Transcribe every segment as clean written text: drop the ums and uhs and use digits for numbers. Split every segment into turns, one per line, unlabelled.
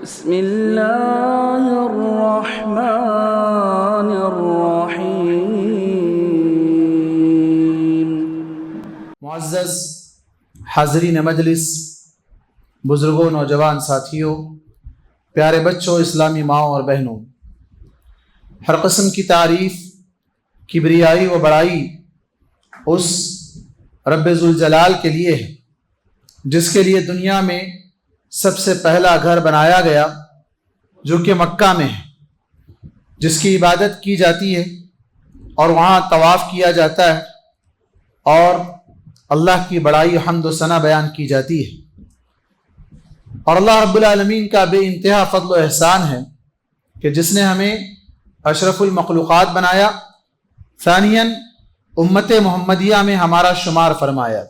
بسم اللہ الرحمن الرحیم۔
معزز حاضرین مجلس، بزرگوں، نوجوان ساتھیوں، پیارے بچوں، اسلامی ماؤں اور بہنوں، ہر قسم کی تعریف، کبریائی و بڑائی اس رب ذوالجلال کے لیے ہے جس کے لیے دنیا میں سب سے پہلا گھر بنایا گیا جو کہ مکہ میں ہے، جس کی عبادت کی جاتی ہے اور وہاں طواف کیا جاتا ہے اور اللہ کی بڑائی حمد و ثنا بیان کی جاتی ہے۔ اور اللہ رب العالمین کا بے انتہا فضل و احسان ہے کہ جس نے ہمیں اشرف المخلوقات بنایا، ثانیاً امت محمدیہ میں ہمارا شمار فرمایا۔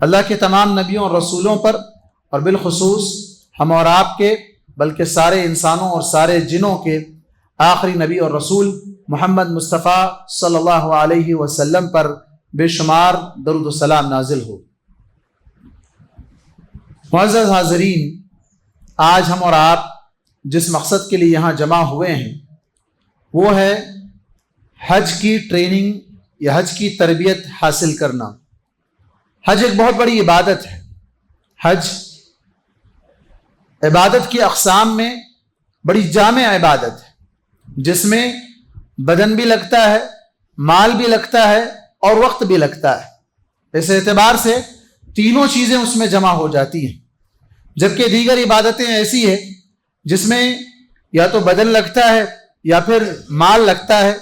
اللہ کے تمام نبیوں اور رسولوں پر اور بالخصوص ہم اور آپ کے بلکہ سارے انسانوں اور سارے جنوں کے آخری نبی اور رسول محمد مصطفیٰ صلی اللہ علیہ وسلم پر بے شمار درود و سلام نازل ہو۔ معزز حاضرین، آج ہم اور آپ جس مقصد کے لیے یہاں جمع ہوئے ہیں وہ ہے حج کی ٹریننگ یا حج کی تربیت حاصل کرنا۔ حج ایک بہت بڑی عبادت ہے۔ حج عبادت کی اقسام میں بڑی جامع عبادت ہے جس میں بدن بھی لگتا ہے، مال بھی لگتا ہے اور وقت بھی لگتا ہے۔ اس اعتبار سے تینوں چیزیں اس میں جمع ہو جاتی ہیں، جبکہ دیگر عبادتیں ایسی ہیں جس میں یا تو بدن لگتا ہے یا پھر مال لگتا ہے،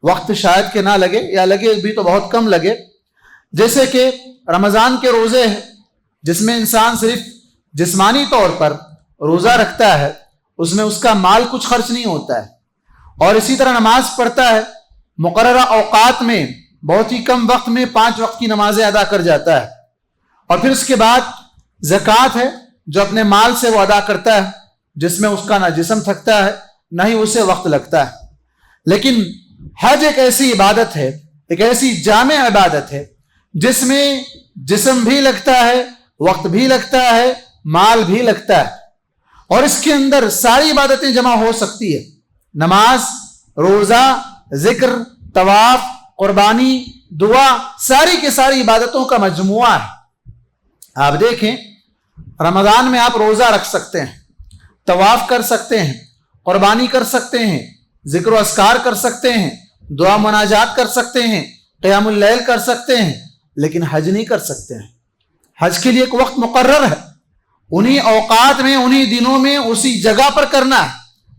وقت شاید کہ نہ لگے یا لگے بھی تو بہت کم لگے، جیسے کہ رمضان کے روزے ہیں جس میں انسان صرف جسمانی طور پر روزہ رکھتا ہے، اس میں اس کا مال کچھ خرچ نہیں ہوتا ہے، اور اسی طرح نماز پڑھتا ہے مقررہ اوقات میں، بہت ہی کم وقت میں 5 وقت کی نمازیں ادا کر جاتا ہے، اور پھر اس کے بعد زکوٰۃ ہے جو اپنے مال سے وہ ادا کرتا ہے، جس میں اس کا نہ جسم تھکتا ہے نہ ہی اسے وقت لگتا ہے۔ لیکن حج ایک ایسی عبادت ہے، ایک ایسی جامع عبادت ہے جس میں جسم بھی لگتا ہے، وقت بھی لگتا ہے، مال بھی لگتا ہے، اور اس کے اندر ساری عبادتیں جمع ہو سکتی ہے۔ نماز، روزہ، ذکر، طواف، قربانی، دعا، ساری کی ساری عبادتوں کا مجموعہ ہے۔ آپ دیکھیں، رمضان میں آپ روزہ رکھ سکتے ہیں، طواف کر سکتے ہیں، قربانی کر سکتے ہیں، ذکر و اذکار کر سکتے ہیں، دعا مناجات کر سکتے ہیں، قیام اللیل کر سکتے ہیں، لیکن حج نہیں کر سکتے ہیں۔ حج کے لیے ایک وقت مقرر ہے، انہی اوقات میں، انہی دنوں میں، اسی جگہ پر کرنا ہے۔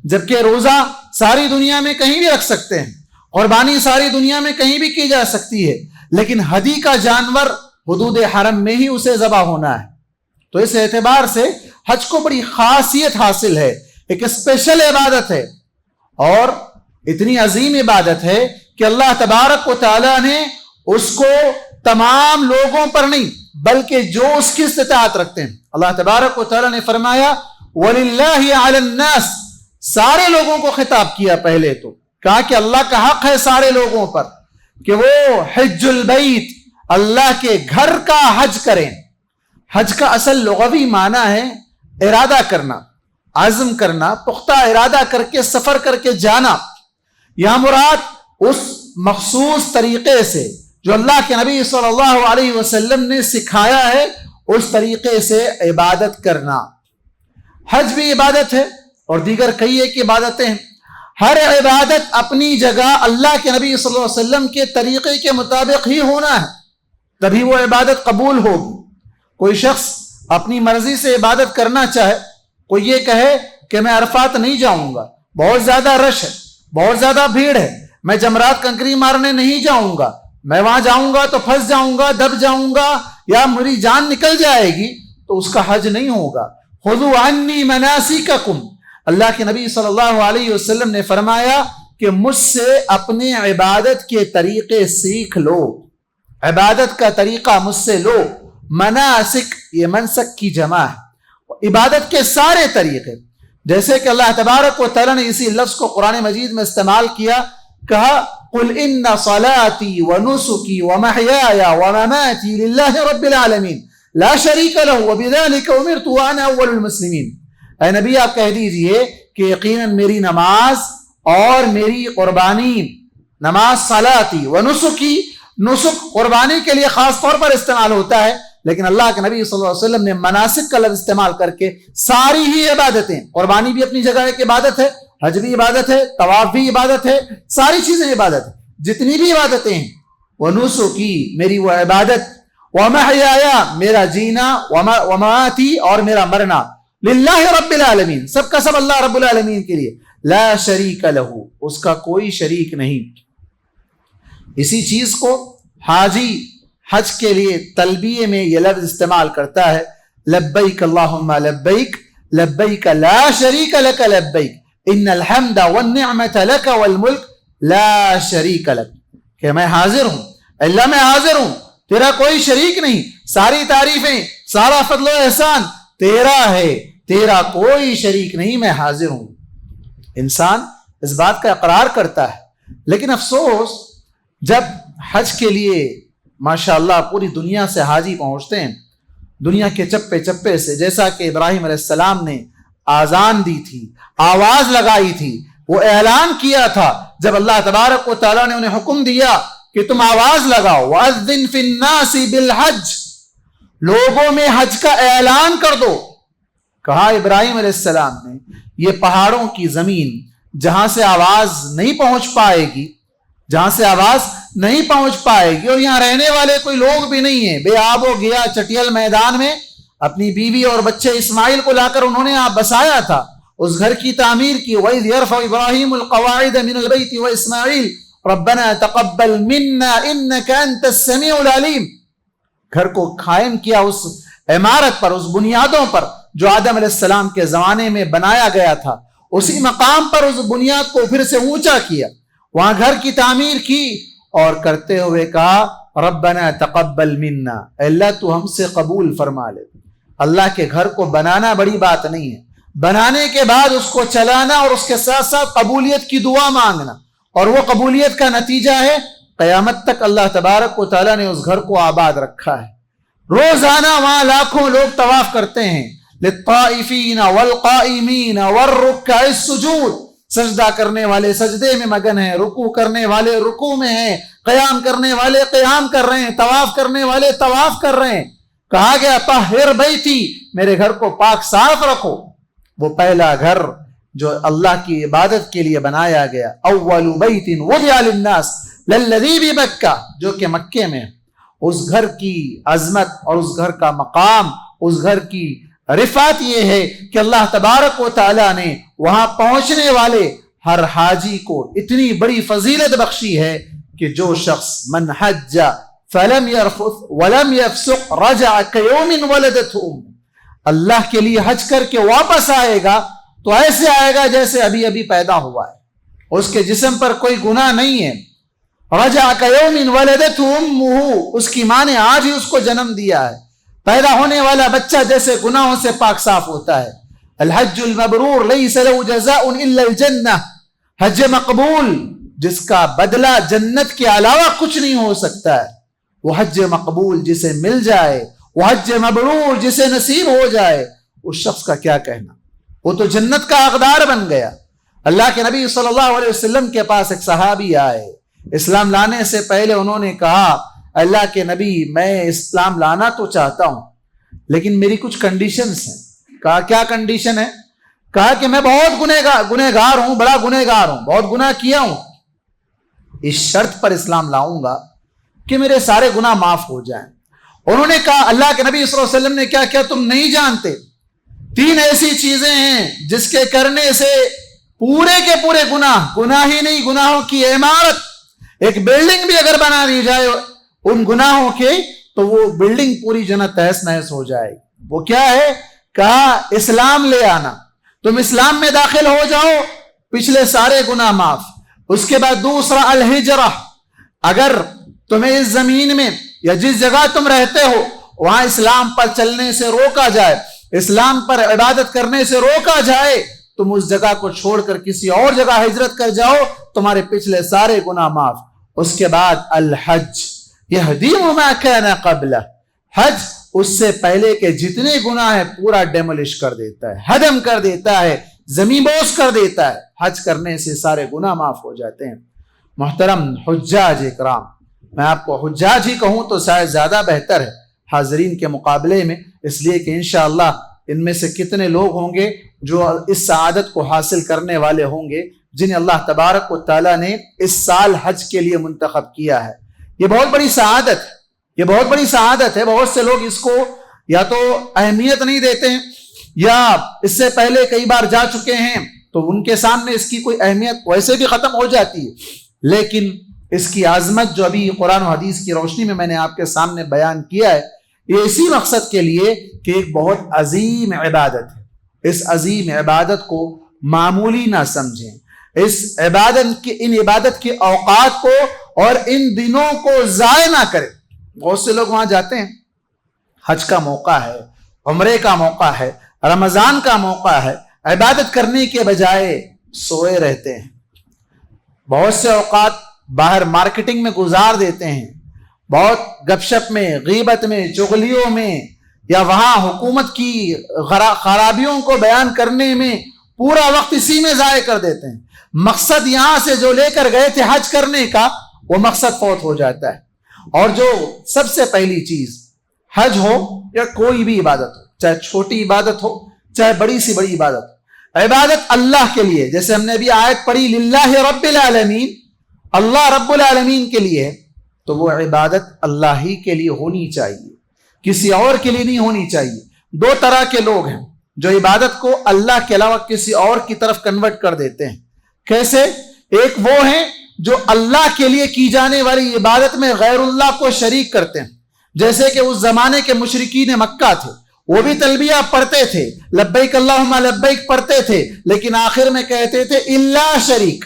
جبکہ روزہ ساری دنیا میں کہیں بھی رکھ سکتے ہیں، قربانی ساری دنیا میں کہیں بھی کی جا سکتی ہے، لیکن ہدی کا جانور حدود حرم میں ہی اسے ذبح ہونا ہے۔ تو اس اعتبار سے حج کو بڑی خاصیت حاصل ہے، ایک اسپیشل عبادت ہے، اور اتنی عظیم عبادت ہے کہ اللہ تبارک و تعالی نے اس کو تمام لوگوں پر نہیں بلکہ جو اس کی استطاعت رکھتے ہیں، اللہ تبارک و تعالی نے فرمایا وَلِلَّهِ عَلَى النَّاسِ، سارے لوگوں کو خطاب کیا۔ پہلے تو کہا کہ اللہ کا حق ہے سارے لوگوں پر کہ وہ حج البیت، اللہ کے گھر کا حج کریں۔ حج کا اصل لغوی معنی ہے ارادہ کرنا، عزم کرنا، پختہ ارادہ کر کے سفر کر کے جانا۔ یہاں مراد اس مخصوص طریقے سے جو اللہ کے نبی صلی اللہ علیہ وسلم نے سکھایا ہے، اس طریقے سے عبادت کرنا۔ حج بھی عبادت ہے اور دیگر کئی ایک عبادتیں ہیں۔ ہر عبادت اپنی جگہ اللہ کے نبی صلی اللہ علیہ وسلم کے طریقے کے مطابق ہی ہونا ہے، تبھی وہ عبادت قبول ہوگی۔ کوئی شخص اپنی مرضی سے عبادت کرنا چاہے، کوئی یہ کہے کہ میں عرفات نہیں جاؤں گا، بہت زیادہ رش ہے، بہت زیادہ بھیڑ ہے، میں جمرات کنکری مارنے نہیں جاؤں گا، میں وہاں جاؤں گا تو پھنس جاؤں گا، دب جاؤں گا یا میری جان نکل جائے گی، تو اس کا حج نہیں ہوگا۔ خذوا عنی مناسککم، اللہ کے نبی صلی اللہ علیہ وسلم نے فرمایا کہ مجھ سے اپنے عبادت کے طریقے سیکھ لو، عبادت کا طریقہ مجھ سے لو۔ مناسک، یہ منسک کی جمع ہے، عبادت کے سارے طریقے، جیسے کہ اللہ تبارک و تعالیٰ نے اسی لفظ کو قرآن مجید میں استعمال کیا، کہا قل ان صلاتی ونسکی ومحیای ومماتی للہ رب العالمین لا شریک لہ وبذلک امرت وانا اول المسلمین۔ اے نبی آپ کہہ دیجئے کہ یقیناً میری نماز اور میری قربانی، نماز صلاتی و نسکی، نسک قربانی کے لیے خاص طور پر استعمال ہوتا ہے، لیکن اللہ کے نبی صلی اللہ علیہ وسلم نے مناسک کا لفظ استعمال کر کے ساری ہی عبادتیں، قربانی بھی اپنی جگہ ایک عبادت ہے، حج بھی عبادت ہے، طواف بھی عبادت ہے، ساری چیزیں عبادت ہے، جتنی بھی عبادتیں ہیں، ونسکی میری وہ عبادت، ومحیایا میرا جینا، ومماتی اور میرا مرنا، للہ رب العالمین سب کا سب اللہ رب العالمین کے لیے، لا شریک لہو اس کا کوئی شریک نہیں۔ اسی چیز کو حاجی حج کے لیے تلبیے میں یہ لفظ استعمال کرتا ہے، لبیک اللہم لبیک، لبیک لا شریک لک لبیک، ان الحمد والنعمت لک والملک لا شریک لک، کہ میں حاضر ہوں، اللہ میں حاضر ہوں، تیرا کوئی شریک نہیں، ساری تعریفیں، سارا فضل و احسان تیرا ہے، تیرا کوئی شریک نہیں، میں حاضر ہوں۔ انسان اس بات کا اقرار کرتا ہے، لیکن افسوس جب حج کے لیے ماشاءاللہ پوری دنیا سے حاجی پہنچتے ہیں، دنیا کے چپے چپے سے، جیسا کہ ابراہیم علیہ السلام نے آذان دی تھی، آواز لگائی تھی، وہ اعلان کیا تھا، جب اللہ تبارک و تعالیٰ نے انہیں حکم دیا کہ تم آواز لگاؤ، وَأَذِّن فِي النَّاسِ بِالْحَجِّ، لوگوں میں حج کا اعلان کر دو۔ کہا ابراہیم علیہ السلام نے یہ پہاڑوں کی زمین جہاں سے آواز نہیں پہنچ پائے گی، جہاں سے آواز نہیں پہنچ پائے گی، اور یہاں رہنے والے کوئی لوگ بھی نہیں ہیں، بے آب و گیا چٹیل میدان میں اپنی بیوی اور بچے اسماعیل کو لا کر انہوں نے آپ بسایا تھا، اس گھر کی تعمیر کی، وَإِذْ يَرْفَعُ إِبْرَاهِيمُ الْقَوَاعِدَ مِنَ الْبَيْتِ وَإِسْمَاعِيلُ رَبَّنَا تَقَبَّلْ مِنَّا إِنَّكَ أَنْتَ السَّمِيعُ الْعَلِيمُ، گھر کو قائم کیا اس عمارت پر، اس بنیادوں پر جو آدم علیہ السلام کے زمانے میں بنایا گیا تھا، اسی مقام پر اس بنیاد کو پھر سے اونچا کیا، وہاں گھر کی تعمیر کی، اور کرتے ہوئے کہا ربنا تقبل منا، اللہ تو ہم سے قبول فرما لے۔ اللہ کے گھر کو بنانا بڑی بات نہیں ہے، بنانے کے بعد اس کو چلانا اور اس کے ساتھ ساتھ قبولیت کی دعا مانگنا، اور وہ قبولیت کا نتیجہ ہے قیامت تک اللہ تبارک و تعالیٰ نے اس گھر کو آباد رکھا ہے۔ روزانہ وہاں لاکھوں لوگ طواف کرتے ہیں، للطائفین والقائمین والرکع السجود، سجدہ کرنے والے سجدے میں مگن ہیں، رکوع کرنے والے رکوع میں ہیں، قیام کرنے والے قیام کر رہے ہیں، طواف کرنے والے طواف کر رہے ہیں۔ کہا گیا طہر بیتی، میرے گھر کو پاک صاف رکھو، وہ پہلا گھر جو اللہ کی عبادت کے لیے بنایا گیا، اول بیت وضع للناس للذی بمکہ، جو کہ مکے میں، اس گھر کی عظمت اور اس گھر کا مقام، اس گھر کی رفعت یہ ہے کہ اللہ تبارک و تعالیٰ نے وہاں پہنچنے والے ہر حاجی کو اتنی بڑی فضیلت بخشی ہے کہ جو شخص من حج فلم يرفث ولم يفسق رجع كيوم ولدته امه، اللہ کے لیے حج کر کے واپس آئے گا تو ایسے آئے گا جیسے ابھی ابھی پیدا ہوا ہے، اس کے جسم پر کوئی گناہ نہیں ہے۔ رجع كيوم ولدته امه، اس کی ماں نے آج ہی اس کو جنم دیا ہے، پیدا ہونے والا بچہ جیسے گناہوں سے پاک صاف ہوتا ہے۔ الحج المبرور لیس له جزاء الا الجنہ، حج مقبول جس کا بدلہ جنت کے علاوہ کچھ نہیں ہو سکتا ہے، وہ حج مقبول جسے مل جائے، وہ حج مبرور جسے نصیب ہو جائے، اس شخص کا کیا کہنا، وہ تو جنت کا حقدار بن گیا۔ اللہ کے نبی صلی اللہ علیہ وسلم کے پاس ایک صحابی آئے، اسلام لانے سے پہلے انہوں نے کہا اللہ کے نبی میں اسلام لانا تو چاہتا ہوں لیکن میری کچھ کنڈیشنز ہیں۔ کہا کیا کنڈیشن ہے؟ کہا کہ میں بہت گنہگار ہوں، بڑا گنہگار ہوں، بہت گناہ کیا ہوں، اس شرط پر اسلام لاؤں گا کہ میرے سارے گناہ معاف ہو جائیں۔ انہوں نے کہا اللہ کے نبی صلی اللہ علیہ وسلم نے کیا کیا تم نہیں جانتے، 3 ایسی چیزیں ہیں جس کے کرنے سے پورے کے پورے گناہ ہی نہیں، گناہوں کی عمارت، ایک بلڈنگ بھی اگر بنا دی جائے ان گناہوں کے تو وہ بلڈنگ پوری جنت تہس نہس ہو جائے۔ وہ کیا ہے؟ کہا اسلام لے آنا، تم اسلام میں داخل ہو جاؤ پچھلے سارے گناہ معاف۔ اس کے بعد دوسرا الہجرہ، اگر تمہیں اس زمین میں یا جس جگہ تم رہتے ہو وہاں اسلام پر چلنے سے روکا جائے، اسلام پر عبادت کرنے سے روکا جائے، تم اس جگہ کو چھوڑ کر کسی اور جگہ ہجرت کر جاؤ، تمہارے پچھلے سارے گناہ معاف۔ اس کے بعد الحج یہدیم ما کان قبلہ، حج اس سے پہلے کے جتنے گناہ ہیں پورا ڈیمولش کر دیتا ہے، ہدم کر دیتا ہے، زمین بوس کر دیتا ہے۔ حج کرنے سے سارے گناہ معاف ہو جاتے ہیں۔ محترم حجاج اکرام، میں آپ کو حجاج ہی کہوں تو شاید زیادہ بہتر ہے حاضرین کے مقابلے میں، اس لیے کہ انشاءاللہ ان میں سے کتنے لوگ ہوں گے جو اس سعادت کو حاصل کرنے والے ہوں گے جنہیں اللہ تبارک و تعالیٰ نے اس سال حج کے لیے منتخب کیا ہے۔ یہ بہت بڑی سعادت ہے، یہ بہت بڑی سعادت ہے۔ بہت سے لوگ اس کو یا تو اہمیت نہیں دیتے ہیں یا اس سے پہلے کئی بار جا چکے ہیں تو ان کے سامنے اس کی کوئی اہمیت ویسے بھی ختم ہو جاتی ہے، لیکن اس کی عظمت جو ابھی قرآن و حدیث کی روشنی میں نے آپ کے سامنے بیان کیا ہے، یہ اسی مقصد کے لیے کہ ایک بہت عظیم عبادت ہے۔ اس عظیم عبادت کو معمولی نہ سمجھیں، ان عبادت کے اوقات کو اور ان دنوں کو ضائع نہ کریں۔ بہت سے لوگ وہاں جاتے ہیں، حج کا موقع ہے، عمرے کا موقع ہے، رمضان کا موقع ہے، عبادت کرنے کے بجائے سوئے رہتے ہیں، بہت سے اوقات باہر مارکیٹنگ میں گزار دیتے ہیں، بہت گپ شپ میں، غیبت میں، چغلیوں میں، یا وہاں حکومت کی خرابیوں کو بیان کرنے میں پورا وقت اسی میں ضائع کر دیتے ہیں۔ مقصد یہاں سے جو لے کر گئے تھے حج کرنے کا، وہ مقصد فوت ہو جاتا ہے۔ اور جو سب سے پہلی چیز، حج ہو یا کوئی بھی عبادت ہو، چاہے چھوٹی عبادت ہو چاہے بڑی سی بڑی عبادت ہو، عبادت اللہ کے لیے، جیسے ہم نے ابھی آیت پڑھی للہ رب العالمین، اللہ رب العالمین کے لیے، تو وہ عبادت اللہ ہی کے لیے ہونی چاہیے، کسی اور کے لیے نہیں ہونی چاہیے۔ دو طرح کے لوگ ہیں جو عبادت کو اللہ کے علاوہ کسی اور کی طرف کنورٹ کر دیتے ہیں۔ کیسے؟ ایک وہ ہیں جو اللہ کے لیے کی جانے والی عبادت میں غیر اللہ کو شریک کرتے ہیں، جیسے کہ اس زمانے کے مشرکین مکہ تھے، وہ بھی تلبیہ پڑھتے تھے، لبیک اللہم لبیک پڑھتے تھے، لیکن آخر میں کہتے تھے اللہ شریک،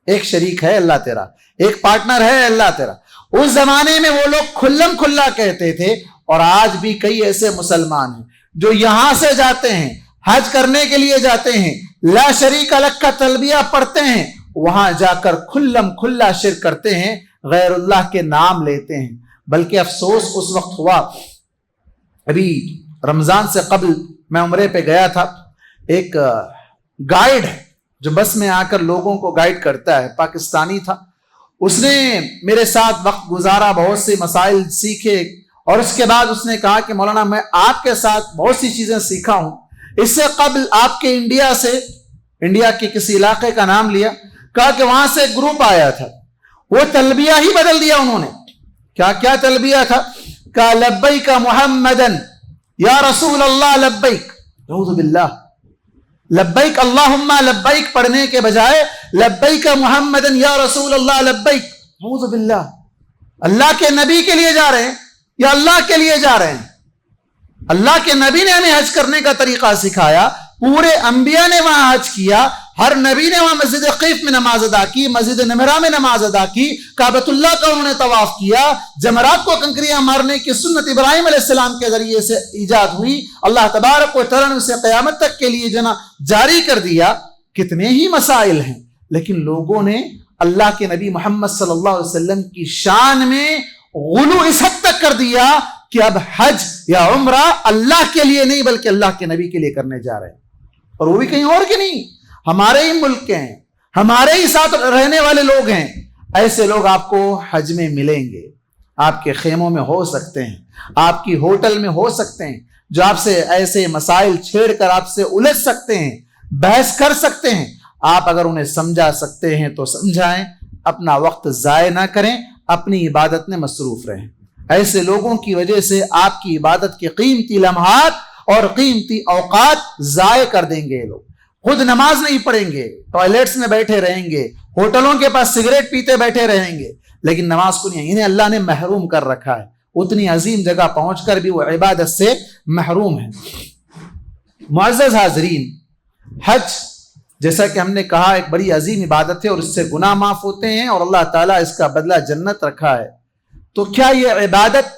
ایک شریک ہے اللہ تیرا، ایک پارٹنر ہے اللہ تیرا۔ اس زمانے میں وہ لوگ کھلم کھلا کہتے تھے، اور آج بھی کئی ایسے مسلمان ہیں جو یہاں سے جاتے ہیں، حج کرنے کے لیے جاتے ہیں، لا شریک الگ کا تلبیہ پڑھتے ہیں، وہاں جا کر کھلم کھلا شرک کرتے ہیں، غیر اللہ کے نام لیتے ہیں۔ بلکہ افسوس اس وقت ہوا، ابھی رمضان سے قبل میں عمرے پہ گیا تھا، ایک گائیڈ ہے جو بس میں آ کر لوگوں کو گائیڈ کرتا ہے، پاکستانی تھا، اس نے میرے ساتھ وقت گزارا، بہت سے مسائل سیکھے، اور اس کے بعد اس نے کہا کہ مولانا میں آپ کے ساتھ بہت سی چیزیں سیکھا ہوں، اس سے قبل آپ کے انڈیا کے کسی علاقے کا نام لیا، کہا کہ وہاں سے ایک گروپ آیا تھا، وہ تلبیہ ہی بدل دیا انہوں نے۔ کیا تلبیہ تھا؟ کہا لبیک محمدن یا رسول اللہ لبیک، نعوذ باللہ، لبیک اللہم لبیک پڑھنے کے بجائے لبیک محمدن یا رسول اللہ لبیک، نعوذ باللہ، اللہ کے نبی کے لیے جا رہے ہیں یا اللہ کے لیے جا رہے ہیں؟ اللہ کے نبی نے ہمیں حج کرنے کا طریقہ سکھایا، پورے انبیاء نے وہاں حج کیا، ہر نبی نے وہاں مسجد قیف میں نماز ادا کی، مسجد نمرہ میں نماز ادا کی، کعبۃ اللہ کا انہوں نے طواف کیا، جمرات کو کنکریاں مارنے کی سنت ابراہیم علیہ السلام کے ذریعے سے ایجاد ہوئی، اللہ تبارک و تعالیٰ نے اسے قیامت تک کے لیے جاری کر دیا۔ کتنے ہی مسائل ہیں، لیکن لوگوں نے اللہ کے نبی محمد صلی اللہ علیہ وسلم کی شان میں غلو اس حد تک کر دیا کہ اب حج یا عمرہ اللہ کے لیے نہیں بلکہ اللہ کے نبی کے لیے کرنے جا رہے ہیں، اور وہ بھی کہیں اور کے نہیں، ہمارے ہی ملک کے ہیں، ہمارے ہی ساتھ رہنے والے لوگ ہیں۔ ایسے لوگ آپ کو حج میں ملیں گے، آپ کے خیموں میں ہو سکتے ہیں، آپ کی ہوٹل میں ہو سکتے ہیں، جو آپ سے ایسے مسائل چھیڑ کر آپ سے الجھ سکتے ہیں، بحث کر سکتے ہیں۔ آپ اگر انہیں سمجھا سکتے ہیں تو سمجھائیں، اپنا وقت ضائع نہ کریں، اپنی عبادت میں مصروف رہیں۔ ایسے لوگوں کی وجہ سے آپ کی عبادت کے قیمتی لمحات اور قیمتی اوقات ضائع کر دیں گے۔ لوگ خود نماز نہیں پڑھیں گے، ٹوائلٹس میں بیٹھے رہیں گے، ہوٹلوں کے پاس سگریٹ پیتے بیٹھے رہیں گے، لیکن نماز کو نہیں، انہیں اللہ نے محروم کر رکھا ہے، اتنی عظیم جگہ پہنچ کر بھی وہ عبادت سے محروم ہے۔ معزز حاضرین، حج جیسا کہ ہم نے کہا ایک بڑی عظیم عبادت ہے، اور اس سے گناہ معاف ہوتے ہیں، اور اللہ تعالیٰ اس کا بدلہ جنت رکھا ہے۔ تو کیا یہ عبادت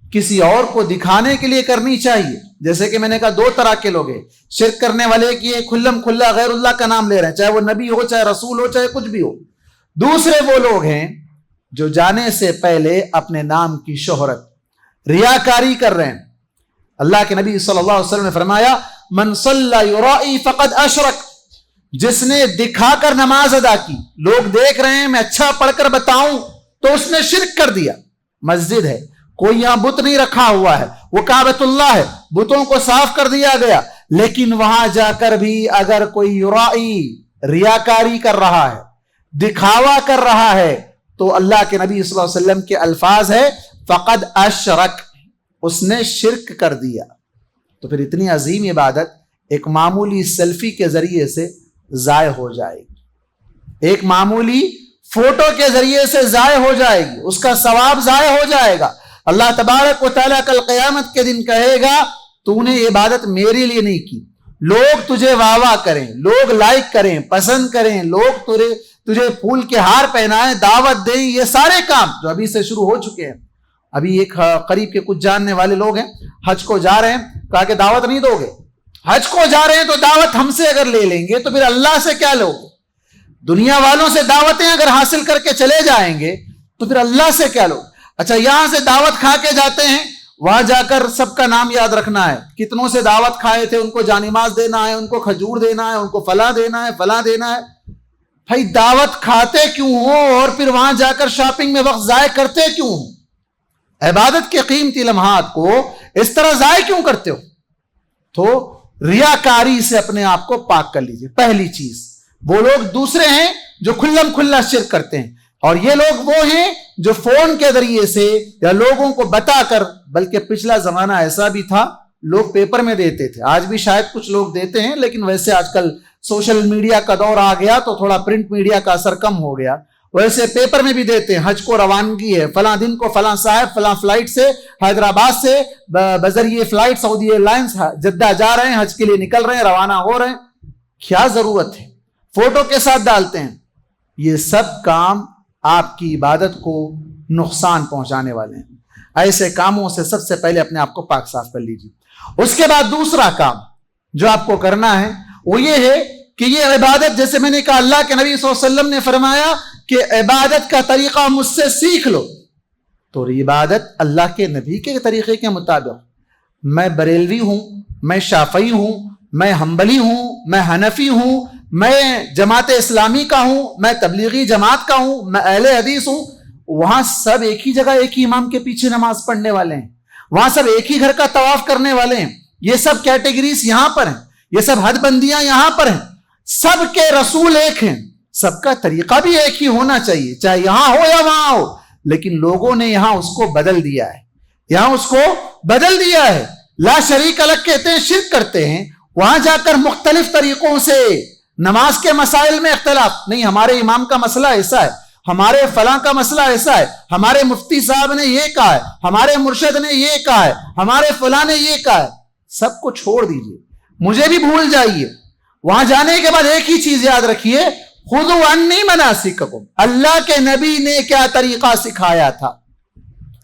کسی اور کو دکھانے کے لیے کرنی چاہیے؟ جیسے کہ میں نے کہا دو طرح کے لوگ ہیں، شرک کرنے والے کی کھلم کھلا غیر اللہ کا نام لے رہے ہیں، چاہے وہ نبی ہو، چاہے رسول ہو، چاہے کچھ بھی ہو۔ دوسرے وہ لوگ ہیں جو جانے سے پہلے اپنے نام کی شہرت، ریاکاری کر رہے ہیں، اللہ کے نبی صلی اللہ علیہ وسلم نے فرمایا من صلی یرائی فقد اشرک، جس نے دکھا کر نماز ادا کی، لوگ دیکھ رہے ہیں میں اچھا پڑھ کر بتاؤں، تو اس نے شرک کر دیا۔ مسجد ہے، کوئی یہاں بت نہیں رکھا ہوا ہے، وہ کعبۃ اللہ ہے، بتوں کو صاف کر دیا گیا، لیکن وہاں جا کر بھی اگر کوئی یرائی ریاکاری کر رہا ہے، دکھاوا کر رہا ہے، تو اللہ کے نبی صلی اللہ علیہ وسلم کے الفاظ ہے فقد اشرک، اس نے شرک کر دیا۔ تو پھر اتنی عظیم عبادت ایک معمولی سیلفی کے ذریعے سے ضائع ہو جائے گی، ایک معمولی فوٹو کے ذریعے سے ضائع ہو جائے گی، اس کا ثواب ضائع ہو جائے گا۔ اللہ تبارک و تعالیٰ کل قیامت کے دن کہے گا تو نے عبادت میرے لیے نہیں کی، لوگ تجھے واہ واہ کریں، لوگ لائک کریں، پسند کریں، لوگ تجھے پھول کے ہار پہنائیں، دعوت دیں، یہ سارے کام جو ابھی سے شروع ہو چکے ہیں۔ ابھی ایک قریب کے کچھ جاننے والے لوگ ہیں، حج کو جا رہے ہیں، کہا کہ دعوت نہیں دو گے؟ حج کو جا رہے ہیں تو دعوت ہم سے اگر لے لیں گے تو پھر اللہ سے کیا لو گے؟ دنیا والوں سے دعوتیں اگر حاصل کر کے چلے جائیں گے تو پھر اللہ سے کیا لو؟ اچھا یہاں سے دعوت کھا کے جاتے ہیں، وہاں جا کر سب کا نام یاد رکھنا ہے، کتنوں سے دعوت کھائے تھے، ان کو جانماز دینا ہے، ان کو کھجور دینا ہے، ان کو فلاں دینا ہے، فلاں دینا ہے۔ بھائی دعوت کھاتے کیوں ہو اور پھر وہاں جا کر شاپنگ میں وقت ضائع کرتے کیوں ہو؟ عبادت کے قیمتی لمحات کو اس طرح ضائع کیوں کرتے ہو؟ تو ریاکاری سے اپنے آپ کو پاک کر لیجئے۔ پہلی چیز، وہ لوگ دوسرے ہیں جو کھلم کھلا شرک کرتے ہیں، اور یہ لوگ وہ ہیں جو فون کے ذریعے سے یا لوگوں کو بتا کر، بلکہ پچھلا زمانہ ایسا بھی تھا لوگ پیپر میں دیتے تھے، آج بھی شاید کچھ لوگ دیتے ہیں، لیکن ویسے آج کل سوشل میڈیا کا دور آ گیا تو تھوڑا پرنٹ میڈیا کا اثر کم ہو گیا، ویسے پیپر میں بھی دیتے ہیں حج کو روانگی ہے، فلاں دن کو فلاں صاحب فلاں فلائٹ سے حیدرآباد سے بذریعہ فلائٹ سعودی ایئر لائنز جدہ جا رہے ہیں، حج کے لیے نکل رہے ہیں، روانہ ہو رہے ہیں۔ کیا ضرورت ہے؟ فوٹو کے ساتھ ڈالتے ہیں۔ یہ سب کام آپ کی عبادت کو نقصان پہنچانے والے ہیں۔ ایسے کاموں سے سب سے پہلے اپنے آپ کو پاک صاف کر لیجیے۔ اس کے بعد دوسرا کام جو آپ کو کرنا ہے وہ یہ ہے کہ یہ عبادت، جیسے میں نے کہا اللہ کے نبی صلی اللہ علیہ وسلم نے فرمایا کہ عبادت کا طریقہ مجھ سے سیکھ لو، تو عبادت اللہ کے نبی کے طریقے کے مطابق، میں بریلوی ہوں، میں شافعی ہوں، میں حنبلی ہوں، میں حنفی ہوں، میں جماعت اسلامی کا ہوں، میں تبلیغی جماعت کا ہوں، میں اہل حدیث ہوں، وہاں سب ایک ہی جگہ ایک ہی امام کے پیچھے نماز پڑھنے والے ہیں، وہاں سب ایک ہی گھر کا طواف کرنے والے ہیں، یہ سب کیٹیگریز یہاں پر ہیں، یہ سب حد بندیاں یہاں پر ہیں، سب کے رسول ایک ہیں، سب کا طریقہ بھی ایک ہی ہونا چاہیے، چاہے یہاں ہو یا وہاں ہو، لیکن لوگوں نے یہاں اس کو بدل دیا ہے، یہاں اس کو بدل دیا ہے، لا شریک الگ کہتے ہیں، شرک کرتے ہیں، وہاں جا کر مختلف طریقوں سے نماز کے مسائل میں اختلاف، نہیں ہمارے امام کا مسئلہ ایسا ہے، ہمارے فلاں کا مسئلہ ایسا ہے، ہمارے مفتی صاحب نے یہ کہا ہے، ہمارے مرشد نے یہ کہا ہے، ہمارے فلاں نے یہ کہا ہے، سب کو چھوڑ دیجئے، مجھے بھی بھول جائیے، وہاں جانے کے بعد ایک ہی چیز یاد رکھیے، خذوا عنی مناسککم، اللہ کے نبی نے کیا طریقہ سکھایا تھا،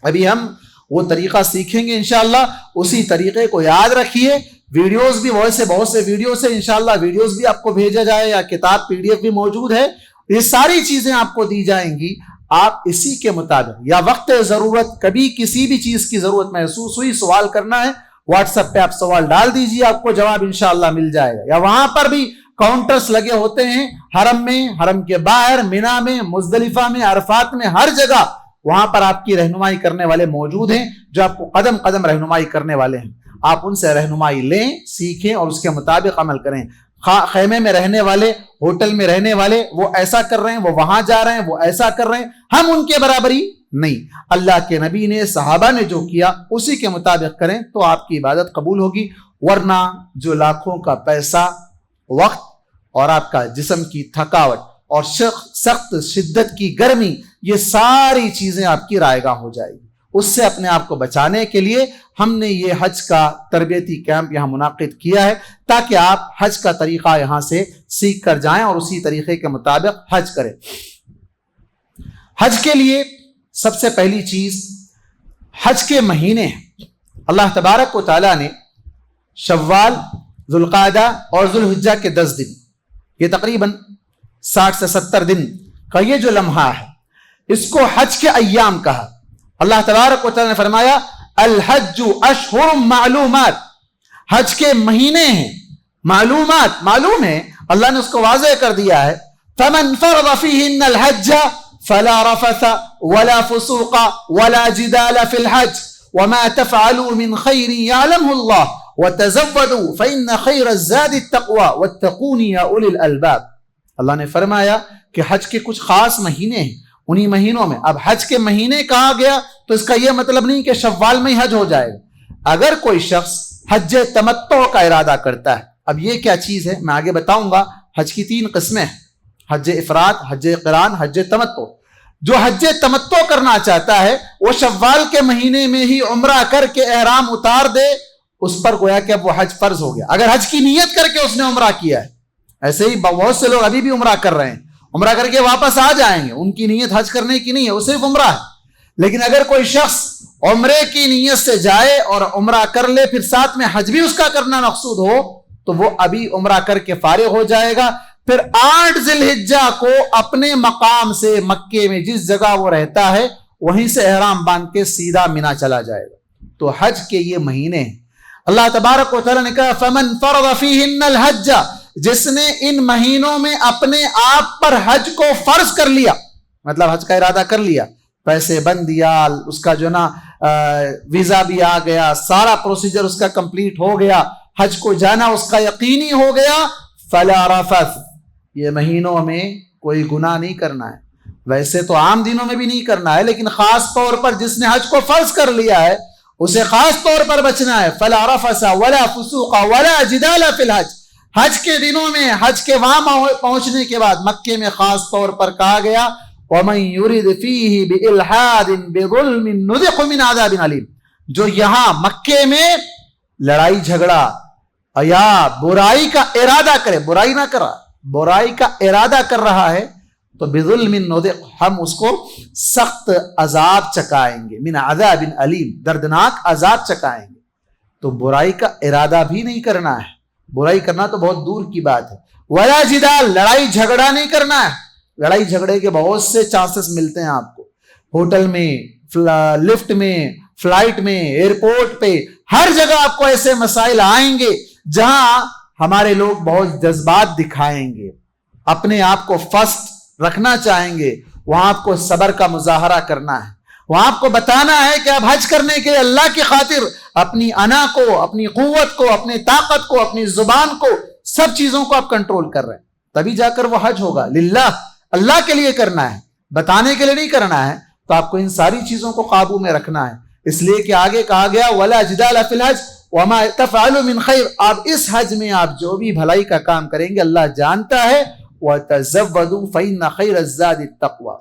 ابھی ہم وہ طریقہ سیکھیں گے انشاءاللہ، اسی طریقے کو یاد رکھیے۔ ویڈیوز بھی ویسے بہت سے ویڈیوز ہیں، انشاءاللہ ویڈیوز بھی آپ کو بھیجا جائے، یا کتاب PDF بھی موجود ہے، یہ ساری چیزیں آپ کو دی جائیں گی، آپ اسی کے مطابق، یا وقت ضرورت کبھی کسی بھی چیز کی ضرورت محسوس ہوئی، سوال کرنا ہے، واٹس ایپ پہ آپ سوال ڈال دیجیے، آپ کو جواب انشاءاللہ مل جائے گا، یا وہاں پر بھی کاؤنٹرز لگے ہوتے ہیں، حرم میں، حرم کے باہر، مینا میں، مزدلفہ میں، عرفات میں، ہر جگہ وہاں پر آپ کی رہنمائی کرنے والے موجود ہیں، جو آپ کو قدم قدم رہنمائی کرنے والے ہیں، آپ ان سے رہنمائی لیں، سیکھیں اور اس کے مطابق عمل کریں۔ خیمے میں رہنے والے، ہوٹل میں رہنے والے، وہ ایسا کر رہے ہیں، وہ وہاں جا رہے ہیں، وہ ایسا کر رہے ہیں، ہم ان کے برابری نہیں، اللہ کے نبی نے، صحابہ نے جو کیا اسی کے مطابق کریں تو آپ کی عبادت قبول ہوگی، ورنہ جو لاکھوں کا پیسہ، وقت اور آپ کا جسم کی تھکاوٹ اور سخت شدت کی گرمی، یہ ساری چیزیں آپ کی رائے گاہ ہو جائے گی۔ اس سے اپنے آپ کو بچانے کے لیے ہم نے یہ حج کا تربیتی کیمپ یہاں منعقد کیا ہے، تاکہ آپ حج کا طریقہ یہاں سے سیکھ کر جائیں اور اسی طریقے کے مطابق حج کریں۔ حج کے لیے سب سے پہلی چیز حج کے مہینے ہیں۔ اللہ تبارک و تعالیٰ نے شوال، ذوالقعدہ اور ذوالحجہ کے 10 دن، یہ تقریباً 60 سے 70 دن کا یہ جو لمحہ ہے، اس کو حج کے ایام کہا۔ اللہ تبارک و تعالیٰ نے فرمایا الحج اشہر معلومات، حج کے مہینے ہیں، معلومات معلوم ہے، اللہ نے اس کو واضح کر دیا ہے. فمن فرض فیہن الحج فلا رفث ولا فسوق ولا جدال فی الحج وما تفعلوا من خیر یعلمہ اللہ وتزودوا فإن خیر الزاد التقوی واتقون یا اولی الالباب. اللہ نے فرمایا کہ حج کے کچھ خاص مہینے ہیں، انہی مہینوں میں. اب حج کے مہینے کہا گیا تو اس کا یہ مطلب نہیں کہ شوال میں ہی حج ہو جائے گا. اگر کوئی شخص حج تمتع کا ارادہ کرتا ہے، اب یہ کیا چیز ہے میں آگے بتاؤں گا. حج کی 3 قسمیں ہیں، حج افراد، حج قران، حج تمتع. جو حج تمتع کرنا چاہتا ہے وہ شوال کے مہینے میں ہی عمرہ کر کے احرام اتار دے، اس پر گویا کہ اب وہ حج فرض ہو گیا. اگر حج کی نیت کر کے اس نے عمرہ کیا ہے، ایسے ہی بہت سے لوگ ابھی بھی عمرہ کر رہے ہیں، عمرہ کر کے واپس آ جائیں گے، ان کی نیت حج کرنے کی نہیں ہے، وہ صرف عمرہ ہے. لیکن اگر کوئی شخص عمرے کی نیت سے جائے اور عمرہ کر لے، پھر ساتھ میں حج بھی اس کا کرنا مقصود ہو، تو وہ ابھی عمرہ کر کے فارغ ہو جائے گا. پھر 8 ذی الحجہ کو اپنے مقام سے مکے میں جس جگہ وہ رہتا ہے وہیں سے احرام باندھ کے سیدھا مینا چلا جائے گا. تو حج کے یہ مہینے ہیں. اللہ تبارک و تعالیٰ نے کہا فمن فرض فیہن الحج، جس نے ان مہینوں میں اپنے آپ پر حج کو فرض کر لیا، مطلب حج کا ارادہ کر لیا، پیسے بند دیا، اس کا جو نا ویزا بھی آ گیا، سارا پروسیجر اس کا کمپلیٹ ہو گیا، حج کو جانا اس کا یقینی ہو گیا. فلا رفث، یہ مہینوں میں کوئی گناہ نہیں کرنا ہے. ویسے تو عام دنوں میں بھی نہیں کرنا ہے، لیکن خاص طور پر جس نے حج کو فرض کر لیا ہے اسے خاص طور پر بچنا ہے. فلا رفث ولا فسوق ولا جدال فی الحج. حج کے دنوں میں، حج کے وہاں پہنچنے کے بعد مکے میں خاص طور پر کہا گیا وَمَن يُرِدْ فِيهِ بِإِلْحَادٍ بِظُلْمٍ نُذِقْهُ مِنْ عَذَابٍ عَلِيمٍ. جو یہاں مکے میں لڑائی جھگڑا یا برائی کا ارادہ کرے، برائی نہ کرا، برائی کا ارادہ کر رہا ہے، تو بِظُلْمٍ نُذِقْ، ہم اس کو سخت عذاب چکائیں گے، من عذاب علیم، دردناک عذاب چکائیں گے. تو برائی کا ارادہ بھی نہیں کرنا ہے، برائی کرنا تو بہت دور کی بات ہے. ولا جدال، لڑائی جھگڑا نہیں کرنا ہے. لڑائی جھگڑے کے بہت سے چانسز ملتے ہیں آپ کو، ہوٹل میں، لفٹ میں، فلائٹ میں، ایئرپورٹ پہ، ہر جگہ آپ کو ایسے مسائل آئیں گے جہاں ہمارے لوگ بہت جذبات دکھائیں گے، اپنے آپ کو فسٹ رکھنا چاہیں گے. وہاں آپ کو صبر کا مظاہرہ کرنا ہے، وہاں آپ کو بتانا ہے کہ آپ حج کرنے کے اللہ کی خاطر اپنی انا کو، اپنی قوت کو، اپنی طاقت کو، اپنی زبان کو، سب چیزوں کو آپ کنٹرول کر رہے ہیں، تبھی جا کر وہ حج ہوگا. للہ، اللہ کے لیے کرنا ہے، بتانے کے لیے نہیں کرنا ہے. تو آپ کو ان ساری چیزوں کو قابو میں رکھنا ہے. اس لیے کہ آگے کہا گیا وَلَا جِدَالَ فِي الْحَجِّ وَمَا تَفْعَلُوا مِنْ خَيْرٍ. آپ اس حج میں آپ جو بھی بھلائی کا کام کریں گے اللہ جانتا ہے. وَتَزَوَّدُوا فَإِنَّ خَيْرَ الزَّادِ التَّقْوَىٰ.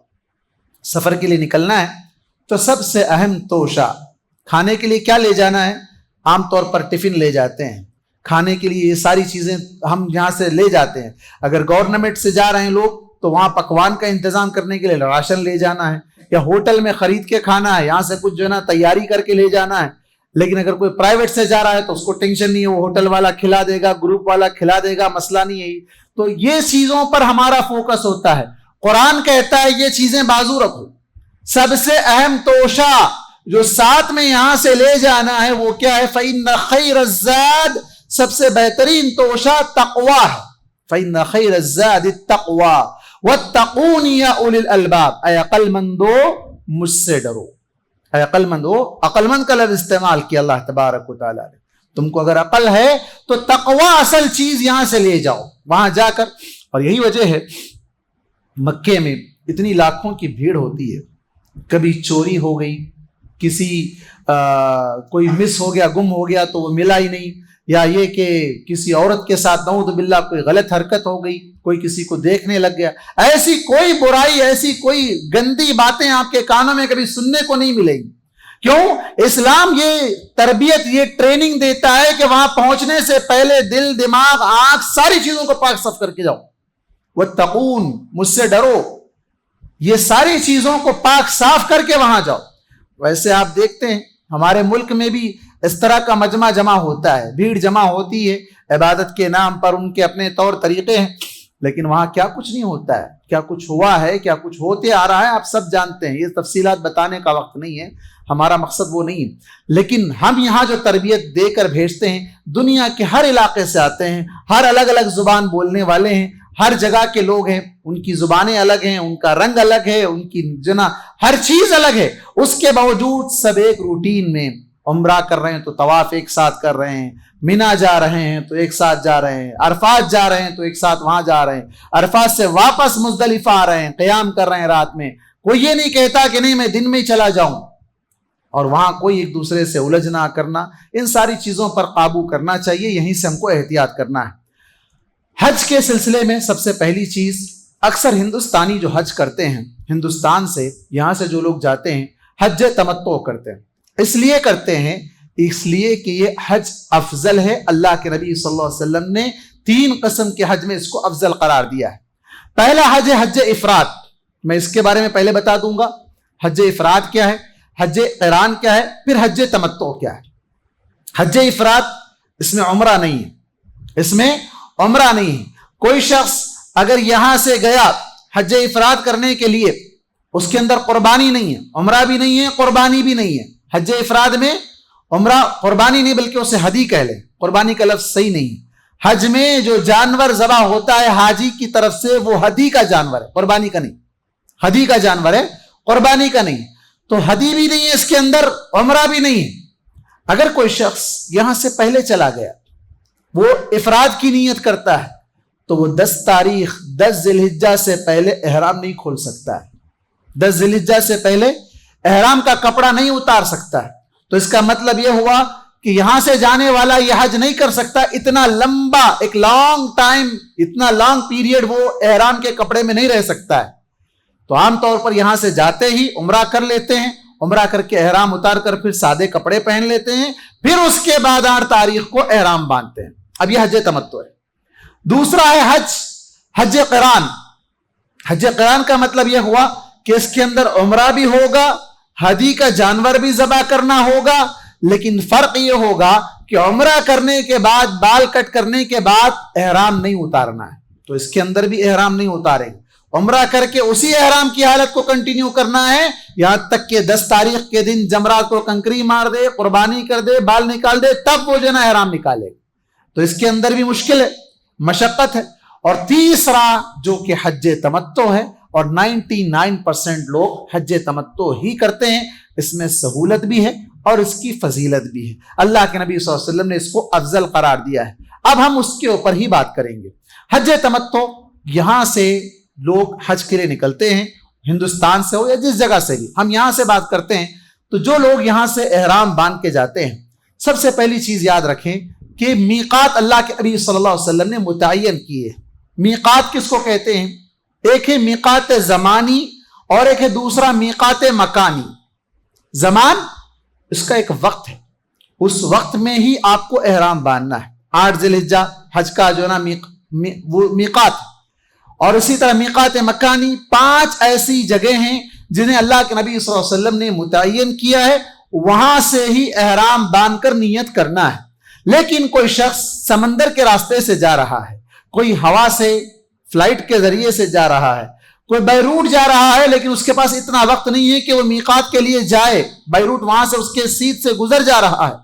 سفر کے لیے نکلنا ہے تو سب سے اہم توشہ، کھانے کے لیے کیا لے جانا ہے؟ عام طور پر ٹفن لے جاتے ہیں، کھانے کے لیے یہ ساری چیزیں ہم یہاں سے لے جاتے ہیں. اگر گورنمنٹ سے جا رہے ہیں لوگ تو وہاں پکوان کا انتظام کرنے کے لیے راشن لے جانا ہے، یا ہوٹل میں خرید کے کھانا ہے، یہاں سے کچھ جو ہے نا تیاری کر کے لے جانا ہے. لیکن اگر کوئی پرائیویٹ سے جا رہا ہے تو اس کو ٹینشن نہیں ہے، وہ ہوٹل والا کھلا دے گا، گروپ والا کھلا دے گا، مسئلہ نہیں ہے. تو یہ چیزوں پر ہمارا فوکس ہوتا ہے. قرآن کہتا ہے یہ چیزیں بازو رکھو. سب سے اہم توشہ جو ساتھ میں یہاں سے لے جانا ہے وہ کیا ہے؟ فَإِنَّ خَيْرَ الزَّادِ، سب سے بہترین توشہ تقویٰ ہے. فَإِنَّ خَيْرَ الزَّادِ التَّقْوَىٰ وَاتَّقُونِ يَا أُولِي الْأَلْبَابِ. اے عقل مندو مجھ سے ڈرو. اے عقل مندو، عقل مند کا لفظ استعمال کیا اللہ تبارک و تعالیٰ نے. تم کو اگر عقل ہے تو تقویٰ اصل چیز یہاں سے لے جاؤ وہاں جا کر. اور یہی وجہ ہے مکے میں اتنی لاکھوں کی بھیڑ ہوتی ہے. کبھی چوری ہو گئی، کسی کوئی مس ہو گیا، گم ہو گیا تو وہ ملا ہی نہیں، یا یہ کہ کسی عورت کے ساتھ نعوذ باللہ کوئی غلط حرکت ہو گئی، کوئی کسی کو دیکھنے لگ گیا. ایسی کوئی برائی، ایسی کوئی گندی باتیں آپ کے کانوں میں کبھی سننے کو نہیں ملیں گی. کیوں؟ اسلام یہ تربیت، یہ ٹریننگ دیتا ہے کہ وہاں پہنچنے سے پہلے دل، دماغ، آنکھ، ساری چیزوں کو پاک صاف کر کے جاؤ. وَاتَّقُونِ، مجھ سے ڈرو. یہ ساری چیزوں کو پاک صاف کر کے وہاں جاؤ. ویسے آپ دیکھتے ہیں ہمارے ملک میں بھی اس طرح کا مجمع جمع ہوتا ہے، بھیڑ جمع ہوتی ہے عبادت کے نام پر. ان کے اپنے طور طریقے ہیں. لیکن وہاں کیا کچھ نہیں ہوتا ہے، کیا کچھ ہوا ہے، کیا کچھ ہوتے آ رہا ہے، آپ سب جانتے ہیں. یہ تفصیلات بتانے کا وقت نہیں ہے، ہمارا مقصد وہ نہیں ہے. لیکن ہم یہاں جو تربیت دے کر بھیجتے ہیں، دنیا کے ہر علاقے سے آتے ہیں، ہر الگ الگ زبان بولنے والے ہیں، ہر جگہ کے لوگ ہیں، ان کی زبانیں الگ ہیں، ان کا رنگ الگ ہے، ان کی ہر چیز الگ ہے. اس کے باوجود سب ایک روٹین میں عمرہ کر رہے ہیں تو طواف ایک ساتھ کر رہے ہیں، مینا جا رہے ہیں تو ایک ساتھ جا رہے ہیں، عرفات جا رہے ہیں تو ایک ساتھ وہاں جا رہے ہیں، عرفات سے واپس مزدلفہ آ رہے ہیں، قیام کر رہے ہیں رات میں. کوئی یہ نہیں کہتا کہ نہیں میں دن میں ہی چلا جاؤں. اور وہاں کوئی ایک دوسرے سے الجھنا کرنا، ان ساری چیزوں پر قابو کرنا چاہیے. یہیں سے ہم کو احتیاط کرنا ہے. حج کے سلسلے میں سب سے پہلی چیز، اکثر ہندوستانی جو حج کرتے ہیں، ہندوستان سے یہاں سے جو لوگ جاتے ہیں، حج تمتع کرتے ہیں. اس لیے کرتے ہیں اس لیے کہ یہ حج افضل ہے. اللہ کے نبی صلی اللہ علیہ وسلم نے 3 قسم کے حج میں اس کو افضل قرار دیا ہے. پہلا حج ہے حج افراد. میں اس کے بارے میں پہلے بتا دوں گا. حج افراد کیا ہے، حج قران کیا ہے، پھر حج تمتع کیا ہے. حج افراد، اس میں عمرہ نہیں ہے، اس میں عمرہ نہیں ہے. کوئی شخص اگر یہاں سے گیا حج افراد کرنے کے لیے، اس کے اندر قربانی نہیں ہے، عمرہ بھی نہیں ہے، قربانی بھی نہیں ہے. حج افراد میں عمرہ قربانی نہیں بلکہ اسے ہدی کہہ لیں، قربانی کا لفظ صحیح نہیں ہے. حج میں جو جانور ذبح ہوتا ہے حاجی کی طرف سے، وہ ہدی کا جانور ہے، قربانی کا نہیں. ہدی کا جانور ہے، قربانی کا نہیں. تو ہدی بھی نہیں ہے اس کے اندر، عمرہ بھی نہیں ہے. اگر کوئی شخص یہاں سے پہلے چلا گیا، وہ افراد کی نیت کرتا ہے، تو وہ 10 ذی الحجہ سے پہلے احرام نہیں کھول سکتا ہے. 10 ذی الحجہ سے پہلے احرام کا کپڑا نہیں اتار سکتا ہے. تو اس کا مطلب یہ ہوا کہ یہاں سے جانے والا یہ حج نہیں کر سکتا. اتنا لمبا ایک لانگ ٹائم، اتنا لانگ پیریڈ وہ احرام کے کپڑے میں نہیں رہ سکتا ہے. تو عام طور پر یہاں سے جاتے ہی عمرہ کر لیتے ہیں، عمرہ کر کے احرام اتار کر پھر سادے کپڑے پہن لیتے ہیں، پھر اس کے بعد 8 تاریخ کو احرام باندھتے ہیں. اب یہ حج تمتع ہے. دوسرا ہے حج قران. حج قران کا مطلب یہ ہوا کہ اس کے اندر عمرہ بھی ہوگا، ہدی کا جانور بھی ذبح کرنا ہوگا، لیکن فرق یہ ہوگا کہ عمرہ کرنے کے بعد، بال کٹ کرنے کے بعد احرام نہیں اتارنا ہے. تو اس کے اندر بھی احرام نہیں اتاریں. عمرہ کر کے اسی احرام کی حالت کو کنٹینیو کرنا ہے یہاں تک کہ 10 تاریخ کے دن جمرات کو کنکری مار دے، قربانی کر دے، بال نکال دے، تب وہ جو نا احرام نکالے. تو اس کے اندر بھی مشکل ہے، مشقت ہے. اور تیسرا جو کہ حج تمتع ہے، اور 99% لوگ حج تمتع ہی کرتے ہیں. اس میں سہولت بھی ہے اور اس کی فضیلت بھی ہے. اللہ کے نبی صلی اللہ علیہ وسلم نے اس کو افضل قرار دیا ہے. اب ہم اس کے اوپر ہی بات کریں گے. حج تمتع، یہاں سے لوگ حج کے لیے نکلتے ہیں، ہندوستان سے ہو یا جس جگہ سے بھی. ہم یہاں سے بات کرتے ہیں تو جو لوگ یہاں سے احرام باندھ کے جاتے ہیں، سب سے پہلی چیز یاد رکھیں کہ میقات اللہ کے نبی صلی اللہ علیہ وسلم نے متعین کی ہے. میقات کس کو کہتے ہیں؟ ایک ہے میقات زمانی اور ایک ہے دوسرا میقات مکانی. زمان اس کا ایک وقت ہے، اس وقت میں ہی آپ کو احرام باندھنا ہے. 8 ذی الحجہ حج کا جو نا میقات. اور اسی طرح میقات مکانی 5 ایسی جگہ ہیں جنہیں اللہ کے نبی صلی اللہ علیہ وسلم نے متعین کیا ہے، وہاں سے ہی احرام باندھ کر نیت کرنا ہے. لیکن کوئی شخص سمندر کے راستے سے جا رہا ہے، کوئی ہوا سے فلائٹ کے ذریعے سے جا رہا ہے، کوئی بیروٹ جا رہا ہے، لیکن اس کے پاس اتنا وقت نہیں ہے کہ وہ میقات کے لیے جائے، بیروٹ وہاں سے اس کے سیٹ سے گزر جا رہا ہے،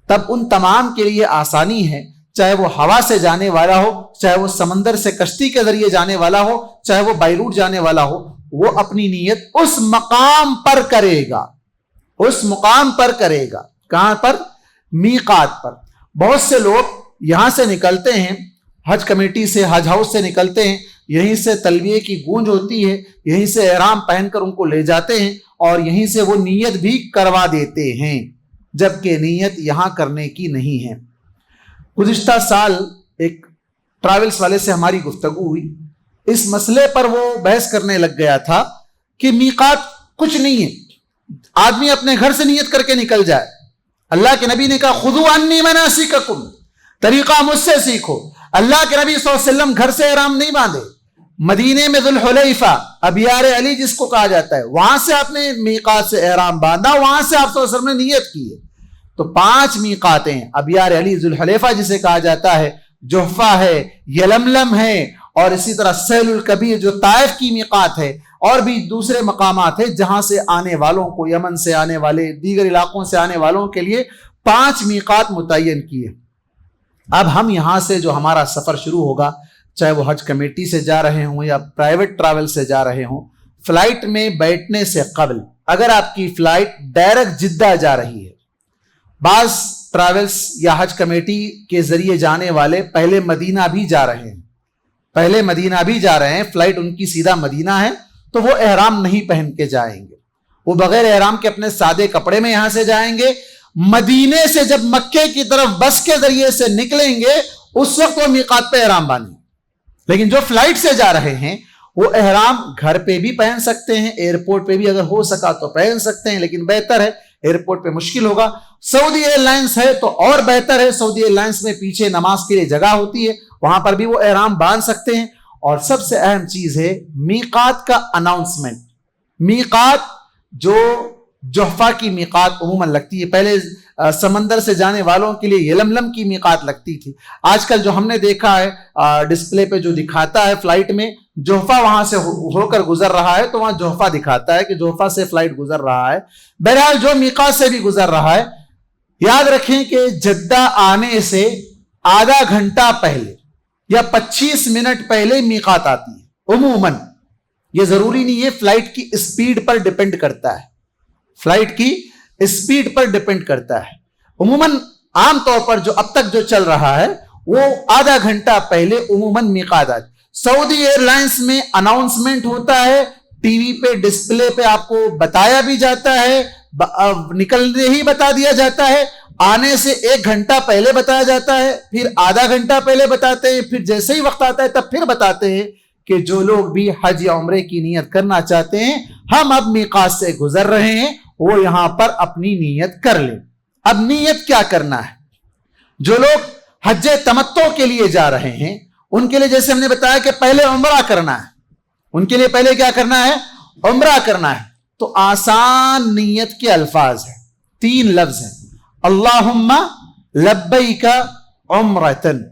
تب ان تمام کے لیے آسانی ہے، چاہے وہ ہوا سے جانے والا ہو، چاہے وہ سمندر سے کشتی کے ذریعے جانے والا ہو، چاہے وہ بیروٹ جانے والا ہو، وہ اپنی نیت اس مقام پر کرے گا. اس مقام پر کرے گا. کہاں پر؟ میقات پر. بہت سے لوگ یہاں سے نکلتے ہیں، حج کمیٹی سے، حج ہاؤس سے نکلتے ہیں، یہیں سے تلبیہ کی گونج ہوتی ہے، یہیں سے احرام پہن کر ان کو لے جاتے ہیں اور یہیں سے وہ نیت بھی کروا دیتے ہیں، جبکہ نیت یہاں کرنے کی نہیں ہے. گزشتہ سال ایک ٹریولز والے سے ہماری گفتگو ہوئی، اس مسئلے پر وہ بحث کرنے لگ گیا تھا کہ میقات کچھ نہیں ہے، آدمی اپنے گھر سے نیت کر کے نکل جائے. اللہ کے نبی نے کہا خذوا عنی مناسککم، طریقہ مجھ سے سیکھو. اللہ کے نبی صلی اللہ علیہ وسلم گھر سے احرام نہیں باندھے، مدینے میں ذوالحلیفہ، ابیار علی جس کو کہا جاتا ہے، وہاں سے آپ نے میقات سے احرام باندھا، وہاں سے آپ صلی اللہ علیہ وسلم نے نیت کی ہے. تو 5 میقاتیں، ابیار علی، ذوالحلیفہ جسے کہا جاتا ہے، جحفہ ہے، یلملم ہے، اور اسی طرح سیل الکبیر جو طائف کی میقات ہے، اور بھی دوسرے مقامات ہیں جہاں سے آنے والوں کو، یمن سے آنے والے، دیگر علاقوں سے آنے والوں کے لیے 5 میقات متعین کیے۔ اب ہم یہاں سے جو ہمارا سفر شروع ہوگا، چاہے وہ حج کمیٹی سے جا رہے ہوں یا پرائیویٹ ٹریول سے جا رہے ہوں، فلائٹ میں بیٹھنے سے قبل اگر آپ کی فلائٹ ڈائریکٹ جدہ جا رہی ہے، بعض ٹریولز یا حج کمیٹی کے ذریعے جانے والے پہلے مدینہ بھی جا رہے ہیں، فلائٹ ان کی سیدھا مدینہ ہے، تو وہ احرام نہیں پہن کے جائیں گے، وہ بغیر احرام کے اپنے سادے کپڑے میں یہاں سے جائیں گے۔ مدینے سے جب مکے کی طرف بس کے ذریعے سے نکلیں گے اس وقت وہ میقات پہ احرام باندھیں۔ لیکن جو فلائٹ سے جا رہے ہیں وہ احرام گھر پہ بھی پہن سکتے ہیں، ایئرپورٹ پہ بھی اگر ہو سکا تو پہن سکتے ہیں، لیکن بہتر ہے ایئرپورٹ پہ مشکل ہوگا۔ سعودی ایئر لائنز ہے تو اور بہتر ہے، سعودی ایئر لائنز میں پیچھے نماز کے لیے جگہ ہوتی ہے، وہاں پر بھی وہ احرام باندھ سکتے ہیں۔ اور سب سے اہم چیز ہے میقات کا اناؤنسمنٹ۔ میقات جو جحفہ کی میقات عموماً لگتی ہے، پہلے سمندر سے جانے والوں کے لیے یلملم کی میقات لگتی تھی، آج کل جو ہم نے دیکھا ہے ڈسپلے پہ جو دکھاتا ہے فلائٹ میں جحفہ وہاں سے ہو کر گزر رہا ہے، تو وہاں جحفہ دکھاتا ہے کہ جحفہ سے فلائٹ گزر رہا ہے۔ بہرحال جو میقات سے بھی گزر رہا ہے، یاد رکھیں کہ جدہ آنے سے آدھا گھنٹہ پہلے یا 25 منٹ پہلے میقات آتی ہے عموماً۔ یہ ضروری نہیں ہے، فلائٹ کی اسپیڈ پر ڈیپینڈ کرتا ہے، عموماً عام طور پر جو اب تک جو چل رہا ہے وہ آدھا گھنٹہ پہلے عموماً میقات آتی۔ سعودی ایئر لائنز میں اناؤنسمنٹ ہوتا ہے، ٹی وی پہ ڈسپلے پہ آپ کو بتایا بھی جاتا ہے، نکلنے ہی بتا دیا جاتا ہے، آنے سے 1 گھنٹہ پہلے بتایا جاتا ہے، پھر آدھا گھنٹہ پہلے بتاتے ہیں، پھر جیسے ہی وقت آتا ہے تب پھر بتاتے ہیں کہ جو لوگ بھی حج یا عمرے کی نیت کرنا چاہتے ہیں، ہم اب میقات سے گزر رہے ہیں، وہ یہاں پر اپنی نیت کر لیں۔ اب نیت کیا کرنا ہے؟ جو لوگ حج تمتع کے لیے جا رہے ہیں ان کے لیے جیسے ہم نے بتایا کہ پہلے عمرہ کرنا ہے، ان کے لیے پہلے کیا کرنا ہے؟ عمرہ کرنا ہے۔ تو آسان نیت کے الفاظ ہیں، 3 لفظ ہیں، اللہم لبیک عمرتن،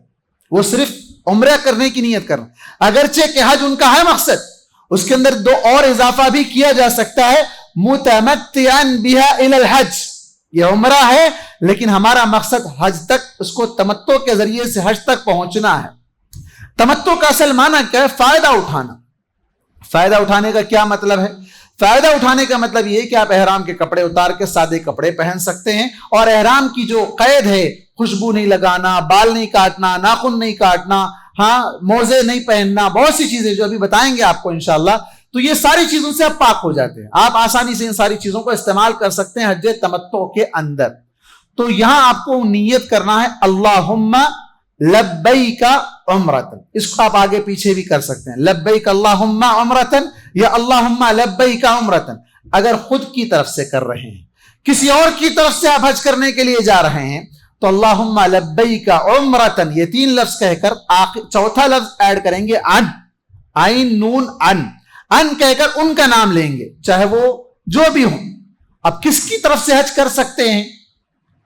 وہ صرف عمرہ کرنے کی نیت کرنا، اگرچہ کہ حج ان کا ہے مقصد، اس کے اندر 2 اور اضافہ بھی کیا جا سکتا ہے، متمتعا بها الى الحج، یہ عمرہ ہے لیکن ہمارا مقصد حج تک، اس کو تمتع کے ذریعے سے حج تک پہنچنا ہے۔ تمتع کا اصل معنی کیا ہے؟ فائدہ اٹھانا۔ فائدہ اٹھانے کا کیا مطلب ہے؟ فائدہ اٹھانے کا مطلب یہ ہے کہ آپ احرام کے کپڑے اتار کے سادے کپڑے پہن سکتے ہیں، اور احرام کی جو قید ہے، خوشبو نہیں لگانا، بال نہیں کاٹنا، ناخن نہیں کاٹنا، موزے نہیں پہننا، بہت سی چیزیں جو ابھی بتائیں گے آپ کو انشاءاللہ، تو یہ ساری چیزوں سے آپ پاک ہو جاتے ہیں، آپ آسانی سے ان ساری چیزوں کو استعمال کر سکتے ہیں حج تمتع کے اندر۔ تو یہاں آپ کو نیت کرنا ہے اللہم لبیک عمرتن، اس کو آپ آگے پیچھے بھی کر سکتے ہیں، لبیک اللہم عمرتن یا اللہم لبیک عمرتن۔ اگر خود کی طرف سے کر رہے ہیں، کسی اور کی طرف سے آپ حج کرنے کے لیے جا رہے ہیں، تو اللہم لبیک عمرتن، یہ 3 لفظ کہہ کر چوتھا لفظ ایڈ کریں گے ان، عین نون ان کہہ کر ان کا نام لیں گے، چاہے وہ جو بھی ہوں۔ اب کس کی طرف سے حج کر سکتے ہیں؟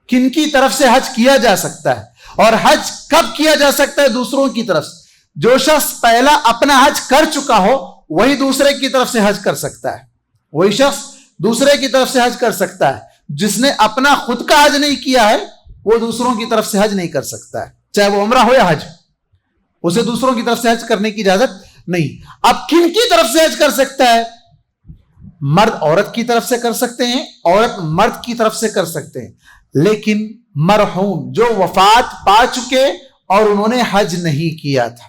کن کی طرف سے حج کیا جا سکتا ہے؟ اور حج کب کیا جا سکتا ہے؟ دوسروں کی طرف سے۔ جو شخص پہلا اپنا حج کر چکا ہو وہی دوسرے کی طرف سے حج کر سکتا ہے، وہی شخص دوسرے کی طرف سے حج کر سکتا ہے۔ جس نے اپنا خود کا حج نہیں کیا ہے وہ دوسروں کی طرف سے حج نہیں کر سکتا ہے، چاہے وہ عمرہ ہو یا حج، اسے دوسروں کی طرف سے حج کرنے کی اجازت نہیں۔ اب کن کی طرف سے حج کر سکتا ہے؟ مرد عورت کی طرف سے کر سکتے ہیں، عورت مرد کی طرف سے کر سکتے ہیں، لیکن مرحوم جو وفات پا چکے اور انہوں نے حج نہیں کیا تھا،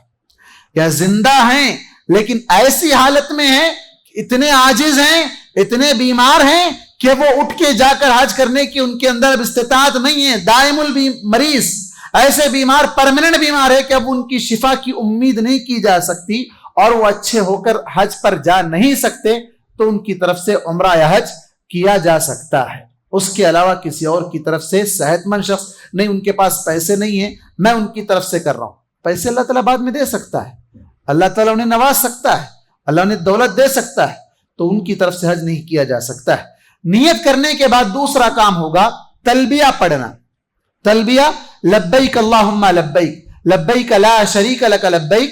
یا زندہ ہیں لیکن ایسی حالت میں ہیں، اتنے عاجز ہیں، اتنے بیمار ہیں کہ وہ اٹھ کے جا کر حج کرنے کی ان کے اندر استطاعت نہیں ہے، دائم المریض، ایسے بیمار پرماننٹ بیمار ہے کہ اب ان کی شفا کی امید نہیں کی جا سکتی اور وہ اچھے ہو کر حج پر جا نہیں سکتے، تو ان کی طرف سے عمرہ یا حج کیا جا سکتا ہے۔ اس کے علاوہ کسی اور کی طرف سے صحت مند شخص نہیں، ان کے پاس پیسے نہیں ہیں، میں ان کی طرف سے کر رہا ہوں، پیسے اللہ تعالیٰ بعد میں دے سکتا ہے، اللہ تعالیٰ انہیں نواز سکتا ہے، اللہ انہیں دولت دے سکتا ہے، تو ان کی طرف سے حج نہیں کیا جا سکتا ہے۔ نیت کرنے کے بعد دوسرا کام ہوگا تلبیہ پڑھنا، تلبیہ لبیک اللہم لبیک، لبیک لا شریک لک لبیک،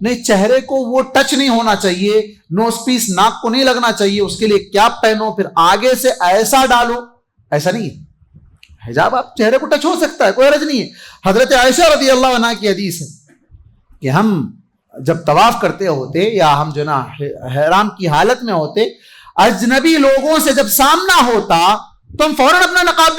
نہیں چہرے کو وہ ٹچ نہیں ہونا چاہیے, نوز پیس ناک کو نہیں لگنا چاہیے, اس کے لیے کیپ پہنو, پھر آگے سے ایسا ڈالو, ایسا نہیں ہے. حجاب آپ چہرے کو ٹچ ہو سکتا ہے, کوئی حرج نہیں ہے. حضرت عائشہ رضی اللہ عنہا کی حدیث ہے کہ ہم جب طواف کرتے ہوتے یا ہم جو نا احرام کی حالت میں ہوتے, اجنبی لوگوں سے جب سامنا ہوتا تو ہم فوراً اپنا نقاب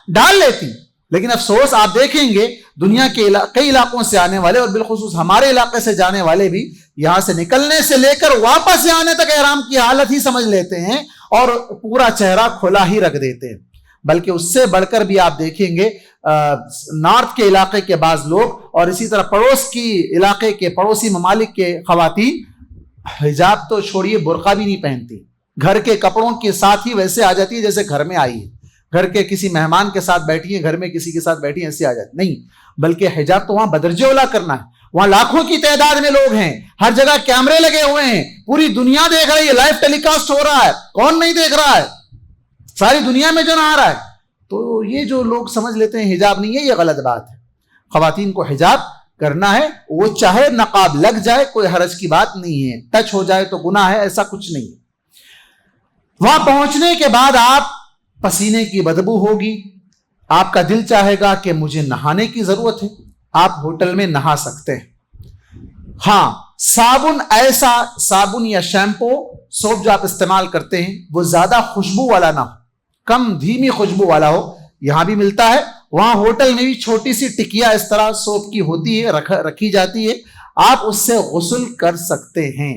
ڈال لیتی. لیکن افسوس آپ دیکھیں گے دنیا کے کئی علاقوں سے آنے والے اور بالخصوص ہمارے علاقے سے جانے والے بھی یہاں سے نکلنے سے لے کر واپس آنے تک احرام کی حالت ہی سمجھ لیتے ہیں اور پورا چہرہ کھلا ہی رکھ دیتے ہیں. بلکہ اس سے بڑھ کر بھی آپ دیکھیں گے نارتھ کے علاقے کے بعض لوگ اور اسی طرح پڑوس کی علاقے کے پڑوسی ممالک کے خواتین حجاب تو چھوڑیے برقع بھی نہیں پہنتی, گھر کے کپڑوں کے ساتھ ہی ویسے آ جاتی ہے جیسے گھر میں آئی ہے, گھر کے کسی مہمان کے ساتھ بیٹھی ہے, گھر میں کسی کے ساتھ بیٹھی ہے, ایسے آ جاتی نہیں. بلکہ حجاب تو وہاں بدرجہ اولا کرنا ہے, وہاں لاکھوں کی تعداد میں لوگ ہیں, ہر جگہ کیمرے لگے ہوئے ہیں, پوری دنیا دیکھ رہی ہے, لائیو ٹیلی کاسٹ ہو رہا ہے, کون نہیں دیکھ رہا ہے, ساری دنیا میں جو نہ آ رہا ہے. تو یہ جو لوگ سمجھ لیتے ہیں حجاب نہیں ہے, یہ غلط بات ہے. خواتین کو حجاب کرنا ہے, وہ چاہے نقاب لگ جائے کوئی حرج کی بات نہیں ہے, ٹچ ہو جائے تو گناہ ہے, ایسا کچھ نہیں ہے. وہاں پہنچنے کے بعد آپ پسینے کی بدبو ہوگی, آپ کا دل چاہے گا کہ مجھے نہانے کی ضرورت ہے, آپ ہوٹل میں نہا سکتے ہیں. ہاں صابن, ایسا صابن یا شیمپو سوپ جو آپ استعمال کرتے ہیں وہ زیادہ خوشبو والا نہ ہو, کم دھیمی خوشبو والا ہو. یہاں بھی ملتا ہے, وہاں ہوٹل میں بھی چھوٹی سی ٹکیا اس طرح سوپ کی ہوتی ہے, رکھی جاتی ہے, آپ اس سے غسل کر سکتے ہیں.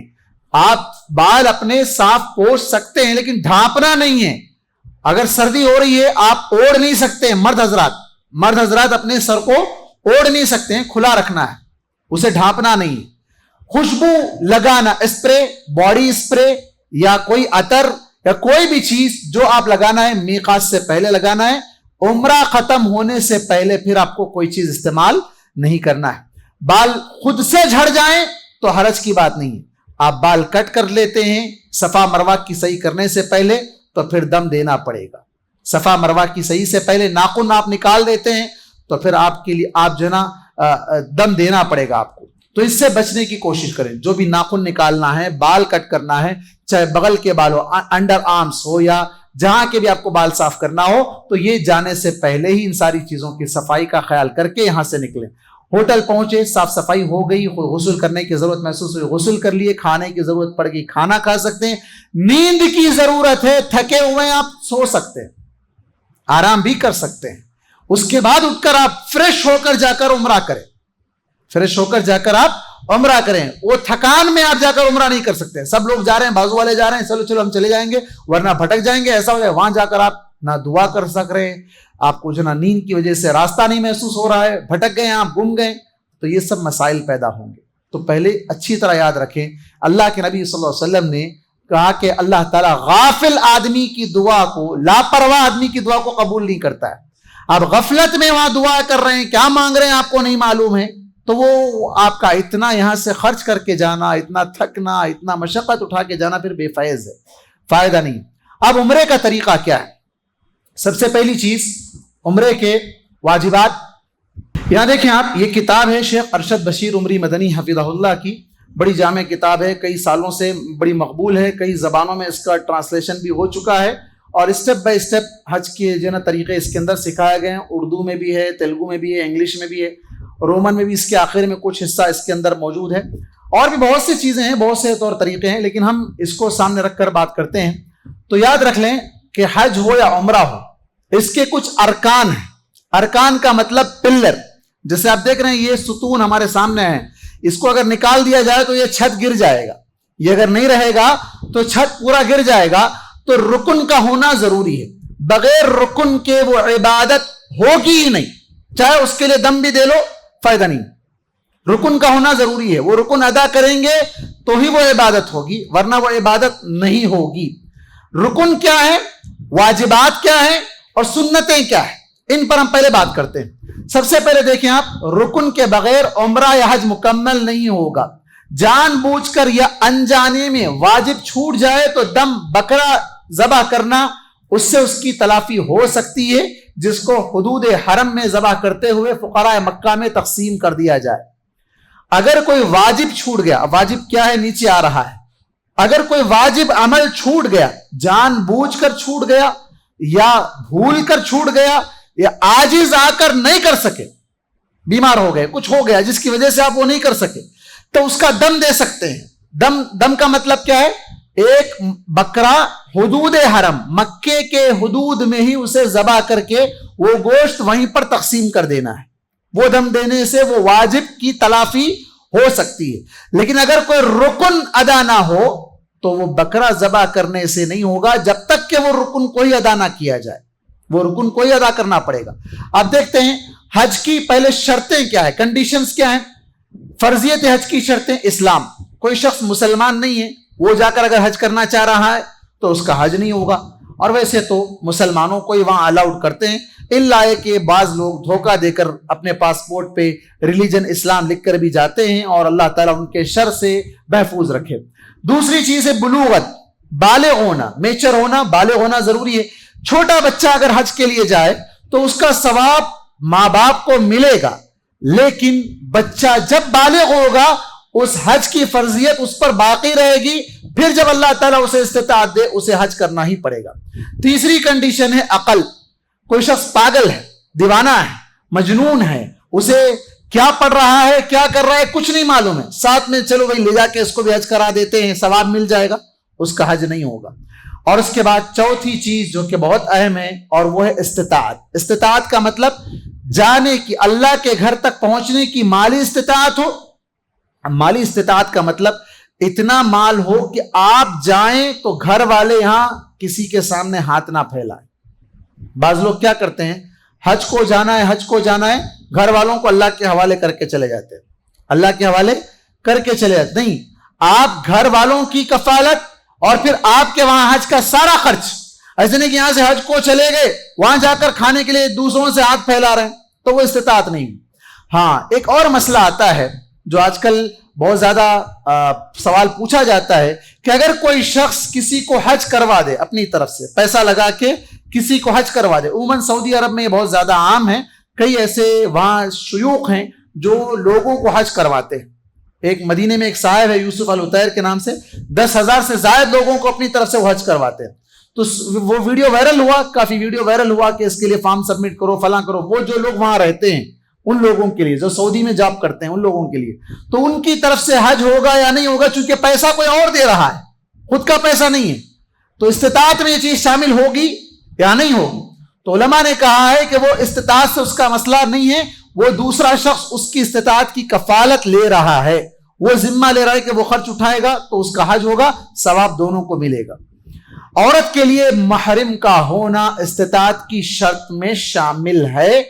آپ بال اپنے صاف پوچھ سکتے ہیں لیکن ڈھانپنا نہیں ہے. اگر سردی ہو رہی ہے آپ اوڑھ نہیں سکتے, مرد حضرات اپنے سر کو اوڑھ نہیں سکتے ہیں, کھلا رکھنا ہے, اسے ڈھانپنا نہیں ہے. خوشبو لگانا, اسپرے, باڈی اسپرے یا کوئی عطر یا کوئی بھی چیز جو آپ لگانا ہے میقات سے پہلے لگانا ہے, عمرہ ختم ہونے سے پہلے پھر آپ کو کوئی چیز استعمال نہیں کرنا ہے. بال خود سے جھڑ جائیں تو حرج کی بات نہیں ہے, آپ بال کٹ کر لیتے ہیں صفا مروہ کی صحیح کرنے سے پہلے تو پھر دم دینا پڑے گا. صفا مروہ کی صحیح سے پہلے ناخن آپ نکال دیتے ہیں تو پھر آپ کے لیے آپ جو نا دم دینا پڑے گا آپ کو. تو اس سے بچنے کی کوشش کریں. جو بھی ناخن نکالنا ہے, بال کٹ کرنا ہے, چاہے بغل کے بال ہو, انڈر آرمز ہو یا جہاں کے بھی آپ کو بال صاف کرنا ہو, تو یہ جانے سے پہلے ہی ان ساری چیزوں کی صفائی کا خیال کر کے یہاں سے نکلیں. ہوٹل پہنچے, صاف صفائی ہو گئی, غسل کرنے کی ضرورت محسوس ہوئی, غسل کر لیے, کھانے کی ضرورت پڑ گئی, کھانا کھا سکتے ہیں, نیند کی ضرورت ہے, تھکے ہوئے آپ سو سکتے ہیں, آرام بھی کر سکتے ہیں. اس کے بعد اٹھ کر آپ فریش ہو کر جا کر عمرہ کریں, فریش ہو کر جا کر آپ عمرہ کریں. وہ تھکان میں آپ جا کر عمرہ نہیں کر سکتے. سب لوگ جا رہے ہیں, بازو والے جا رہے ہیں, چلو ہم چلے جائیں گے ورنہ بھٹک جائیں گے, ایسا ہو جائے. وہاں جا کر آپ نہ دعا کر سک رہے ہیں, آپ کو جو نا نیند کی وجہ سے راستہ نہیں محسوس ہو رہا ہے, بھٹک گئے, آپ گم گئے, تو یہ سب مسائل پیدا ہوں گے. تو پہلے اچھی طرح یاد رکھیں, اللہ کے نبی صلی اللہ علیہ وسلم نے کہا کہ اللہ تعالیٰ غافل آدمی کی دعا کو, لاپرواہ آدمی کی دعا کو قبول نہیں کرتا ہے. آپ غفلت میں وہاں دعا کر رہے ہیں, کیا مانگ رہے ہیں آپ کو نہیں معلوم ہے, تو وہ آپ کا اتنا یہاں سے خرچ کر کے جانا, اتنا تھکنا, اتنا مشقت اٹھا کے جانا پھر بے فیض ہے, فائدہ نہیں. اب عمرے کا طریقہ کیا ہے؟ سب سے پہلی چیز عمرے کے واجبات. یہاں دیکھیں آپ, یہ کتاب ہے شیخ ارشد بشیر عمری مدنی حفظہ اللہ کی, بڑی جامع کتاب ہے, کئی سالوں سے بڑی مقبول ہے, کئی زبانوں میں اس کا ٹرانسلیشن بھی ہو چکا ہے, اور اسٹیپ بائی اسٹیپ حج کے جو نا طریقے اس کے اندر سکھائے گئے ہیں. اردو میں بھی ہے, تیلگو میں بھی ہے, انگلش میں بھی ہے, رومن میں بھی اس کے آخر میں کچھ حصہ اس کے اندر موجود ہے, اور بھی بہت سی چیزیں ہیں, بہت سے طور طریقے ہیں, لیکن ہم اس کو سامنے رکھ کر بات کرتے ہیں. تو یاد رکھ لیں کہ حج ہو یا عمرہ ہو, اس کے کچھ ارکان ہیں. ارکان کا مطلب پلر, جیسے آپ دیکھ رہے ہیں یہ ستون ہمارے سامنے ہے, اس کو اگر نکال دیا جائے تو یہ چھت گر جائے گا, یہ اگر نہیں رہے گا تو چھت پورا گر جائے گا. تو رکن کا ہونا ضروری ہے, بغیر رکن کے وہ عبادت ہوگی ہی نہیں, چاہے اس کے لیے دم بھی دے لو فائدہ نہیں. رکن کا ہونا ضروری ہے, وہ رکن ادا کریں گے تو ہی وہ عبادت ہوگی, ورنہ وہ عبادت نہیں ہوگی. رکن کیا ہے, واجبات کیا ہے, اور سنتیں کیا ہے, ان پر ہم پہلے بات کرتے ہیں. سب سے پہلے دیکھیں آپ, رکن کے بغیر عمرہ یا حج مکمل نہیں ہوگا. جان بوجھ کر یا انجانے میں واجب چھوٹ جائے تو دم بکرا ذبح کرنا, اس سے اس کی تلافی ہو سکتی ہے, جس کو حدود حرم میں ذبح کرتے ہوئے فقراء مکہ میں تقسیم کر دیا جائے. اگر کوئی واجب چھوٹ گیا، واجب کیا ہے نیچے آ رہا ہے، اگر کوئی واجب عمل چھوٹ گیا، جان بوجھ کر چھوٹ گیا یا بھول کر چھوٹ گیا یا عاجز آ کر نہیں کر سکے، بیمار ہو گئے، کچھ ہو گیا جس کی وجہ سے آپ وہ نہیں کر سکے، تو اس کا دم دے سکتے ہیں۔ دم کا مطلب کیا ہے؟ ایک بکرا حدود حرم، مکے کے حدود میں ہی اسے ذبح کر کے وہ گوشت وہیں پر تقسیم کر دینا ہے۔ وہ دم دینے سے وہ واجب کی تلافی ہو سکتی ہے، لیکن اگر کوئی رکن ادا نہ ہو تو وہ بکرا ذبح کرنے سے نہیں ہوگا جب تک کہ وہ رکن کو ہی ادا نہ کیا جائے، وہ رکن کو ہی ادا کرنا پڑے گا۔ آپ دیکھتے ہیں حج کی پہلے شرطیں کیا ہے، کنڈیشنز کیا ہیں؟ فرضیت حج کی شرطیں: اسلام، کوئی شخص مسلمان نہیں ہے وہ جا کر اگر حج کرنا چاہ رہا ہے تو اس کا حج نہیں ہوگا، اور ویسے تو مسلمانوں کو ہی وہاں الاؤڈ کرتے ہیں، الا کہ بعض لوگ دھوکہ دے کر اپنے پاسپورٹ پہ ریلیجن اسلام لکھ کر بھی جاتے ہیں، اور اللہ تعالیٰ ان کے شر سے محفوظ رکھے۔ دوسری چیز ہے بلوغت، بالغ ہونا، میچر ہونا، بالغ ہونا ضروری ہے۔ چھوٹا بچہ اگر حج کے لیے جائے تو اس کا ثواب ماں باپ کو ملے گا، لیکن بچہ جب بالغ ہوگا اس حج کی فرضیت اس پر باقی رہے گی، پھر جب اللہ تعالیٰ اسے استطاعت دے اسے حج کرنا ہی پڑے گا۔ تیسری کنڈیشن ہے عقل، کوئی شخص پاگل ہے، دیوانہ ہے، مجنون ہے، اسے کیا پڑھ رہا ہے کیا کر رہا ہے کچھ نہیں معلوم ہے، ساتھ میں چلو بھائی لے جا کے اس کو بھی حج کرا دیتے ہیں، ثواب مل جائے گا، اس کا حج نہیں ہوگا۔ اور اس کے بعد چوتھی چیز جو کہ بہت اہم ہے اور وہ ہے استطاعت۔ استطاعت کا مطلب جانے کی، اللہ کے گھر تک پہنچنے کی مالی استطاعت ہو۔ مالی استطاعت کا مطلب اتنا مال ہو کہ آپ جائیں تو گھر والے یہاں کسی کے سامنے ہاتھ نہ پھیلائیں۔ بعض لوگ کیا کرتے ہیں، حج کو جانا ہے، حج کو جانا ہے، گھر والوں کو اللہ کے حوالے کر کے چلے جاتے ہیں، اللہ کے حوالے کر کے چلے جاتے۔ نہیں، آپ گھر والوں کی کفالت اور پھر آپ کے وہاں حج کا سارا خرچ، ایسے نہیں کہ یہاں سے حج کو چلے گئے وہاں جا کر کھانے کے لیے دوسروں سے ہاتھ پھیلا رہے ہیں، تو وہ استطاعت نہیں۔ ہاں، ایک اور مسئلہ آتا ہے جو آج کل بہت زیادہ سوال پوچھا جاتا ہے کہ اگر کوئی شخص کسی کو حج کروا دے، اپنی طرف سے پیسہ لگا کے کسی کو حج کروا دے، عموماً سعودی عرب میں یہ بہت زیادہ عام ہے، کئی ایسے وہاں شیوخ ہیں جو لوگوں کو حج کرواتے ہیں۔ ایک مدینے میں ایک صاحب ہے یوسف العطیر کے نام سے، 10,000 سے زائد لوگوں کو اپنی طرف سے وہ حج کرواتے ہیں۔ تو وہ ویڈیو وائرل ہوا، کافی ویڈیو وائرل ہوا کہ اس کے لیے فارم سبمٹ کرو، فلاں کرو۔ وہ جو لوگ وہاں رہتے ہیں ان لوگوں کے لیے، جو سعودی میں جاب کرتے ہیں ان لوگوں کے لیے، تو ان کی طرف سے حج ہوگا یا نہیں ہوگا، چونکہ پیسہ کوئی اور دے رہا ہے، خود کا پیسہ نہیں ہے، تو استطاعت میں یہ چیز شامل ہوگی یا نہیں ہوگی؟ تو علماء نے کہا ہے کہ وہ استطاعت سے اس کا مسئلہ نہیں ہے، وہ دوسرا شخص اس کی استطاعت کی کفالت لے رہا ہے، وہ ذمہ لے رہا ہے کہ وہ خرچ اٹھائے گا تو اس کا حج ہوگا، ثواب دونوں کو ملے گا۔ عورت کے لیے محرم کا ہونا استطاعت کی شرط میں شامل ہے،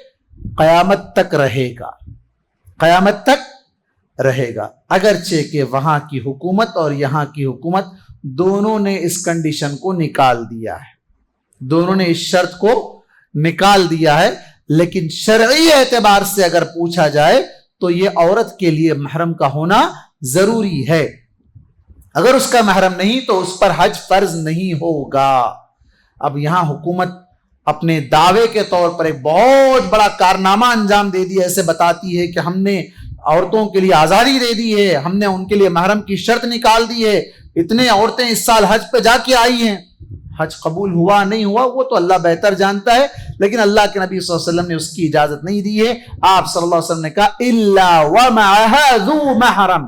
قیامت تک رہے گا، قیامت تک رہے گا، اگرچہ کہ وہاں کی حکومت اور یہاں کی حکومت دونوں نے اس کنڈیشن کو نکال دیا ہے، دونوں نے اس شرط کو نکال دیا ہے، لیکن شرعی اعتبار سے اگر پوچھا جائے تو یہ عورت کے لیے محرم کا ہونا ضروری ہے۔ اگر اس کا محرم نہیں تو اس پر حج فرض نہیں ہوگا۔ اب یہاں حکومت اپنے دعوے کے طور پر ایک بہت بڑا کارنامہ انجام دے دیا، ایسے بتاتی ہے کہ ہم نے عورتوں کے لیے آزادی دے دی ہے، ہم نے ان کے لیے محرم کی شرط نکال دی ہے، اتنے عورتیں اس سال حج پہ جا کے آئی ہیں۔ حج قبول ہوا نہیں ہوا وہ تو اللہ بہتر جانتا ہے، لیکن اللہ کے نبی صلی اللہ علیہ وسلم نے اس کی اجازت نہیں دی ہے۔ آپ صلی اللہ علیہ وسلم نے کہا الا ومعها ذو محرم،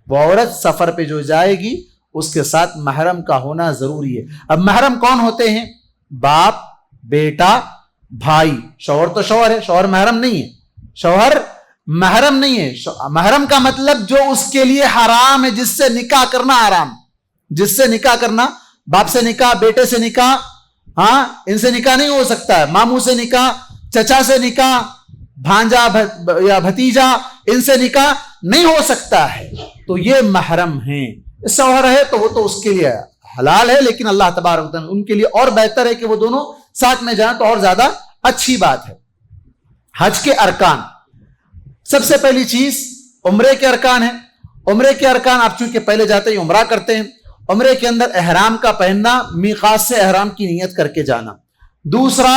وہ عورت سفر پہ جو جائے گی اس کے ساتھ محرم کا ہونا ضروری ہے۔ اب محرم کون ہوتے ہیں؟ باپ، بیٹا، بھائی۔ شوہر تو شوہر ہے، شوہر محرم نہیں ہے، شوہر محرم نہیں ہے۔ محرم کا مطلب جو اس کے لیے حرام ہے، جس سے نکاح کرنا حرام، جس سے نکاح کرنا، باپ سے نکاح، بیٹے سے نکاح، ہاں ان سے نکاح نہیں ہو سکتا ہے، ماموں سے نکاح، چچا سے نکاح، بھانجا یا بھتیجا، ان سے نکاح نہیں ہو سکتا ہے، تو یہ محرم ہیں۔ شوہر ہے تو وہ تو اس کے لیے حلال ہے، لیکن اللہ تبارک و تعالیٰ ان کے لیے اور بہتر ہے کہ وہ دونوں ساتھ میں جائیں تو اور زیادہ اچھی بات ہے۔ حج کے ارکان، سب سے پہلی چیز عمرے کے ارکان ہیں۔ عمرے کے ارکان آپ چونکہ پہلے جاتے ہی عمرہ کرتے ہیں، عمرے کے اندر احرام کا پہننا، میقات سے احرام کی نیت کر کے جانا، دوسرا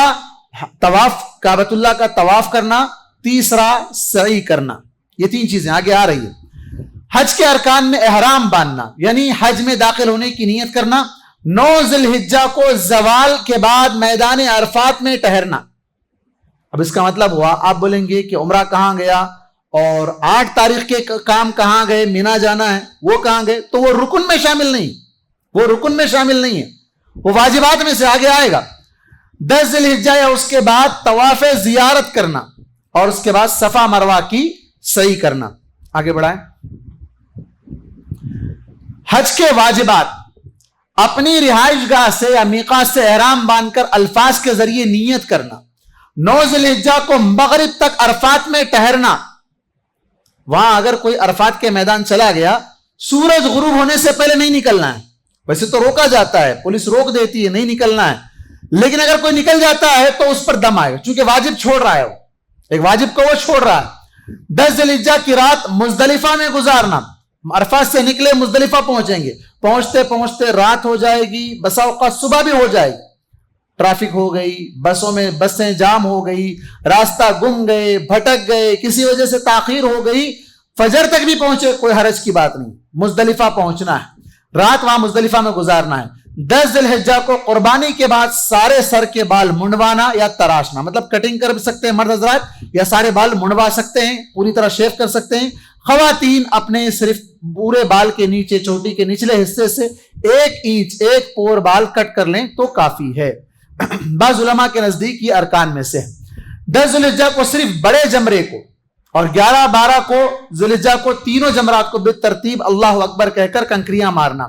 طواف، کعبۃ اللہ کا طواف کرنا، تیسرا سعی کرنا، یہ 3 چیزیں آگے آ رہی ہے۔ حج کے ارکان میں احرام باندھنا یعنی حج میں داخل ہونے کی نیت کرنا، 9 ذی الحجہ کو زوال کے بعد میدان عرفات میں ٹھہرنا۔ اب اس کا مطلب ہوا آپ بولیں گے کہ عمرہ کہاں گیا اور 8 تاریخ کے کام کہاں گئے، مینا جانا ہے، وہ کہاں گئے؟ تو وہ رکن میں شامل نہیں، وہ رکن میں شامل نہیں ہے، وہ واجبات میں سے آگے آئے گا۔ 10 ذی الحجہ یا اس کے بعد طواف زیارت کرنا اور اس کے بعد صفا مروہ کی سعی کرنا۔ آگے بڑھائیں۔ حج کے واجبات: اپنی رہائش گاہ سے یا میقات سے احرام باندھ کر الفاظ کے ذریعے نیت کرنا، 9 ذی الحجہ کو مغرب تک عرفات میں ٹھہرنا۔ وہاں اگر کوئی عرفات کے میدان چلا گیا، سورج غروب ہونے سے پہلے نہیں نکلنا ہے۔ ویسے تو روکا جاتا ہے، پولیس روک دیتی ہے، نہیں نکلنا ہے، لیکن اگر کوئی نکل جاتا ہے تو اس پر دم آئے گا، چونکہ واجب چھوڑ رہا ہے، وہ ایک واجب کو وہ چھوڑ رہا ہے۔ 10 ذی الحجہ کی رات مزدلفہ میں گزارنا، عرفات سے نکلے مزدلفہ پہنچیں گے، پہنچتے پہنچتے رات ہو جائے گی، بسا اوقات صبح بھی ہو جائے گی، ٹریفک ہو گئی، بسوں میں بسیں جام ہو گئی، راستہ گم گئے، بھٹک گئے، کسی وجہ سے تاخیر ہو گئی، فجر تک بھی پہنچے، کوئی حرج کی بات نہیں، مزدلفہ پہنچنا ہے، رات وہاں مزدلفہ میں گزارنا ہے۔ 10 ذی الحجہ کو قربانی کے بعد سارے سر کے بال منڈوانا یا تراشنا، مطلب کٹنگ کر سکتے ہیں مرد حضرات، یا سارے بال منڈوا سکتے ہیں، پوری طرح شیو کر سکتے ہیں۔ خواتین اپنے صرف پورے بال کے نیچے، چوٹی کے نچلے حصے سے 1 انچ 1 پور بال کٹ کر لیں تو کافی ہے۔ بعض علماء کے نزدیک یہ ارکان میں سے ہے۔ 10 ذی الحجہ کو صرف بڑے جمرے کو اور 11 12 کو ذی الحجہ کو تینوں جمرات کو بالترتیب اللہ اکبر کہہ کر کنکریاں مارنا،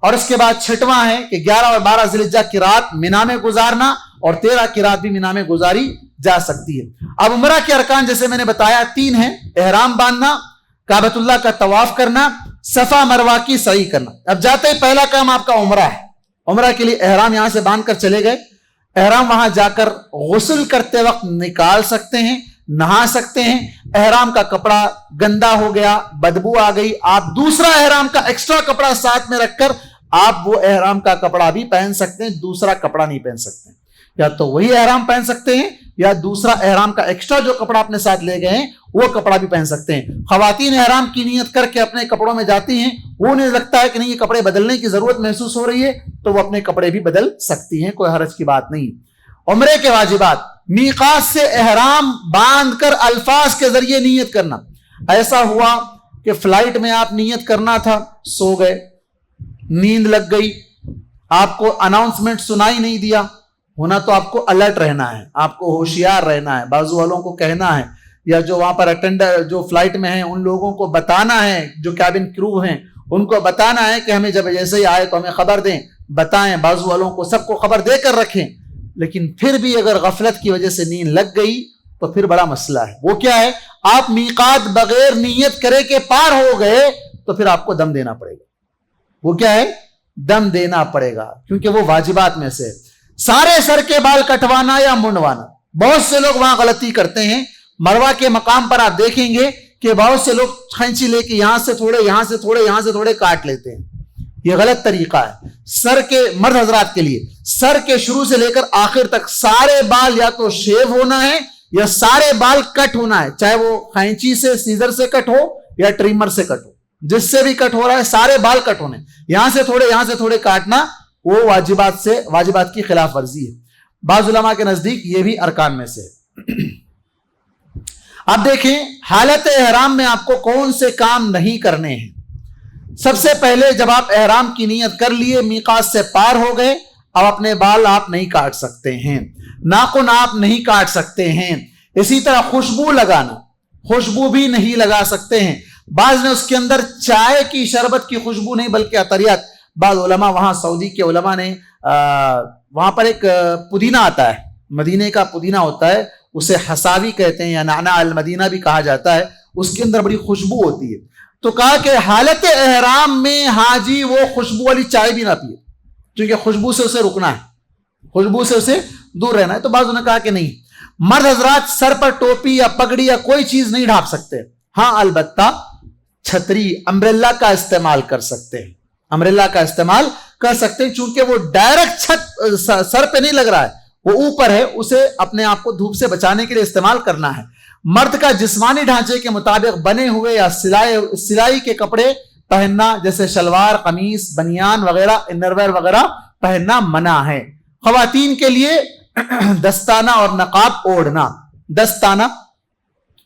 اور اس کے بعد 6واں ہے کہ 11 اور 12 ذی الحجہ کی رات مینا میں گزارنا، اور 13 کی رات بھی مینا میں گزاری جا سکتی ہے۔ اب عمرہ کے ارکان جیسے میں نے بتایا 3 ہیں: احرام باندھنا، کعبۃ اللہ کا طواف کرنا، صفا مروہ کی سعی کرنا۔ اب جاتے ہی پہلا کام آپ کا عمرہ ہے۔ عمرہ کے لیے احرام یہاں سے باندھ کر چلے گئے، احرام وہاں جا کر غسل کرتے وقت نکال سکتے ہیں، نہا سکتے ہیں۔ احرام کا کپڑا گندا ہو گیا، بدبو آ گئی، آپ دوسرا احرام کا ایکسٹرا کپڑا ساتھ میں رکھ کر آپ وہ احرام کا کپڑا بھی پہن سکتے ہیں، دوسرا کپڑا نہیں پہن سکتے، یا تو وہی احرام پہن سکتے ہیں یا دوسرا احرام کا ایکسٹرا جو کپڑا اپنے ساتھ لے گئے ہیں وہ کپڑا بھی پہن سکتے ہیں۔ خواتین احرام کی نیت کر کے اپنے کپڑوں میں جاتی ہیں، وہ انہیں لگتا ہے کہ نہیں یہ کپڑے بدلنے کی ضرورت محسوس ہو رہی ہے تو وہ اپنے کپڑے بھی بدل سکتی ہیں، کوئی حرج کی بات نہیں۔ عمرے کے واجبات: میقات سے احرام باندھ کر الفاظ کے ذریعے نیت کرنا۔ ایسا ہوا کہ فلائٹ میں آپ نیت کرنا تھا، سو گئے، نیند لگ گئی، آپ کو اناؤنسمنٹ سنائی نہیں دیا، ہونا تو آپ کو الرٹ رہنا ہے، آپ کو ہوشیار رہنا ہے، بازو والوں کو کہنا ہے، یا جو وہاں پر اٹینڈر جو فلائٹ میں ہیں ان لوگوں کو بتانا ہے، جو کیبن کرو ہیں ان کو بتانا ہے کہ ہمیں جب جیسے ہی آئے تو ہمیں خبر دیں، بتائیں، بازو والوں کو سب کو خبر دے کر رکھیں۔ لیکن پھر بھی اگر غفلت کی وجہ سے نیند لگ گئی تو پھر بڑا مسئلہ ہے۔ وہ کیا ہے؟ آپ میقات بغیر نیت کرے کہ پار ہو گئے تو پھر آپ کو دم دینا پڑے گا۔ وہ کیا ہے؟ دم دینا پڑے گا، کیونکہ وہ واجبات میں سے۔ سارے سر کے بال کٹوانا یا منڈوانا، بہت سے لوگ وہاں غلطی کرتے ہیں۔ مروہ کے مقام پر آپ دیکھیں گے کہ بہت سے لوگ کھینچی لے کے یہاں سے تھوڑے، یہاں سے تھوڑے، یہاں سے تھوڑے کاٹ لیتے ہیں، یہ غلط طریقہ ہے۔ سر کے مرد حضرات کے لیے سر کے شروع سے لے کر آخر تک سارے بال یا تو شیو ہونا ہے یا سارے بال کٹ ہونا ہے، چاہے وہ کھینچی سے، سیزر سے کٹ ہو یا ٹریمر سے کٹ ہو، جس سے بھی کٹ ہو رہا ہے سارے بال کٹ ہونے۔ یہاں سے تھوڑے، یہاں سے تھوڑے کاٹنا وہ واجبات کی خلاف ورزی ہے۔ بعض علماء کے نزدیک یہ بھی ارکان میں سے ہے۔ اب دیکھیں حالت احرام میں آپ کو کون سے کام نہیں کرنے ہیں۔ سب سے پہلے جب آپ احرام کی نیت کر لیے، میقات سے پار ہو گئے، اب اپنے بال آپ نہیں کاٹ سکتے ہیں، ناخن آپ نہیں کاٹ سکتے ہیں۔ اسی طرح خوشبو لگانا، خوشبو بھی نہیں لگا سکتے ہیں۔ بعض نے اس کے اندر چائے کی شربت کی خوشبو نہیں بلکہ عطریات، بعض علماء وہاں سعودی کے علماء نے وہاں پر ایک پودینہ آتا ہے، مدینے کا پودینہ ہوتا ہے، اسے حساوی کہتے ہیں یا نعناع المدینہ بھی کہا جاتا ہے، اس کے اندر بڑی خوشبو ہوتی ہے۔ تو کہا کہ حالت احرام میں حاجی وہ خوشبو والی چائے بھی نہ پیے، کیونکہ خوشبو سے اسے رکنا ہے، خوشبو سے اسے دور رہنا ہے۔ تو بعضوں نے کہا کہ نہیں، مرد حضرات سر پر ٹوپی یا پگڑی یا کوئی چیز نہیں ڈھانپ سکتے، ہاں البتہ چھتری، امبریلا کا استعمال کر سکتے ہیں، امبریلا کا استعمال کر سکتے ہیں، چونکہ وہ ڈائریکٹ چھت سر پہ نہیں لگ رہا ہے، وہ اوپر ہے، اسے اپنے آپ کو دھوپ سے بچانے کے لیے استعمال کرنا ہے۔ مرد کا جسمانی ڈھانچے کے مطابق بنے ہوئے یا سلائی کے کپڑے پہننا جیسے شلوار، قمیص، بنیان وغیرہ، انر ویئر وغیرہ پہننا منع ہے۔ خواتین کے لیے دستانہ اور نقاب اوڑھنا، دستانہ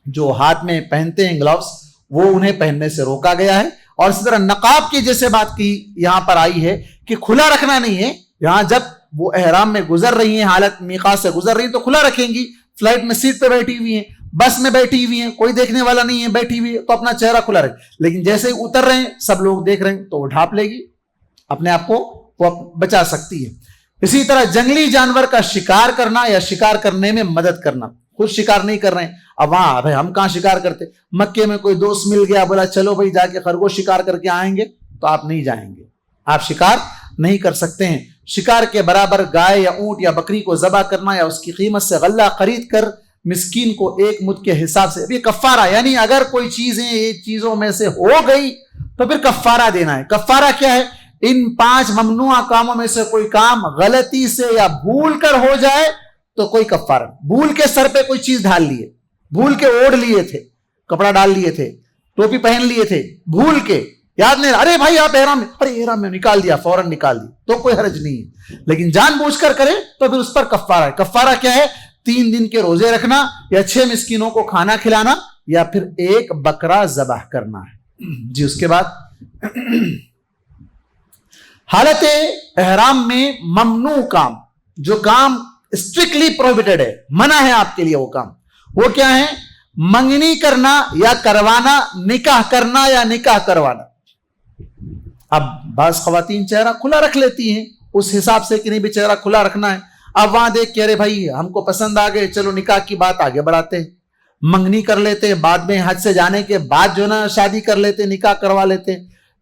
جو ہاتھ میں پہنتے ہیں گلوز، وہ انہیں پہننے سے روکا گیا ہے، اور اسی طرح نقاب کی جیسے بات کی یہاں پر آئی ہے کہ کھلا رکھنا نہیں ہے، یہاں جب وہ احرام میں گزر رہی ہیں، حالت میقات سے گزر رہی ہیں تو کھلا رکھیں گی، فلائٹ میں سیٹ پہ بیٹھی ہوئی ہیں، بس میں بیٹھی ہوئی ہیں، کوئی دیکھنے والا نہیں ہے، بیٹھی ہوئی ہے تو اپنا چہرہ کھلا رکھے، لیکن جیسے ہی اتر رہے ہیں سب لوگ دیکھ رہے ہیں تو وہ ڈھانپ لے گی، اپنے آپ کو وہ بچا سکتی ہے۔ اسی طرح جنگلی جانور کا شکار کرنا یا شکار کرنے میں مدد کرنا، خود شکار نہیں کر رہے ہیں، اب وہاں بھائی ہم کہاں شکار کرتے، مکے میں کوئی دوست مل گیا بولا چلو بھائی جا کے خرگوش شکار کر کے آئیں گے، تو آپ نہیں جائیں گے، آپ شکار نہیں کر سکتے ہیں۔ شکار کے برابر گائے یا اونٹ یا بکری کو ذبح کرنا یا اس کی قیمت سے غلہ خرید کر مسکین کو ایک مد کے حساب سے، ابھی کفارہ، یعنی اگر کوئی چیزیں یہ چیزوں میں سے ہو گئی تو پھر کفارہ دینا ہے۔ کفارہ کیا ہے؟ ان 5 ممنوع کاموں میں سے کوئی کام غلطی سے یا بھول کر ہو جائے تو کوئی کفارہ، بھول کے سر پہ کوئی چیز ڈال لیے، بھول کے اوڑھ لیے تھے، کپڑا ڈال لیے تھے، ٹوپی پہن لیے تھے، بھول کے یاد نہیں، ارے بھائی آپ احرام میں، ارے احرام میں نکال دیا، فوراً نکال دی تو کوئی حرج نہیں ہے، لیکن جان بوجھ کر کرے تو پھر اس پر کفارہ ہے۔ کفارہ کیا ہے؟ 3 دن کے روزے رکھنا یا 6 مسکینوں کو کھانا کھلانا یا پھر ایک بکرا ذبح کرنا ہے۔ جی اس کے بعد حالت احرام میں ممنوع کام، جو کام اسٹرکٹلی پروہیبٹڈ ہے، منع ہے آپ کے لیے، وہ کام وہ کیا ہے؟ منگنی کرنا یا کروانا، نکاح کرنا یا نکاح کروانا۔ اب بعض خواتین چہرہ کھلا رکھ لیتی ہیں اس حساب سے کہ نہیں بھی چہرہ کھلا رکھنا ہے، اب وہاں دیکھ کے ارے بھائی ہم کو پسند آ گئے، چلو نکاح کی بات آگے بڑھاتے ہیں، منگنی کر لیتے ہیں، بعد میں حج سے جانے کے بعد جو نا شادی کر لیتے، نکاح کروا لیتے۔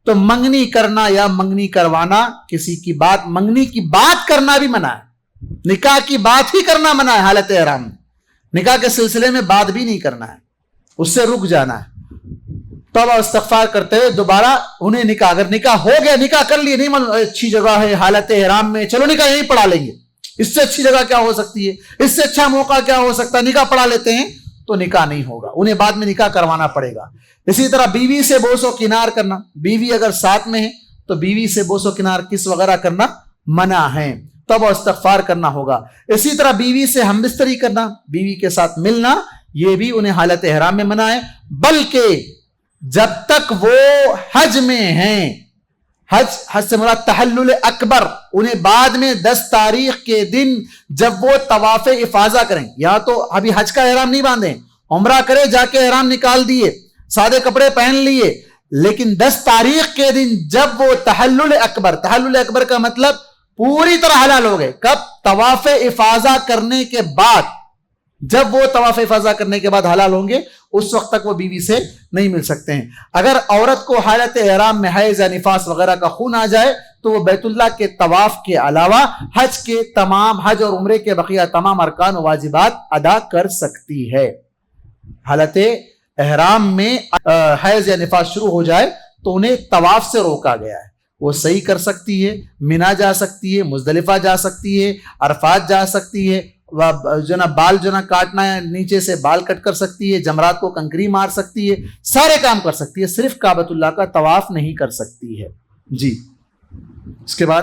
تو منگنی کرنا یا منگنی کروانا، کسی کی بات، منگنی کی بات کرنا بھی منع ہے، نکاح کی بات ہی کرنا منع ہے حالت احرام میں، نکاح کے سلسلے میں بات بھی نہیں کرنا ہے، اس سے رک جانا ہے، توبہ استغفار کرتے ہوئے دوبارہ انہیں نکاح، اگر نکاح ہو گیا، نکاح کر لیے، نہیں اچھی جگہ ہے حالت احرام میں، چلو نکاح یہیں پڑھا لیں گے، اس سے اچھی جگہ کیا ہو سکتی ہے، اس سے اچھا موقع کیا ہو سکتا ہے، نکاح پڑھا لیتے ہیں تو نکاح نہیں ہوگا، انہیں بعد میں نکاح کروانا پڑے گا۔ اسی طرح بیوی سے بوس و کنار کرنا، بیوی اگر ساتھ میں ہے تو بیوی سے بوس و کنار کس وغیرہ کرنا منع ہے، توبہ استغفار کرنا ہوگا۔ اسی طرح بیوی سے ہم بستری کرنا، بیوی کے ساتھ ملنا، یہ بھی انہیں حالت احرام میں منع ہے، بلکہ جب تک وہ حج میں ہیں، حج سے مراد تحلل اکبر، انہیں بعد میں 10 تاریخ کے دن جب وہ طواف افاضہ کریں، یا تو ابھی حج کا احرام نہیں باندھیں، عمرہ کرے، جا کے احرام نکال دیے، سادے کپڑے پہن لیے، لیکن 10 تاریخ کے دن جب وہ تحلل اکبر کا مطلب پوری طرح حلال ہو گئے، کب؟ طواف افاضہ کرنے کے بعد، جب وہ طواف افاضہ کرنے کے بعد حلال ہوں گے، اس وقت تک وہ بیوی سے نہیں مل سکتے ہیں۔ اگر عورت کو حالت احرام میں حیض یا نفاس وغیرہ کا خون آ جائے تو وہ بیت اللہ کے طواف کے علاوہ حج اور عمرے کے بقیہ تمام ارکان و واجبات ادا کر سکتی ہے۔ حالت احرام میں حیض یا نفاس شروع ہو جائے تو انہیں طواف سے روکا گیا ہے، وہ صحیح کر سکتی ہے، مینا جا سکتی ہے، مزدلفہ جا سکتی ہے، عرفات جا سکتی ہے، جو نا بال جو نا کاٹنا ہے نیچے سے بال کٹ کر سکتی ہے، جمرات کو کنکری مار سکتی ہے، سارے کام کر سکتی ہے، صرف کعبۃ اللہ کا طواف نہیں کر سکتی ہے۔ جی اس کے بعد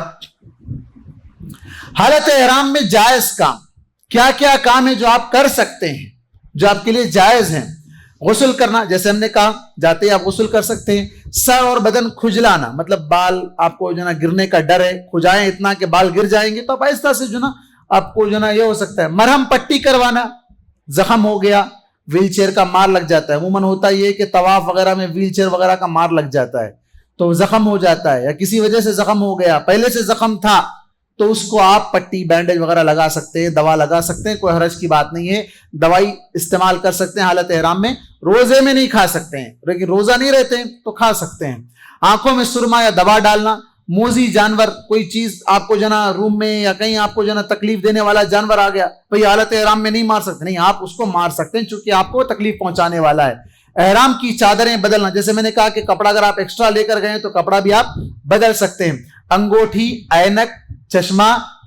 حالت احرام میں جائز کام، کیا کیا کام ہے جو آپ کر سکتے ہیں، جو آپ کے لیے جائز ہیں؟ غسل کرنا، جیسے ہم نے کہا جاتے ہی آپ غسل کر سکتے ہیں۔ سر اور بدن کھجلانا، مطلب بال آپ کو جو نا گرنے کا ڈر ہے، کھجائیں اتنا کہ بال گر جائیں گے تو آپ آہستہ سے جو نا آپ کو جو نا یہ ہو سکتا ہے۔ مرہم پٹی کروانا، زخم ہو گیا، ویل چیئر کا مار لگ جاتا ہے، عموماً ہوتا یہ کہ طواف وغیرہ میں ویل چیئر وغیرہ کا مار لگ جاتا ہے تو زخم ہو جاتا ہے، یا کسی وجہ سے زخم ہو گیا، پہلے سے زخم تھا تو اس کو آپ پٹی بینڈیج وغیرہ لگا سکتے ہیں، دوا لگا سکتے ہیں، کوئی حرج کی بات نہیں ہے، دوائی استعمال کر سکتے ہیں حالت احرام میں۔ روزے میں نہیں کھا سکتے ہیں، لیکن روزہ نہیں رہتے ہیں تو کھا سکتے ہیں۔ آنکھوں میں سرما یا دوا ڈالنا، موذی جانور، کوئی چیز آپ کو جو نا روم میں یا کہیں آپ کو جو نا تکلیف دینے والا جانور آ گیا، بھئی حالت احرام میں نہیں مار سکتے، نہیں، آپ اس کو مار سکتے ہیں چونکہ آپ کو تکلیف پہنچانے والا ہے۔ احرام کی چادریں بدلنا، جیسے میں نے کہا کہ کپڑا اگر آپ ایکسٹرا لے کر گئے تو کپڑا بھی آپ بدل سکتے ہیں۔ انگوٹھی، اینک، چشمہ،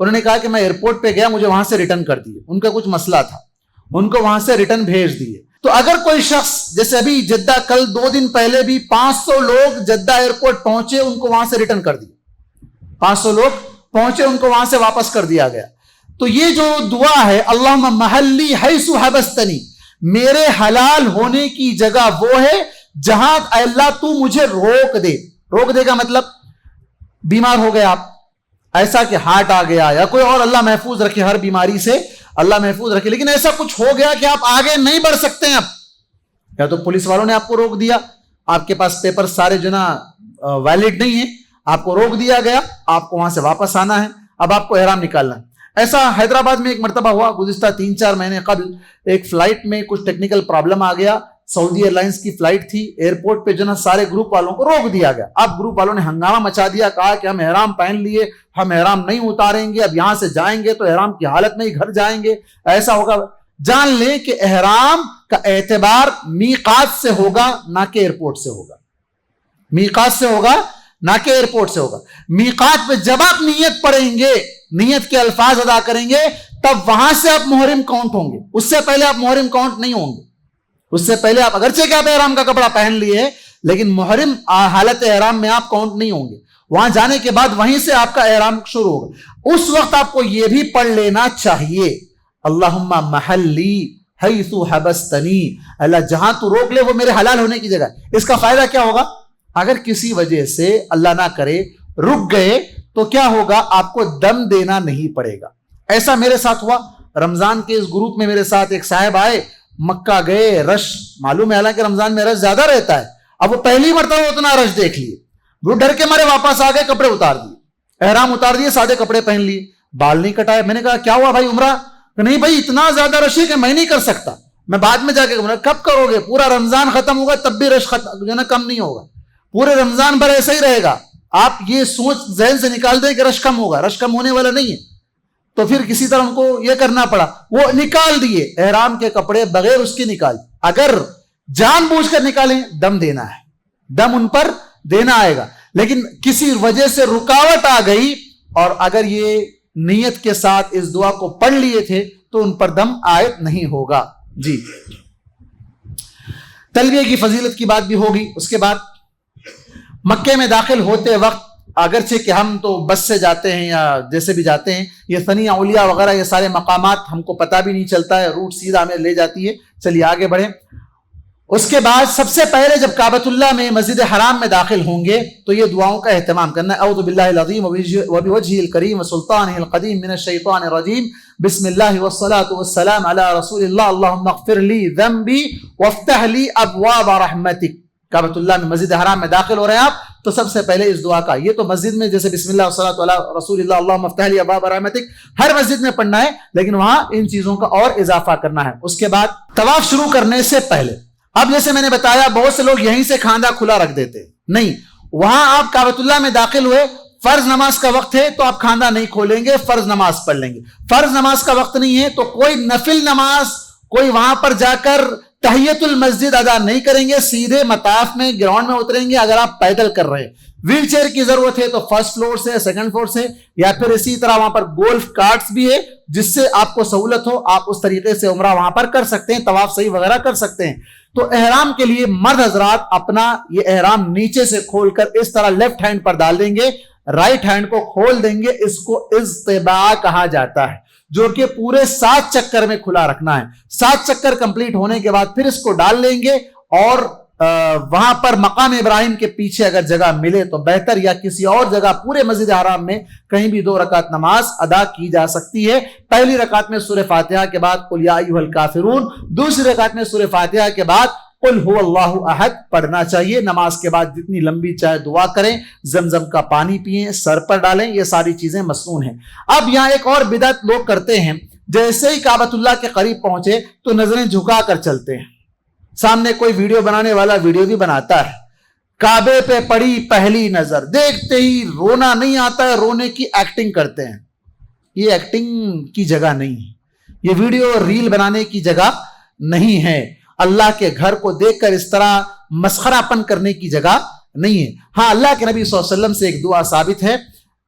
انہوں نے کہا کہ میں ایئرپورٹ پہ گیا, مجھے وہاں سے ریٹرن کر دیے, ان کا کچھ مسئلہ تھا, ان کو وہاں سے ریٹرن بھیج دیے. تو اگر کوئی شخص جیسے ابھی جدہ کل 2 دن پہلے بھی 500 لوگ جدہ ایئرپورٹ پہنچے, ان کو وہاں سے ریٹرن کر دیا, 500 لوگ پہنچے, ان کو وہاں سے واپس کر دیا گیا. تو یہ جو دعا ہے اللہم محلی حیث حبستنی, میرے حلال ہونے کی جگہ وہ ہے جہاں اے اللہ تو مجھے روک دے. روک دے کا مطلب بیمار ہو گئے آپ, ایسا کہ ہارٹ آ گیا یا کوئی اور, اللہ محفوظ رکھے ہر بیماری سے, اللہ محفوظ رکھے, لیکن ایسا کچھ ہو گیا کہ آپ آگے نہیں بڑھ سکتے ہیں. اب یا تو پولیس والوں نے آپ کو روک دیا, آپ کے پاس پیپر سارے جو نا ویلڈ نہیں ہیں, آپ کو روک دیا گیا, آپ کو وہاں سے واپس آنا ہے, اب آپ کو احرام نکالنا ہے. ایسا حیدرآباد میں ایک مرتبہ ہوا گزشتہ 3-4 مہینے قبل. ایک فلائٹ میں کچھ ٹیکنیکل پرابلم آ گیا, سعودی ایئر لائنس کی فلائٹ تھی, ایئرپورٹ پہ جو نا سارے گروپ والوں کو روک دیا گیا. اب گروپ والوں نے ہنگامہ مچا دیا, کہا کہ ہم احرام پہن لیے, ہم احرام نہیں اتاریں گے, اب یہاں سے جائیں گے تو احرام کی حالت میں ہی گھر جائیں گے, ایسا ہوگا. جان لیں کہ احرام کا اعتبار میقات سے ہوگا نہ کہ ایئرپورٹ سے ہوگا, میقات سے ہوگا نہ کہ ایئرپورٹ سے ہوگا. میقات پہ جب آپ نیت پڑھیں گے, نیت کے الفاظ ادا کریں گے, تب وہاں سے آپ محرم کاؤنٹ ہوں گے, اس سے پہلے آپ محرم کاؤنٹ نہیں ہوں گے. اس سے پہلے آپ اگرچہ کہ آپ احرام کا کپڑا پہن لیے, لیکن محرم حالت احرام میں آپ کاؤنٹ نہیں ہوں گے. وہاں جانے کے بعد وہیں سے آپ کا احرام شروع ہوگا. اس وقت آپ کو یہ بھی پڑھ لینا چاہیے اللہم محلی حیث حبستنی, اللہ جہاں تو روک لے وہ میرے حلال ہونے کی جگہ. اس کا فائدہ کیا ہوگا؟ اگر کسی وجہ سے اللہ نہ کرے رک گئے تو کیا ہوگا, آپ کو دم دینا نہیں پڑے گا. ایسا میرے ساتھ ہوا, رمضان کے اس گروپ میں میرے ساتھ ایک صاحب آئے, مکہ گئے, رش معلوم ہے حالانکہ رمضان میں رش زیادہ رہتا ہے. اب وہ پہلی مرتبہ اتنا رش دیکھ لیے, وہ ڈر کے مارے واپس آ گئے, کپڑے اتار دیے, احرام اتار دیے, سادے کپڑے پہن لیے, بال نہیں کٹائے. میں نے کہا کیا ہوا بھائی عمرہ؟ نہیں بھائی اتنا زیادہ رش ہے کہ میں نہیں کر سکتا, میں بعد میں جا کے. کب کرو گے؟ پورا رمضان ختم ہوگا تب بھی رش جو ہے نا کم نہیں ہوگا, پورے رمضان بھر ایسا ہی رہے گا. آپ یہ سوچ ذہن سے نکال دیں کہ رش کم ہوگا, رش کم ہونے والا نہیں ہے. تو پھر کسی طرح ان کو یہ کرنا پڑا, وہ نکال دیے احرام کے کپڑے بغیر اس کے نکال. اگر جان بوجھ کر نکالیں دم دینا ہے, دم ان پر دینا آئے گا. لیکن کسی وجہ سے رکاوٹ آ گئی اور اگر یہ نیت کے ساتھ اس دعا کو پڑھ لیے تھے تو ان پر دم عائد نہیں ہوگا. جی, تلبیہ کی فضیلت کی بات بھی ہوگی. اس کے بعد مکے میں داخل ہوتے وقت اگرچہ کہ ہم تو بس سے جاتے ہیں یا جیسے بھی جاتے ہیں, یہ ثنیہ اولیاء وغیرہ یہ سارے مقامات ہم کو پتہ بھی نہیں چلتا ہے, روٹ سیدھا ہمیں لے جاتی ہے. چلیے آگے بڑھیں. اس کے بعد سب سے پہلے جب کعبۃ اللہ میں مسجد حرام میں داخل ہوں گے تو یہ دعاؤں کا اہتمام کرنا ہے. اعوذ باللہ العظیم وبوجہہ الکریم وسلطانہ القدیم من الشیطان الرجیم, بسم اللہ والصلاۃ والسلام علی رسول اللہ, اللہم اغفر لی ذنبی وافتح لی ابواب رحمتک. کعبۃ اللہ میں مسجد حرام میں داخل ہو رہے ہیں آپ تو سب سے پہلے اس دعا کا, یہ تو مسجد میں جیسے بسم اللہ والصلاۃ علی رسول اللہ اللہم افتح لی ابواب رحمتک ہر مسجد میں پڑھنا ہے, لیکن وہاں ان چیزوں کا اور اضافہ کرنا ہے. اس کے بعد طواف شروع کرنے سے پہلے, اب جیسے میں نے بتایا بہت سے لوگ یہیں سے کھاندہ کھلا رکھ دیتے, نہیں, وہاں آپ کعبۃ اللہ میں داخل ہوئے, فرض نماز کا وقت ہے تو آپ کھاندہ نہیں کھولیں گے, فرض نماز پڑھ لیں گے. فرض نماز کا وقت نہیں ہے تو کوئی نفل نماز, کوئی وہاں پر جا کر تحیت المسجد ادا نہیں کریں گے, سیدھے مطاف میں گراؤنڈ میں اتریں گے. اگر آپ پیدل کر رہے ہیں, ویل چیئر کی ضرورت ہے تو فرسٹ فلور سے, سیکنڈ فلور سے, یا پھر اسی طرح وہاں پر گولف کارٹس بھی ہے جس سے آپ کو سہولت ہو, آپ اس طریقے سے عمرہ وہاں پر کر سکتے ہیں, طواف صحیح وغیرہ کر سکتے ہیں. تو احرام کے لیے مرد حضرات اپنا یہ احرام نیچے سے کھول کر اس طرح لیفٹ ہینڈ پر ڈال دیں گے, رائٹ ہینڈ کو کھول دیں گے. اس کو اضطباع کہا جاتا ہے, جو کہ پورے 7 چکر میں کھلا رکھنا ہے. 7 چکر کمپلیٹ ہونے کے بعد پھر اس کو ڈال لیں گے اور وہاں پر مقام ابراہیم کے پیچھے اگر جگہ ملے تو بہتر, یا کسی اور جگہ پورے مسجد حرام میں کہیں بھی 2 رکعت نماز ادا کی جا سکتی ہے. پہلی رکعت میں سورہ فاتحہ کے بعد قل یا ایھا الکافرون, دوسری رکعت میں سورہ فاتحہ کے بعد قل هو اللہ احد پڑھنا چاہیے. نماز کے بعد جتنی لمبی چاہے دعا کریں, زمزم کا پانی پئیں, سر پر ڈالیں, یہ ساری چیزیں مسنون ہیں. اب یہاں ایک اور بدعت لوگ کرتے ہیں, جیسے ہی کعبۃ اللہ کے قریب پہنچے تو نظریں جھکا کر چلتے ہیں. سامنے کوئی ویڈیو بنانے والا ویڈیو بھی بناتا ہے, کعبے پہ پڑی پہلی نظر دیکھتے ہی رونا نہیں آتا ہے, رونے کی ایکٹنگ کرتے ہیں. یہ ایکٹنگ کی جگہ نہیں ہے, یہ ویڈیو ریل بنانے کی جگہ نہیں ہے, اللہ کے گھر کو دیکھ کر اس طرح مسخرہ پن کرنے کی جگہ نہیں ہے. ہاں, اللہ کے نبی صلی اللہ علیہ وسلم سے ایک دعا ثابت ہے,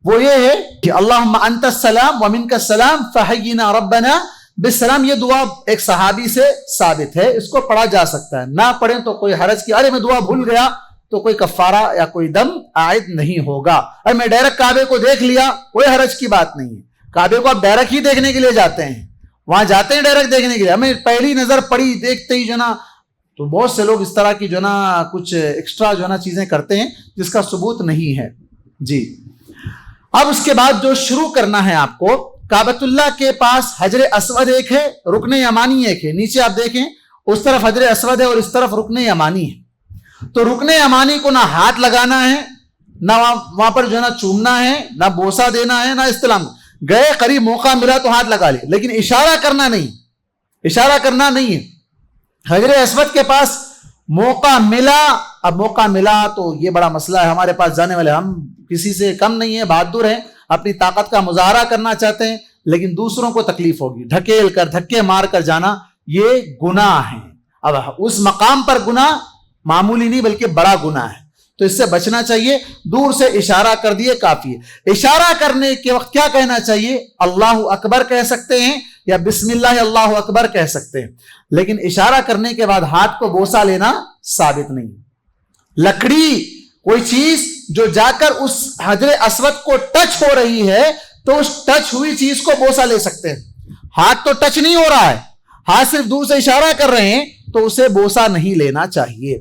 وہ یہ ہے کہ اللہم انت السلام ومنک السلام فحینا ربنا بالسلام. یہ دعا ایک صحابی سے ثابت ہے, اس کو پڑھا جا سکتا ہے, نہ پڑھیں تو کوئی حرج کی, ارے میں دعا بھول گیا تو کوئی کفارہ یا کوئی دم عائد نہیں ہوگا. ارے میں ڈائریکٹ کعبے کو دیکھ لیا, کوئی حرج کی بات نہیں ہے. کعبے کو آپ ڈائریکٹ ہی دیکھنے کے لیے جاتے ہیں, وہاں جاتے ہیں ڈائریکٹ دیکھنے کے لیے, ہمیں پہلی نظر پڑی دیکھتے ہی جو نا, تو بہت سے لوگ اس طرح کی جو نا کچھ ایکسٹرا جو نا چیزیں کرتے ہیں جس کا ثبوت نہیں ہے. جی اب اس کے بعد جو شروع کرنا ہے آپ کو, کعبۃ اللہ کے پاس حجر اسود ایک ہے, رکن یمانی ایک ہے. نیچے آپ دیکھیں اس طرف حجر اسود ہے اور اس طرف رکن یمانی ہے. تو رکن یمانی کو نہ ہاتھ لگانا ہے, نہ وہاں پر جو ہے نا چومنا ہے, نہ بوسہ دینا ہے, نہ استلام. گئے قریب موقع ملا تو ہاتھ لگا لے, لیکن اشارہ کرنا نہیں, اشارہ کرنا نہیں ہے. حجر اسود کے پاس موقع ملا, اب موقع ملا تو یہ بڑا مسئلہ ہے ہمارے پاس جانے والے, ہم کسی سے کم نہیں ہیں, بہادر ہیں, اپنی طاقت کا مظاہرہ کرنا چاہتے ہیں, لیکن دوسروں کو تکلیف ہوگی, ڈھکیل کر دھکے مار کر جانا یہ گناہ ہے. اب اس مقام پر گناہ معمولی نہیں بلکہ بڑا گناہ ہے, تو اس سے بچنا چاہیے. دور سے اشارہ کر دیے کافی ہے. اشارہ کرنے کے وقت کیا کہنا چاہیے؟ اللہ اکبر کہہ سکتے ہیں یا بسم اللہ اللہ اکبر کہہ سکتے ہیں, لیکن اشارہ کرنے کے بعد ہاتھ کو بوسہ لینا ثابت نہیں. لکڑی کوئی چیز جو جا کر اس حجر اسود کو ٹچ ہو رہی ہے تو اس ٹچ ہوئی چیز کو بوسہ لے سکتے ہیں. ہاتھ تو ٹچ نہیں ہو رہا ہے, ہاتھ صرف دور سے اشارہ کر رہے ہیں, تو اسے بوسہ نہیں لینا چاہیے.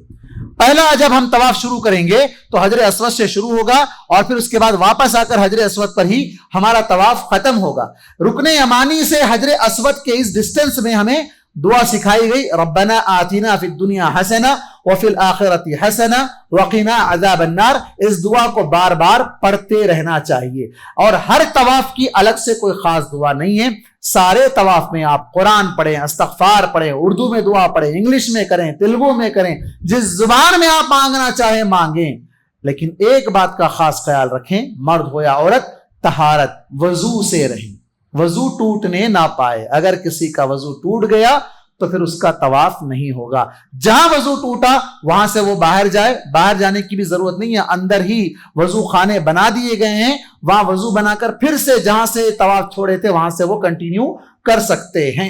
پہلا جب ہم طواف شروع کریں گے تو حجر اسود سے شروع ہوگا اور پھر اس کے بعد واپس آ کر حجر اسود پر ہی ہمارا طواف ختم ہوگا. رکن یمانی سے حجر اسود کے اس ڈسٹنس میں ہمیں دعا سکھائی گئی, ربنا آتنا فی الدنیا حسنہ وفی الآخرۃ حسنہ وقنا عذاب النار. اس دعا کو بار بار پڑھتے رہنا چاہیے, اور ہر طواف کی الگ سے کوئی خاص دعا نہیں ہے. سارے طواف میں آپ قرآن پڑھیں, استغفار پڑھیں, اردو میں دعا پڑھیں, انگلش میں کریں, تیلگو میں کریں, جس زبان میں آپ مانگنا چاہیں مانگیں, لیکن ایک بات کا خاص خیال رکھیں, مرد ہو یا عورت, طہارت, وضو سے رہیں, وضو ٹوٹنے نہ پائے. اگر کسی کا وضو ٹوٹ گیا تو پھر اس کا طواف نہیں ہوگا. جہاں وضو ٹوٹا وہاں سے وہ باہر جائے, باہر جانے کی بھی ضرورت نہیں ہے, اندر ہی وضو خانے بنا دیے گئے ہیں, وہاں وضو بنا کر پھر سے جہاں سے طواف چھوڑے تھے وہاں سے وہ کنٹینیو کر سکتے ہیں.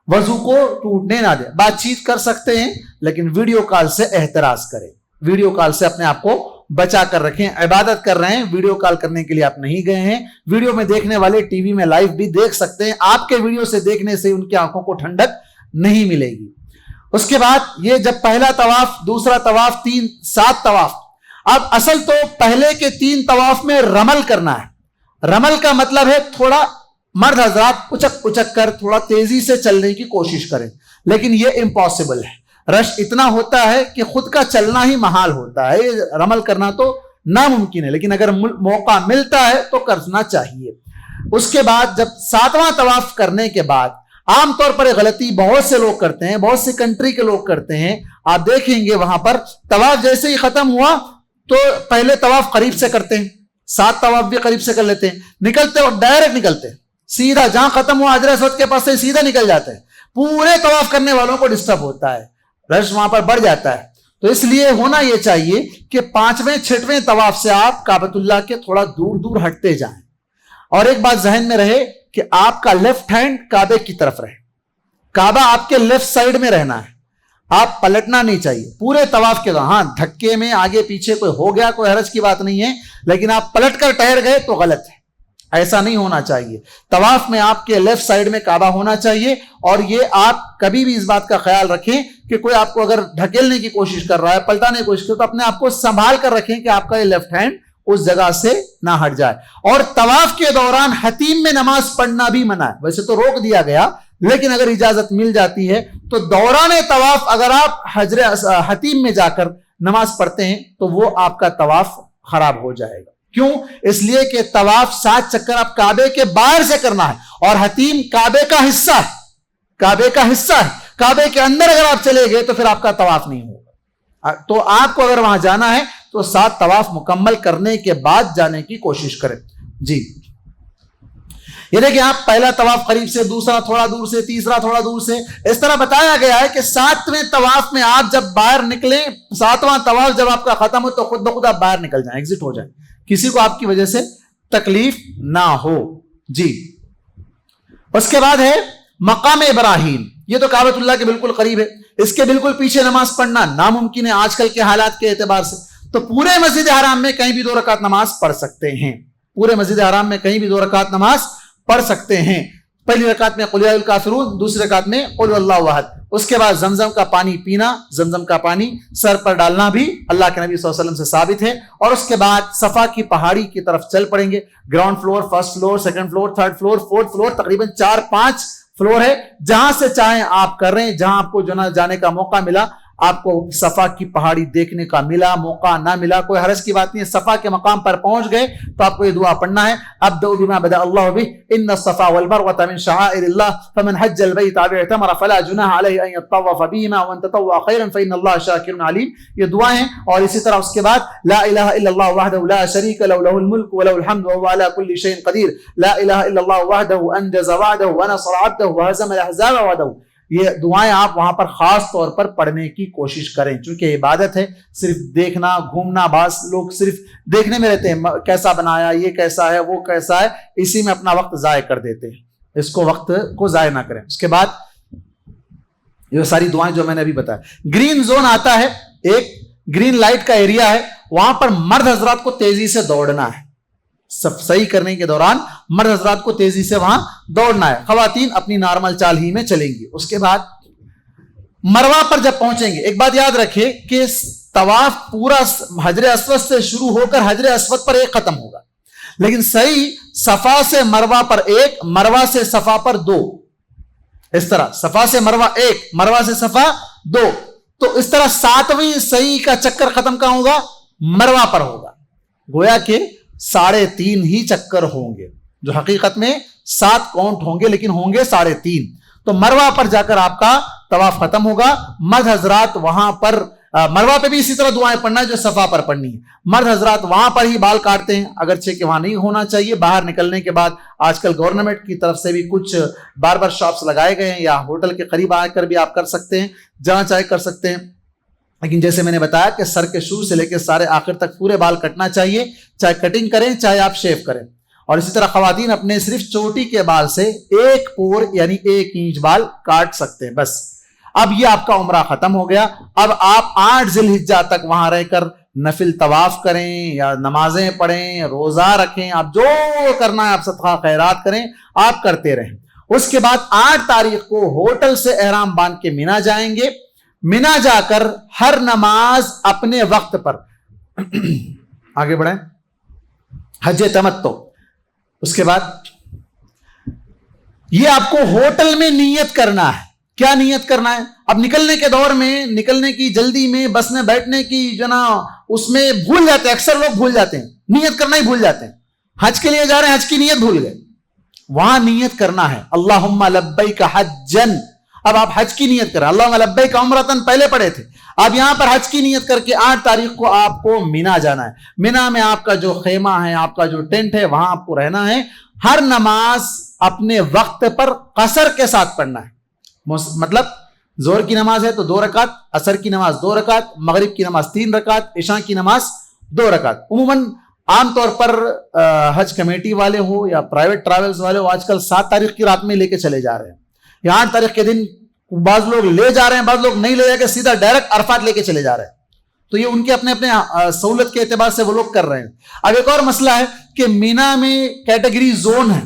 وضو کو ٹوٹنے نہ دیں. بات چیت کر سکتے ہیں لیکن ویڈیو کال سے احتراز کریں, ویڈیو کال سے اپنے آپ کو بچا کر رکھیں. عبادت کر رہے ہیں, ویڈیو کال کرنے کے لیے آپ نہیں گئے ہیں. ویڈیو میں دیکھنے والے ٹی وی میں لائیو بھی دیکھ سکتے ہیں, آپ کے ویڈیو سے دیکھنے سے ان کی آنکھوں کو ٹھنڈک نہیں ملے گی. اس کے بعد یہ جب پہلا طواف, دوسرا طواف, 7 طواف. اب اصل تو پہلے کے 3 طواف میں رمل کرنا ہے. رمل کا مطلب ہے تھوڑا مرد حضرات اچک اچک کر تھوڑا تیزی سے چلنے کی کوشش کریں, لیکن یہ امپاسبل ہے. رش اتنا ہوتا ہے کہ خود کا چلنا ہی محال ہوتا ہے. رمل کرنا تو ناممکن ہے, لیکن اگر موقع ملتا ہے تو کرنا چاہیے. اس کے بعد جب 7واں طواف کرنے کے بعد, عام طور پر غلطی بہت سے لوگ کرتے ہیں, بہت سی کنٹری کے لوگ کرتے ہیں, آپ دیکھیں گے وہاں پر طواف جیسے ہی ختم ہوا تو پہلے طواف قریب سے کرتے ہیں, 7 طواف بھی قریب سے کر لیتے ہیں, نکلتے اور ڈائریکٹ نکلتے ہیں سیدھا, جہاں ختم ہوا حجر اسود کے پاس سے سیدھا نکل جاتے ہیں. پورے طواف کرنے والوں کو ڈسٹرب ہوتا ہے, رش وہاں پر بڑھ جاتا ہے. تو اس لیے ہونا یہ چاہیے کہ 5ویں 6ویں طواف سے آپ کعبۃ اللہ کے تھوڑا دور دور ہٹتے جائیں. اور ایک بات ذہن میں رہے کہ آپ کا لیفٹ ہینڈ کعبے کی طرف رہے, کعبہ آپ کے لیفٹ سائیڈ میں رہنا ہے, آپ پلٹنا نہیں چاہیے پورے طواف کے دوران. ہاں دھکے میں آگے پیچھے کوئی ہو گیا کوئی حرج کی بات نہیں ہے, لیکن آپ پلٹ کر ٹھہر گئے تو غلط ہے, ایسا نہیں ہونا چاہیے. طواف میں آپ کے لیفٹ سائیڈ میں کعبہ ہونا چاہیے. اور یہ آپ کبھی بھی اس بات کا خیال رکھیں کہ کوئی آپ کو اگر ڈھکیلنے کی کوشش کر رہا ہے, پلٹانے کی کوشش کر, تو اپنے آپ کو سنبھال کر رکھیں کہ آپ کا یہ لیفٹ ہینڈ اس جگہ سے نہ ہٹ جائے. اور طواف کے دوران حتیم میں نماز پڑھنا بھی منع ہے. ویسے تو روک دیا گیا, لیکن اگر اجازت مل جاتی ہے تو دوران طواف اگر آپ حتیم میں جا کر نماز پڑھتے ہیں تو وہ آپ کا طواف خراب ہو جائے گا. کیوں؟ اس لیے کہ طواف 7 چکر آپ کعبے کے باہر سے کرنا ہے, اور حتیم کعبے کا حصہ ہے, کعبے کا حصہ ہے. کعبے کے اندر اگر آپ چلے گئے تو پھر آپ کا طواف نہیں ہوگا. تو آپ کو اگر وہاں جانا ہے تو 7 طواف مکمل کرنے کے بعد جانے کی کوشش کریں. جی یہ دیکھیں, آپ پہلا طواف قریب سے, دوسرا تھوڑا دور سے, تیسرا تھوڑا دور سے, اس طرح بتایا گیا ہے کہ 7ویں طواف میں آپ جب باہر نکلیں, 7واں طواف جب آپ کا ختم ہو تو خود بخود آپ باہر نکل جائیں, ایگزٹ ہو جائیں, کسی کو آپ کی وجہ سے تکلیف نہ ہو. جی اس کے بعد ہے مقام ابراہیم. یہ تو کعبۃ اللہ کے بالکل قریب ہے. اس کے بالکل پیچھے نماز پڑھنا ناممکن ہے آج کل کے حالات کے اعتبار سے. تو پورے مسجد حرام میں کہیں بھی 2 رکعت نماز پڑھ سکتے ہیں. پورے مسجد حرام میں کہیں بھی 2 رکعت نماز پڑھ سکتے ہیں. پہلی رکعت میں قل یا الکافرون، دوسری رکعت میں قل واللہ احد. اس کے بعد زمزم کا پانی پینا، زمزم کا پانی سر پر ڈالنا بھی اللہ کے نبی صلی اللہ علیہ وسلم سے ثابت ہے. اور اس کے بعد صفا کی پہاڑی کی طرف چل پڑیں گے. Ground floor, first floor, second floor, third floor, fourth floor, تقریباً 4-5 فلور ہے. جہاں سے چاہیں آپ کر رہے ہیں. جہاں آپ کو جانے کا موقع ملا، آپ کو صفا کی پہاڑی دیکھنے کا ملا، موقع نہ ملا، کوئی حرج کی بات نہیں ہے. صفا کے مقام پر پہنچ گئے تو آپ کو یہ دعا پڑھنا ہے. ابدؤ بما بدأ اللہ بہ ان الصفا والمروة من شعائر اللہ فمن حج البیت او اعتمر فلا جناح علیہ ان يطوف بہما ومن تطوع خیرا فإن اللہ شاکر علیم. یہ دعائیں ہیں. اور اسی طرح اس کے بعد لا الہ الا اللہ وحدہ لا شریک له له الملک وله الحمد وهو على كل شيء قدیر. لا الہ الا اللہ وحدہ انجز وعدہ ونصر عبدہ وهزم الاحزاب وحدہ. یہ دعائیں آپ وہاں پر خاص طور پر پڑھنے کی کوشش کریں، چونکہ عبادت ہے. صرف دیکھنا گھومنا، بعض لوگ صرف دیکھنے میں رہتے ہیں، کیسا بنایا، یہ کیسا ہے، وہ کیسا ہے، اسی میں اپنا وقت ضائع کر دیتے ہیں. اس کو وقت کو ضائع نہ کریں. اس کے بعد یہ ساری دعائیں جو میں نے ابھی بتایا. گرین زون آتا ہے، ایک گرین لائٹ کا ایریا ہے، وہاں پر مرد حضرات کو تیزی سے دوڑنا ہے. صحیح کرنے کے دوران مرد حضرات کو تیزی سے وہاں دوڑنا ہے. خواتین اپنی نارمل چال ہی میں چلیں گی. اس کے بعد مروہ پر جب پہنچیں گے، ایک بات یاد رکھیں کہ طواف پورا حجر اسود سے شروع ہو کر حجر اسود پر 1 ختم ہوگا، لیکن صحیح صفا سے مروہ پر 1، مروہ سے صفا پر 2. اس طرح صفا سے مروہ 1، مروہ سے صفا 2. تو اس طرح 7ویں صحیح کا چکر ختم کہاں ہوگا؟ مروہ پر ہوگا. گویا کہ 3.5 ہی چکر ہوں گے، جو حقیقت میں 7 کاؤنٹ ہوں گے لیکن ہوں گے 3.5. تو مروہ پر جا کر آپ کا طواف ختم ہوگا. مرد حضرات وہاں پر مروہ پہ بھی اسی طرح دعائیں پڑھنا ہے جو صفا پر پڑھنی ہے. مرد حضرات وہاں پر ہی بال کاٹتے ہیں، اگرچہ کہ وہاں نہیں ہونا چاہیے. باہر نکلنے کے بعد آج کل گورنمنٹ کی طرف سے بھی کچھ باربر شاپس لگائے گئے ہیں، یا ہوٹل کے قریب آ کر بھی آپ کر سکتے ہیں، جہاں چاہے کر سکتے ہیں. لیکن جیسے میں نے بتایا کہ سر کے شروع سے لے کے سارے آخر تک پورے بال کٹنا چاہیے، چاہے کٹنگ کریں چاہے آپ شیو کریں. اور اسی طرح خواتین اپنے صرف چوٹی کے بال سے 1 پور یعنی 1 انچ بال کاٹ سکتے ہیں بس. اب یہ آپ کا عمرہ ختم ہو گیا. اب آپ 8 ذی الحجہ تک وہاں رہ کر نفل طواف کریں یا نمازیں پڑھیں، روزہ رکھیں، آپ جو کرنا ہے، آپ صدقہ خیرات کریں، آپ کرتے رہیں. اس کے بعد 8 تاریخ کو ہوٹل سے احرام باندھ کے مینا جائیں گے. مینا جا کر ہر نماز اپنے وقت پر آگے بڑھیں. حج تمتع. اس کے بعد یہ آپ کو ہوٹل میں نیت کرنا ہے. کیا نیت کرنا ہے؟ اب نکلنے کے دور میں، نکلنے کی جلدی میں، بس میں بیٹھنے کی اس میں بھول جاتے ہیں، اکثر لوگ بھول جاتے ہیں، نیت کرنا ہی بھول جاتے ہیں. حج کے لیے جا رہے ہیں، حج کی نیت بھول گئے. وہاں نیت کرنا ہے اللہم لبیک حجن. اب آپ حج کی نیت کریں. اللہم لبیک عمرتن پہلے پڑھے تھے، اب یہاں پر حج کی نیت کر کے 8 تاریخ کو آپ کو مینا جانا ہے. مینا میں آپ کا جو خیمہ ہے، آپ کا جو ٹینٹ ہے، وہاں آپ کو رہنا ہے. ہر نماز اپنے وقت پر قصر کے ساتھ پڑھنا ہے. مطلب ظہر کی نماز ہے تو 2 رکعت، عصر کی نماز 2 رکعت، مغرب کی نماز 3 رکعت، عشاء کی نماز 2 رکعت. عموماً عام طور پر حج کمیٹی والے ہو یا پرائیویٹ ٹریولز والے ہو، آج کل 7 تاریخ کی رات میں لے کے چلے جا رہے ہیں، یا 8 تاریخ کے دن بعض لوگ لے جا رہے ہیں، بعض لوگ نہیں لے جا کے سیدھا ڈائریکٹ عرفات لے کے چلے جا رہے ہیں. تو یہ ان کے اپنے اپنے سہولت کے اعتبار سے وہ لوگ کر رہے ہیں. اب ایک اور مسئلہ ہے کہ مینا میں کیٹیگری زون ہے.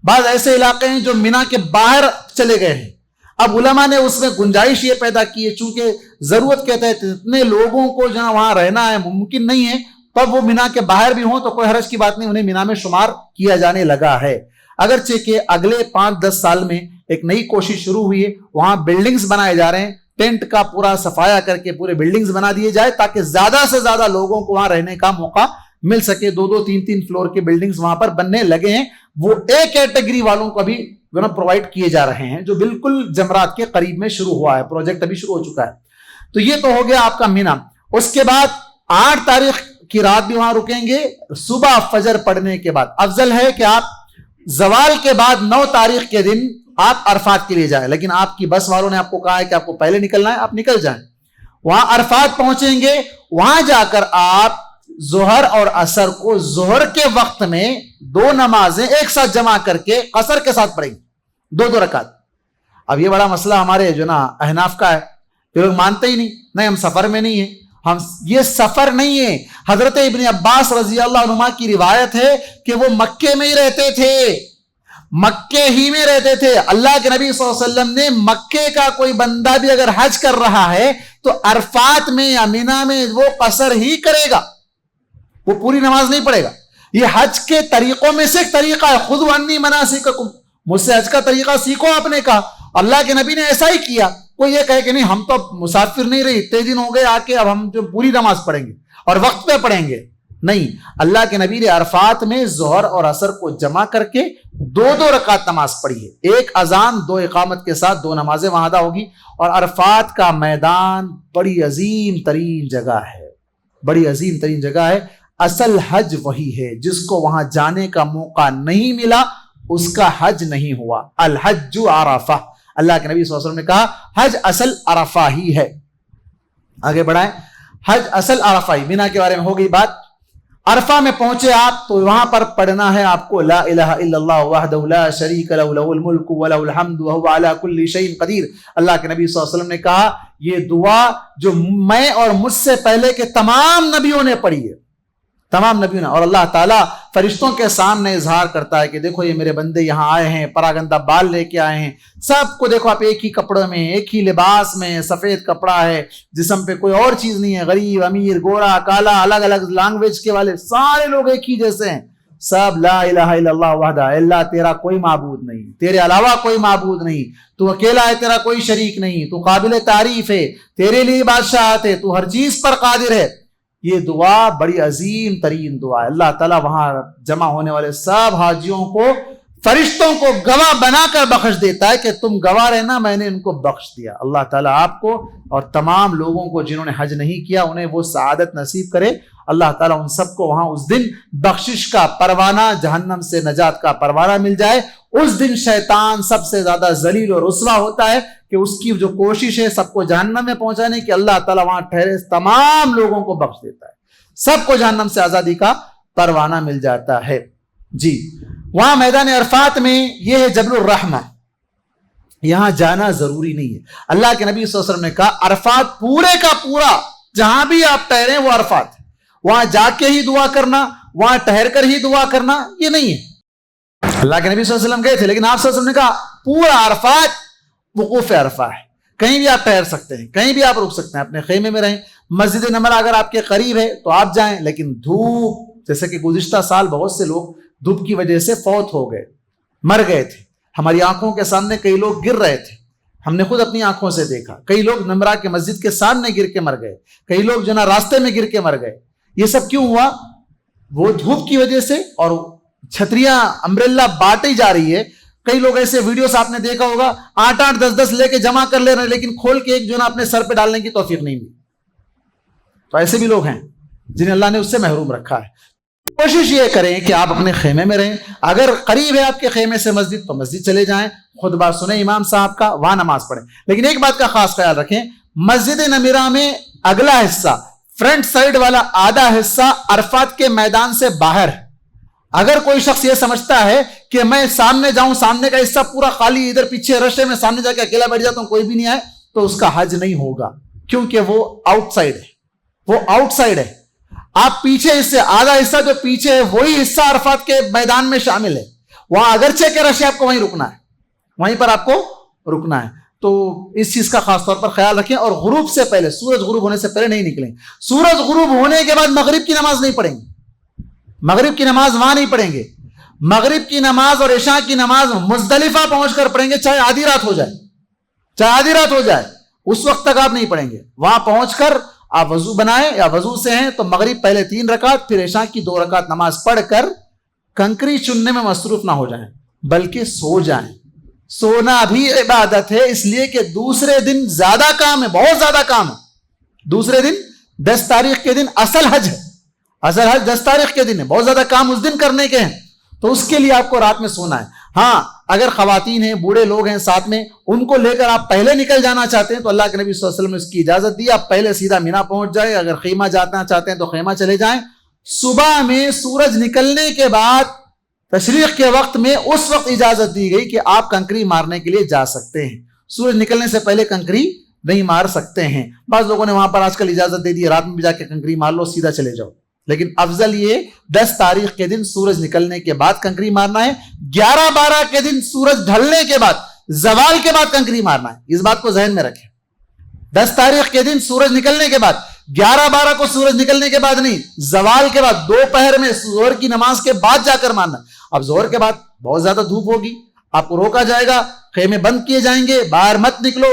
بعض ایسے علاقے ہیں جو مینا کے باہر چلے گئے ہیں. اب علماء نے اس میں گنجائش یہ پیدا کی ہے، چونکہ ضرورت کے تحت اتنے لوگوں کو جہاں وہاں رہنا ہے ممکن نہیں ہے، تب وہ مینا کے باہر بھی ہوں تو کوئی حرج کی بات نہیں، انہیں مینا میں شمار کیا جانے لگا ہے. اگرچہ کہ اگلے 5-10 سال میں ایک نئی کوشش شروع ہوئی ہے، وہاں بلڈنگز بنائے جا رہے ہیں، ٹینٹ کا پورا صفایا کر کے پورے بلڈنگز بنا دیے جائے تاکہ زیادہ سے زیادہ لوگوں کو وہاں رہنے کا موقع مل سکے. 2-2 3-3 فلور کے بلڈنگز وہاں پر بننے لگے ہیں. وہ ایک کیٹیگری والوں کو بھی پرووائڈ کیے جا رہے ہیں جو بالکل جمرات کے قریب میں شروع ہوا ہے، پروجیکٹ ابھی شروع ہو چکا ہے. تو یہ تو ہو گیا آپ کا مینا. اس کے بعد 8 تاریخ کی رات بھی وہاں رکیں گے. صبح فجر پڑھنے کے بعد افضل ہے کہ آپ زوال کے بعد 9 تاریخ کے دن آپ عرفات کے لیے جائیں، لیکن آپ کی بس والوں نے آپ کو کہا ہے کہ آپ کو پہلے نکلنا ہے، آپ نکل جائیں. وہاں عرفات پہنچیں گے، وہاں جا کر آپ ظہر اور عصر کو ظہر کے وقت میں 2 نمازیں ایک ساتھ جمع کر کے قصر کے ساتھ پڑھیں گے 2 رکعت۔ اب یہ بڑا مسئلہ ہمارے جو نا احناف کا ہے، یہ لوگ مانتے ہی نہیں ہم سفر میں نہیں ہیں، ہم یہ سفر نہیں ہے۔ حضرت ابن عباس رضی اللہ عنہما کی روایت ہے کہ وہ مکے میں ہی رہتے تھے، مکے ہی میں رہتے تھے۔ اللہ کے نبی صلی اللہ علیہ وسلم نے مکے کا کوئی بندہ بھی اگر حج کر رہا ہے تو عرفات میں یا مینا میں وہ قصر ہی کرے گا، وہ پوری نماز نہیں پڑھے گا۔ یہ حج کے طریقوں میں سے ایک طریقہ ہے، خذوا عنی مناسککم، مجھ سے حج کا طریقہ سیکھو آپ نے کہا۔ اللہ کے نبی نے ایسا ہی کیا۔ کوئی یہ کہے کہ نہیں ہم تو مسافر نہیں رہے، اتنے دن ہو گئے آ کے، اب ہم جو پوری نماز پڑھیں گے اور وقت پہ پڑھیں گے، نہیں، اللہ کے نبی نے عرفات میں ظہر اور عصر کو جمع کر کے 2 رکعت نماز پڑھی ہے، 1 اذان 2 اقامت کے ساتھ 2 نمازیں وہاں ادا ہوگی۔ اور عرفات کا میدان بڑی عظیم ترین جگہ ہے، بڑی عظیم ترین جگہ ہے۔ اصل حج وہی ہے، جس کو وہاں جانے کا موقع نہیں ملا اس کا حج نہیں ہوا۔ الحج عرفہ، اللہ کے نبی صلی اللہ علیہ وسلم نے کہا حج اصل عرفہ ہی ہے۔ آگے بڑھائیں، حج اصل عرفہ ہی، مینا کے بارے میں ہو گئی بات۔ عرفہ میں پہنچے آپ تو وہاں پر پڑھنا ہے آپ کو لا الہ الا اللہ وحدہ لا شریک لہ لہ الملک ولہ الحمد وہو علی کل شیء قدیر۔ اللہ کے نبی صلی اللہ علیہ وسلم نے کہا یہ دعا جو میں اور مجھ سے پہلے کے تمام نبیوں نے پڑھی ہے، تمام نبیوں نے، اور اللہ تعالیٰ فرشتوں کے سامنے اظہار کرتا ہے کہ دیکھو یہ میرے بندے یہاں آئے ہیں، پراگندہ بال لے کے آئے ہیں، سب کو دیکھو آپ ایک ہی کپڑے میں، ایک ہی لباس میں، سفید کپڑا ہے، جسم پہ کوئی اور چیز نہیں ہے، غریب امیر گورا کالا، الگ الگ لینگویج کے والے سارے لوگ ایک ہی جیسے ہیں، سب لا الہ الا اللہ وحدہ، اللہ تیرا کوئی معبود نہیں، تیرے علاوہ کوئی معبود نہیں، تو اکیلا ہے، تیرا کوئی شریک نہیں، تو قابل تعریف ہے، تیرے لیے بادشاہت ہے، تو ہر چیز پر قادر ہے۔ یہ دعا بڑی عظیم ترین دعا ہے۔ اللہ تعالیٰ وہاں جمع ہونے والے سب حاجیوں کو، فرشتوں کو گواہ بنا کر بخش دیتا ہے کہ تم گواہ رہنا، میں نے ان کو بخش دیا۔ اللہ تعالیٰ آپ کو اور تمام لوگوں کو جنہوں نے حج نہیں کیا انہیں وہ سعادت نصیب کرے۔ اللہ تعالیٰ ان سب کو وہاں اس دن بخشش کا پروانہ، جہنم سے نجات کا پروانہ مل جائے۔ اس دن شیطان سب سے زیادہ ذلیل اور رسوا ہوتا ہے کہ اس کی جو کوشش ہے سب کو جہنم میں پہنچانے کی، اللہ تعالیٰ وہاں ٹھہرے تمام لوگوں کو بخش دیتا ہے، سب کو جہنم سے آزادی کا پروانہ مل جاتا ہے۔ جی، وہاں میدان عرفات میں یہ ہے جبل الرحمہ، یہاں جانا ضروری نہیں ہے۔ اللہ کے نبی صلی اللہ علیہ وسلم نے کہا عرفات پورے کا پورا جہاں بھی آپ ٹھہرے وہ عرفات، وہاں جا کے ہی دعا کرنا، وہاں ٹھہر کر ہی دعا کرنا یہ نہیں ہے۔ اللہ کے نبی صلی اللہ علیہ وسلم گئے تھے لیکن آپ صلی اللہ علیہ وسلم نے کہا پورا عرفات وقوف عرفہ ہے، کہیں بھی آپ ٹھہر سکتے ہیں، کہیں بھی آپ رک سکتے ہیں، اپنے خیمے میں رہیں۔ مسجد نمرہ اگر آپ کے قریب ہے تو آپ جائیں، لیکن دھوپ، جیسے کہ گزشتہ سال بہت سے لوگ دھوپ کی وجہ سے فوت ہو گئے، مر گئے تھے، ہماری آنکھوں کے سامنے کئی لوگ گر رہے تھے، ہم نے خود اپنی آنکھوں سے دیکھا، کئی لوگ نمرہ کے مسجد کے سامنے گر کے مر گئے، کئی لوگ جو نا راستے میں گر کے مر گئے۔ یہ سب کیوں ہوا؟ وہ دھوپ کی وجہ سے، اور چھتریاں امبریلا بانٹی جا رہی ہے۔ کئی لوگ ایسے ویڈیوز آپ نے دیکھا ہوگا 8-8 10-10 لے کے جمع کر لے رہے ہیں، لیکن کھول کے ایک جو نا اپنے سر پہ ڈالنے کی توفیق نہیں ملی۔ تو ایسے بھی لوگ ہیں جنہیں اللہ نے اس سے محروم رکھا ہے۔ کوشش یہ کریں کہ آپ اپنے خیمے میں رہیں، اگر قریب ہے آپ کے خیمے سے مسجد تو مسجد چلے جائیں، خطبہ سنیں امام صاحب کا، وہاں نماز پڑھیں۔ لیکن ایک بات کا خاص خیال رکھیں، مسجد نمرہ میں اگلا حصہ، فرنٹ سائڈ والا آدھا حصہ عرفات کے میدان سے باہر ہے۔ اگر کوئی شخص یہ سمجھتا ہے کہ میں سامنے جاؤں، سامنے کا حصہ پورا خالی، ادھر پیچھے رشے میں سامنے جا کے اکیلا بیٹھ جاتا ہوں کوئی بھی نہیں آئے، تو اس کا حج نہیں ہوگا، کیونکہ وہ آؤٹ سائڈ ہے، وہ آؤٹ سائڈ ہے۔ آپ پیچھے حصے، آدھا حصہ جو پیچھے ہے وہی حصہ عرفات کے میدان میں شامل ہے، وہاں اگرچہ کہ رشے آپ کو وہیں رکنا ہے، وہیں پر آپ کو رکنا ہے۔ تو اس چیز کا خاص طور پر خیال رکھیں، اور غروب سے پہلے، سورج غروب ہونے سے پہلے نہیں نکلیں۔ سورج غروب ہونے کے بعد مغرب کی نماز نہیں پڑھیں گے، مغرب کی نماز وہاں نہیں پڑھیں گے، مغرب کی نماز اور عشاء کی نماز مزدلفہ پہنچ کر پڑھیں گے، چاہے آدھی رات ہو جائے، چاہے آدھی رات ہو جائے، اس وقت تک آپ نہیں پڑھیں گے۔ وہاں پہنچ کر آپ وضو بنائیں، یا وضو سے ہیں تو مغرب پہلے 3 رکعت، پھر عشاء کی 2 رکعت نماز پڑھ کر کنکری چننے میں مصروف نہ ہو جائیں، بلکہ سو جائیں۔ سونا بھی عبادت ہے، اس لیے کہ دوسرے دن زیادہ کام ہے، بہت زیادہ کام ہے۔ دوسرے دن 10 تاریخ کے دن اصل حج ہے، اصل حج 10 تاریخ کے دن ہے، بہت زیادہ کام اس دن کرنے کے ہیں، تو اس کے لیے آپ کو رات میں سونا ہے۔ ہاں، اگر خواتین ہیں، بوڑھے لوگ ہیں ساتھ میں، ان کو لے کر آپ پہلے نکل جانا چاہتے ہیں تو اللہ کے نبی صلی اللہ علیہ وسلم نے اس کی اجازت دی، آپ پہلے سیدھا مینا پہنچ جائیں۔ اگر خیمہ جانا چاہتے ہیں تو خیمہ چلے جائیں، صبح میں سورج نکلنے کے بعد تشریق کے وقت میں اس وقت اجازت دی گئی کہ آپ کنکری مارنے کے لیے جا سکتے ہیں. سورج نکلنے سے پہلے کنکری نہیں مار سکتے ہیں. بعض لوگوں نے وہاں پر آج کل اجازت دے دی رات میں بھی جا کے کنکری مار لو, سیدھا چلے جاؤ, لیکن افضل یہ 10 تاریخ کے دن سورج نکلنے کے بعد کنکری مارنا ہے. 11-12 کے دن سورج ڈھلنے کے بعد, زوال کے بعد کنکری مارنا ہے. اس بات کو ذہن میں رکھیں. 10 تاریخ کے دن سورج نکلنے کے بعد, 11-12 کو سورج نکلنے کے بعد نہیں, زوال کے بعد, دوپہر میں ظہر کی نماز کے بعد جا کر مارنا. اب ظہر کے بعد بہت زیادہ دھوپ ہوگی, آپ کو روکا جائے گا, خیمے بند کیے جائیں گے, باہر مت نکلو,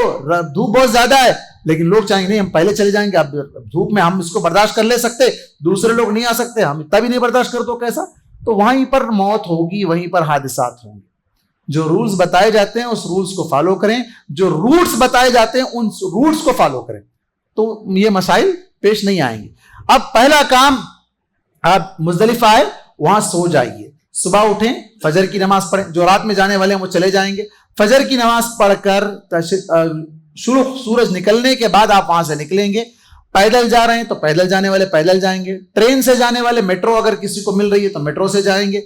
دھوپ بہت زیادہ ہے. لیکن لوگ چاہیں گے نہیں ہم پہلے چلے جائیں گے, اب دھوپ میں ہم اس کو برداشت کر لے سکتے, دوسرے لوگ نہیں آ سکتے, ہم اتنا بھی نہیں برداشت کر, تو کیسا؟ تو وہیں پر موت ہوگی, وہیں پر حادثات ہوں گے. جو رولز بتائے جاتے ہیں اس رولز کو فالو کریں, جو روٹس بتائے جاتے ہیں ان روٹس کو فالو کریں, تو یہ مسائل پیش نہیں آئیں گے. اب پہلا کام, آپ مزدلفہ آئے, وہاں سو جائیے, صبح اٹھیں, فجر کی نماز پڑھیں. جو رات میں جانے والے ہیں وہ چلے جائیں گے, فجر کی نماز پڑھ کر شروع سورج نکلنے کے بعد آپ وہاں سے نکلیں گے. پیدل جا رہے ہیں تو پیدل جانے والے پیدل جائیں گے, ٹرین سے جانے والے میٹرو اگر کسی کو مل رہی ہے تو میٹرو سے جائیں گے.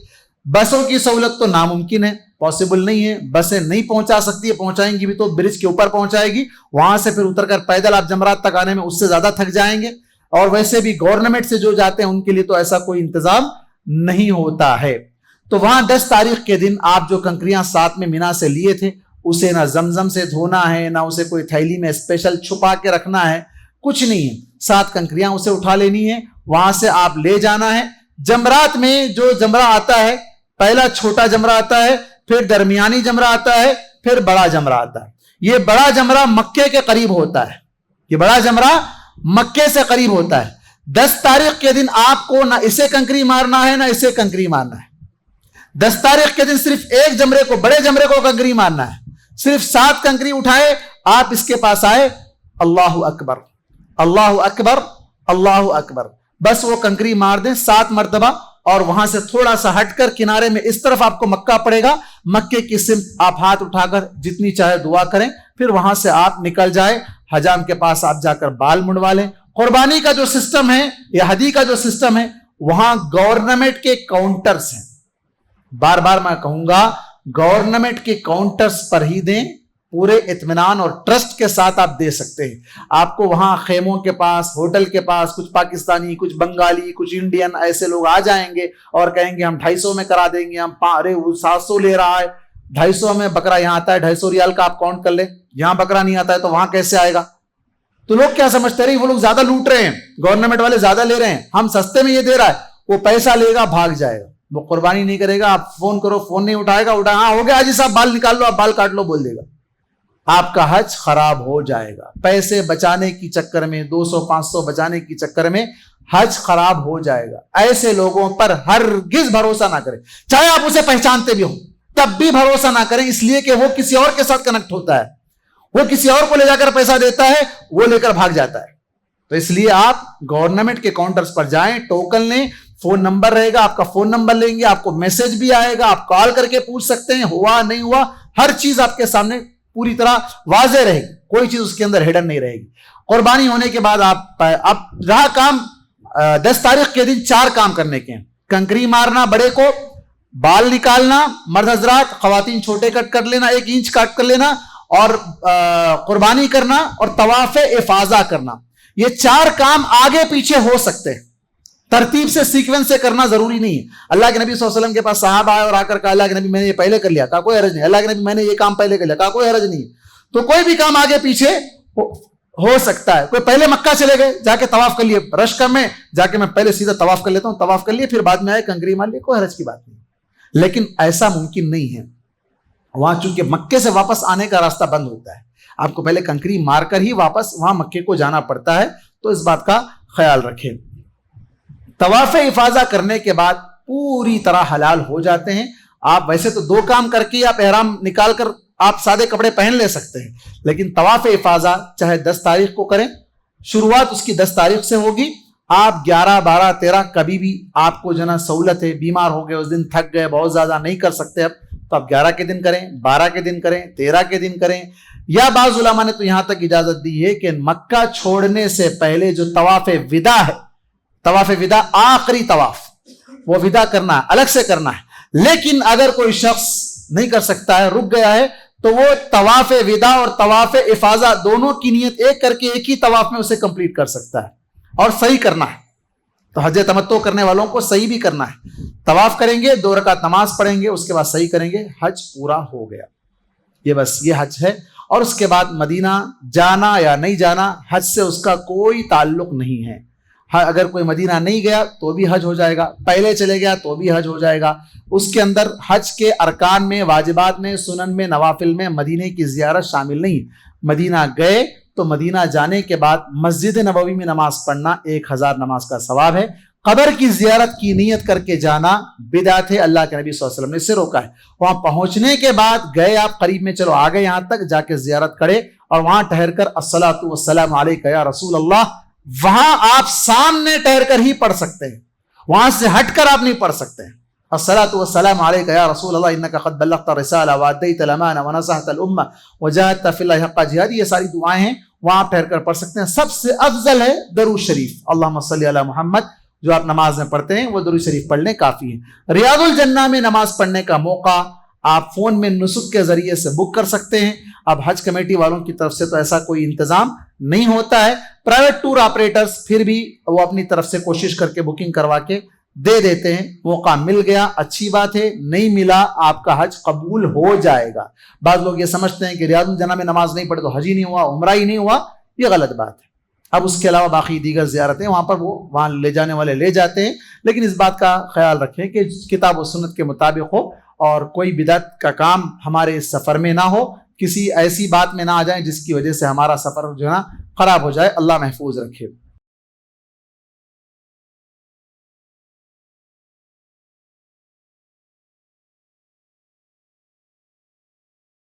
بسوں کی سہولت تو ناممکن ہے, پاسبل نہیں ہے, بسیں نہیں پہنچا سکتی ہے, پہنچائیں گی بھی تو برج کے اوپر پہنچائے گی, وہاں سے پھر اتر کر پیدل آپ جمرات تک آنے میں اس سے زیادہ تھک جائیں گے. اور ویسے بھی گورنمنٹ سے جو جاتے ہیں ان کے لیے تو ایسا کوئی انتظام نہیں ہوتا ہے. تو وہاں 10 تاریخ کے دن آپ جو کنکریاں ساتھ میں مینا سے لیے تھے اسے نہ زمزم سے دھونا ہے, نہ اسے کوئی تھیلی میں اسپیشل چھپا کے رکھنا ہے, کچھ نہیں ہے. 7 کنکریاں اسے اٹھا لینی ہے, وہاں سے آپ لے جانا ہے. جمرات میں جو جمرہ آتا ہے, پہلا چھوٹا جمرہ آتا ہے, پھر درمیانی جمرہ آتا ہے, پھر بڑا جمرہ آتا ہے. یہ بڑا جمرہ مکے کے قریب ہوتا ہے, یہ بڑا جمرہ مکے سے قریب ہوتا ہے. 10 تاریخ کے دن آپ کو نہ اسے کنکری مارنا ہے نہ اسے کنکری مارنا ہے. 10 تاریخ کے دن صرف ایک جمرے کو, بڑے جمرے کو کنکری مارنا ہے. صرف 7 کنکری اٹھائے, آپ اس کے پاس آئے, اللہ اکبر اللہ اکبر اللہ اکبر, بس وہ کنکری مار دیں 7 مرتبہ. اور وہاں سے تھوڑا سا ہٹ کر کنارے میں اس طرف آپ کو مکہ پڑے گا, مکے کی سمت آپ ہاتھ اٹھا کر جتنی چاہے دعا کریں. پھر وہاں سے آپ نکل جائے, حجام کے پاس آپ جا کر بال منڈوا لیں. قربانی کا جو سسٹم ہے یا ہدی کا جو سسٹم ہے, وہاں گورنمنٹ کے کاؤنٹرز ہیں. بار بار میں کہوں گا, گورنمنٹ کے کاؤنٹرز پر ہی دیں, پورے اطمینان اور ٹرسٹ کے ساتھ آپ دے سکتے ہیں. آپ کو وہاں خیموں کے پاس, ہوٹل کے پاس کچھ پاکستانی, کچھ بنگالی, کچھ انڈین ایسے لوگ آ جائیں گے اور کہیں گے ہم 250 میں کرا دیں گے, ہم 700 لے رہا ہے, 250 میں بکرا یہاں آتا ہے, 250 ریال کا آپ کاؤنٹ کر لیں, یہاں بکرا نہیں آتا ہے تو وہاں کیسے آئے گا؟ تو لوگ کیا سمجھتے رہے وہ لوگ زیادہ لوٹ رہے ہیں, گورنمنٹ والے زیادہ لے رہے ہیں, ہم سستے میں یہ دے رہا ہے. وہ پیسہ لے گا, بھاگ جائے گا, وہ قربانی نہیں کرے گا. آپ فون کرو, فون نہیں اٹھائے گا, ہاں ہو گیا حاجی صاحب بال نکال لو, آپ بال کاٹ لو بول دے گا. آپ کا حج خراب ہو جائے گا. پیسے بچانے کی چکر میں, 200-500 بچانے کی چکر میں حج خراب ہو جائے گا. ایسے لوگوں پر ہرگز بھروسہ نہ کریں, چاہے آپ اسے پہچانتے بھی ہوں تب بھی بھروسہ نہ کریں, اس لیے کہ وہ کسی اور کے ساتھ کنیکٹ ہوتا ہے, وہ کسی اور کو لے جا کر پیسہ دیتا ہے, وہ لے کر بھاگ جاتا ہے. تو اس لیے آپ گورنمنٹ کے کاؤنٹرز پر جائیں, ٹوکن لیں, فون نمبر رہے گا, آپ کا فون نمبر لیں گے, آپ کو میسج بھی آئے گا, آپ کال کر کے پوچھ سکتے ہیں ہوا نہیں ہوا, ہر چیز آپ کے سامنے پوری طرح واضح رہے گی, کوئی چیز اس کے اندر ہڈن نہیں رہے گی. قربانی ہونے کے بعد آپ رہا کام 10 تاریخ کے دن 4 کام کرنے کے ہیں. کنکری مارنا بڑے کو, بال نکالنا مرد حضرات, خواتین چھوٹے کٹ کر لینا, 1 انچ کٹ کر لینا, اور قربانی کرنا اور طواف افاضہ کرنا. یہ 4 کام آگے پیچھے ہو سکتے ہیں, ترتیب سے سیکوینس سے کرنا ضروری نہیں ہے. اللہ کے نبی صلی اللہ علیہ وسلم کے پاس صحابہ آئے اور آ کر کہا اللہ کے نبی میں نے یہ پہلے کر لیا, کہا کوئی حرج نہیں. اللہ کے نبی میں نے یہ کام پہلے کر لیا, کہا کوئی حرج نہیں. تو کوئی بھی کام آگے پیچھے ہو سکتا ہے. کوئی پہلے مکہ چلے گئے, جا کے طواف کر لیے, رش کر میں جا کے میں پہلے سیدھا طواف کر لیتا ہوں, طواف کر لیے, پھر بعد میں آئے کنکری مار لیے, کوئی حرج کی بات نہیں. لیکن ایسا ممکن نہیں ہے, وہاں چونکہ مکے سے واپس آنے کا راستہ بند ہوتا ہے, آپ کو پہلے کنکری مار کر ہی واپس وہاں مکے کو جانا پڑتا ہے. تو اس بات کا خیال رکھیں. طواف افاضہ کرنے کے بعد پوری طرح حلال ہو جاتے ہیں. آپ ویسے تو 2 کام کر کے آپ احرام نکال کر آپ سادے کپڑے پہن لے سکتے ہیں, لیکن طواف افاضہ چاہے 10 تاریخ کو کریں, شروعات اس کی 10 تاریخ سے ہوگی. آپ 11, 12, 13 کبھی بھی آپ کو جو نا سہولت ہے, بیمار ہو گئے اس دن, تھک گئے, بہت زیادہ نہیں کر سکتے اب, تو آپ 11 کے دن کریں, 12 کے دن کریں, 13 کے دن کریں. یا بعض علماء نے تو یہاں تک اجازت دی ہے کہ مکہ چھوڑنے سے پہلے جو طواف وداع ہے, طواف ودا آخری طواف، وہ ودا کرنا ہے، الگ سے کرنا ہے۔ لیکن اگر کوئی شخص نہیں کر سکتا ہے، رک گیا ہے، تو وہ طواف ودا اور طواف افاضہ دونوں کی نیت ایک کر کے ایک ہی طواف میں اسے کمپلیٹ کر سکتا ہے، اور صحیح کرنا ہے۔ تو حج تمتع کرنے والوں کو صحیح بھی کرنا ہے، طواف کریں گے، 2 رکعت نماز پڑھیں گے، اس کے بعد صحیح کریں گے، حج پورا ہو گیا۔ یہ بس یہ حج ہے، اور اس کے بعد مدینہ جانا یا نہیں جانا حج سے اس کا کوئی تعلق نہیں ہے۔ اگر کوئی مدینہ نہیں گیا تو بھی حج ہو جائے گا، پہلے چلے گیا تو بھی حج ہو جائے گا۔ اس کے اندر حج کے ارکان میں، واجبات میں، سنن میں، نوافل میں مدینے کی زیارت شامل نہیں۔ مدینہ گئے تو مدینہ جانے کے بعد مسجد نبوی میں نماز پڑھنا 1000 نماز کا ثواب ہے۔ قبر کی زیارت کی نیت کر کے جانا بدعت ہے، اللہ کے نبی صلی اللہ علیہ وسلم نے اسے روکا ہے۔ وہاں پہنچنے کے بعد گئے آپ قریب میں، چلو آگے یہاں تک جا کے زیارت کرے اور وہاں ٹھہر کر الصلاۃ والسلام علیک یا رسول اللہ، وہاں آپ سامنے ٹھہر کر ہی پڑھ سکتے ہیں، وہاں سے ہٹ کر آپ نہیں پڑھ سکتے ہیں۔ الصلاۃ والسلام علیک یا رسول اللہ انک قد بلغت الرسالہ وادیت الامانہ ونصحت الامہ وجاہدت فی اللہ حق جہاد، یہ ساری دعائیں ہیں، وہاں ٹھہر کر پڑھ سکتے ہیں۔ سب سے افضل ہے درود شریف، اللہم صلی علی محمد، جو آپ نماز میں پڑھتے ہیں وہ درود شریف پڑھنے کافی ہے۔ ریاض الجنہ میں نماز پڑھنے کا موقع آپ فون میں نسخ کے ذریعے سے بک کر سکتے ہیں۔ اب حج کمیٹی والوں کی طرف سے تو ایسا کوئی انتظام نہیں ہوتا ہے، پرائیویٹ ٹور آپریٹرز پھر بھی وہ اپنی طرف سے کوشش کر کے بکنگ کروا کے دے دیتے ہیں۔ موقع مل گیا اچھی بات ہے، نہیں ملا آپ کا حج قبول ہو جائے گا۔ بعض لوگ یہ سمجھتے ہیں کہ ریاض الجنہ میں نماز نہیں پڑھے تو حج ہی نہیں ہوا، عمرہ ہی نہیں ہوا، یہ غلط بات ہے۔ اب اس کے علاوہ باقی دیگر زیارتیں وہاں پر وہ وہاں لے جانے والے لے جاتے ہیں، لیکن اس بات کا خیال رکھیں کہ کتاب و سنت کے مطابق ہو اور کوئی بدعت کا کام ہمارے اس سفر میں نہ ہو، کسی ایسی بات میں نہ آ جائیں جس کی وجہ سے ہمارا سفر جو ہے نا خراب ہو جائے۔ اللہ محفوظ رکھے۔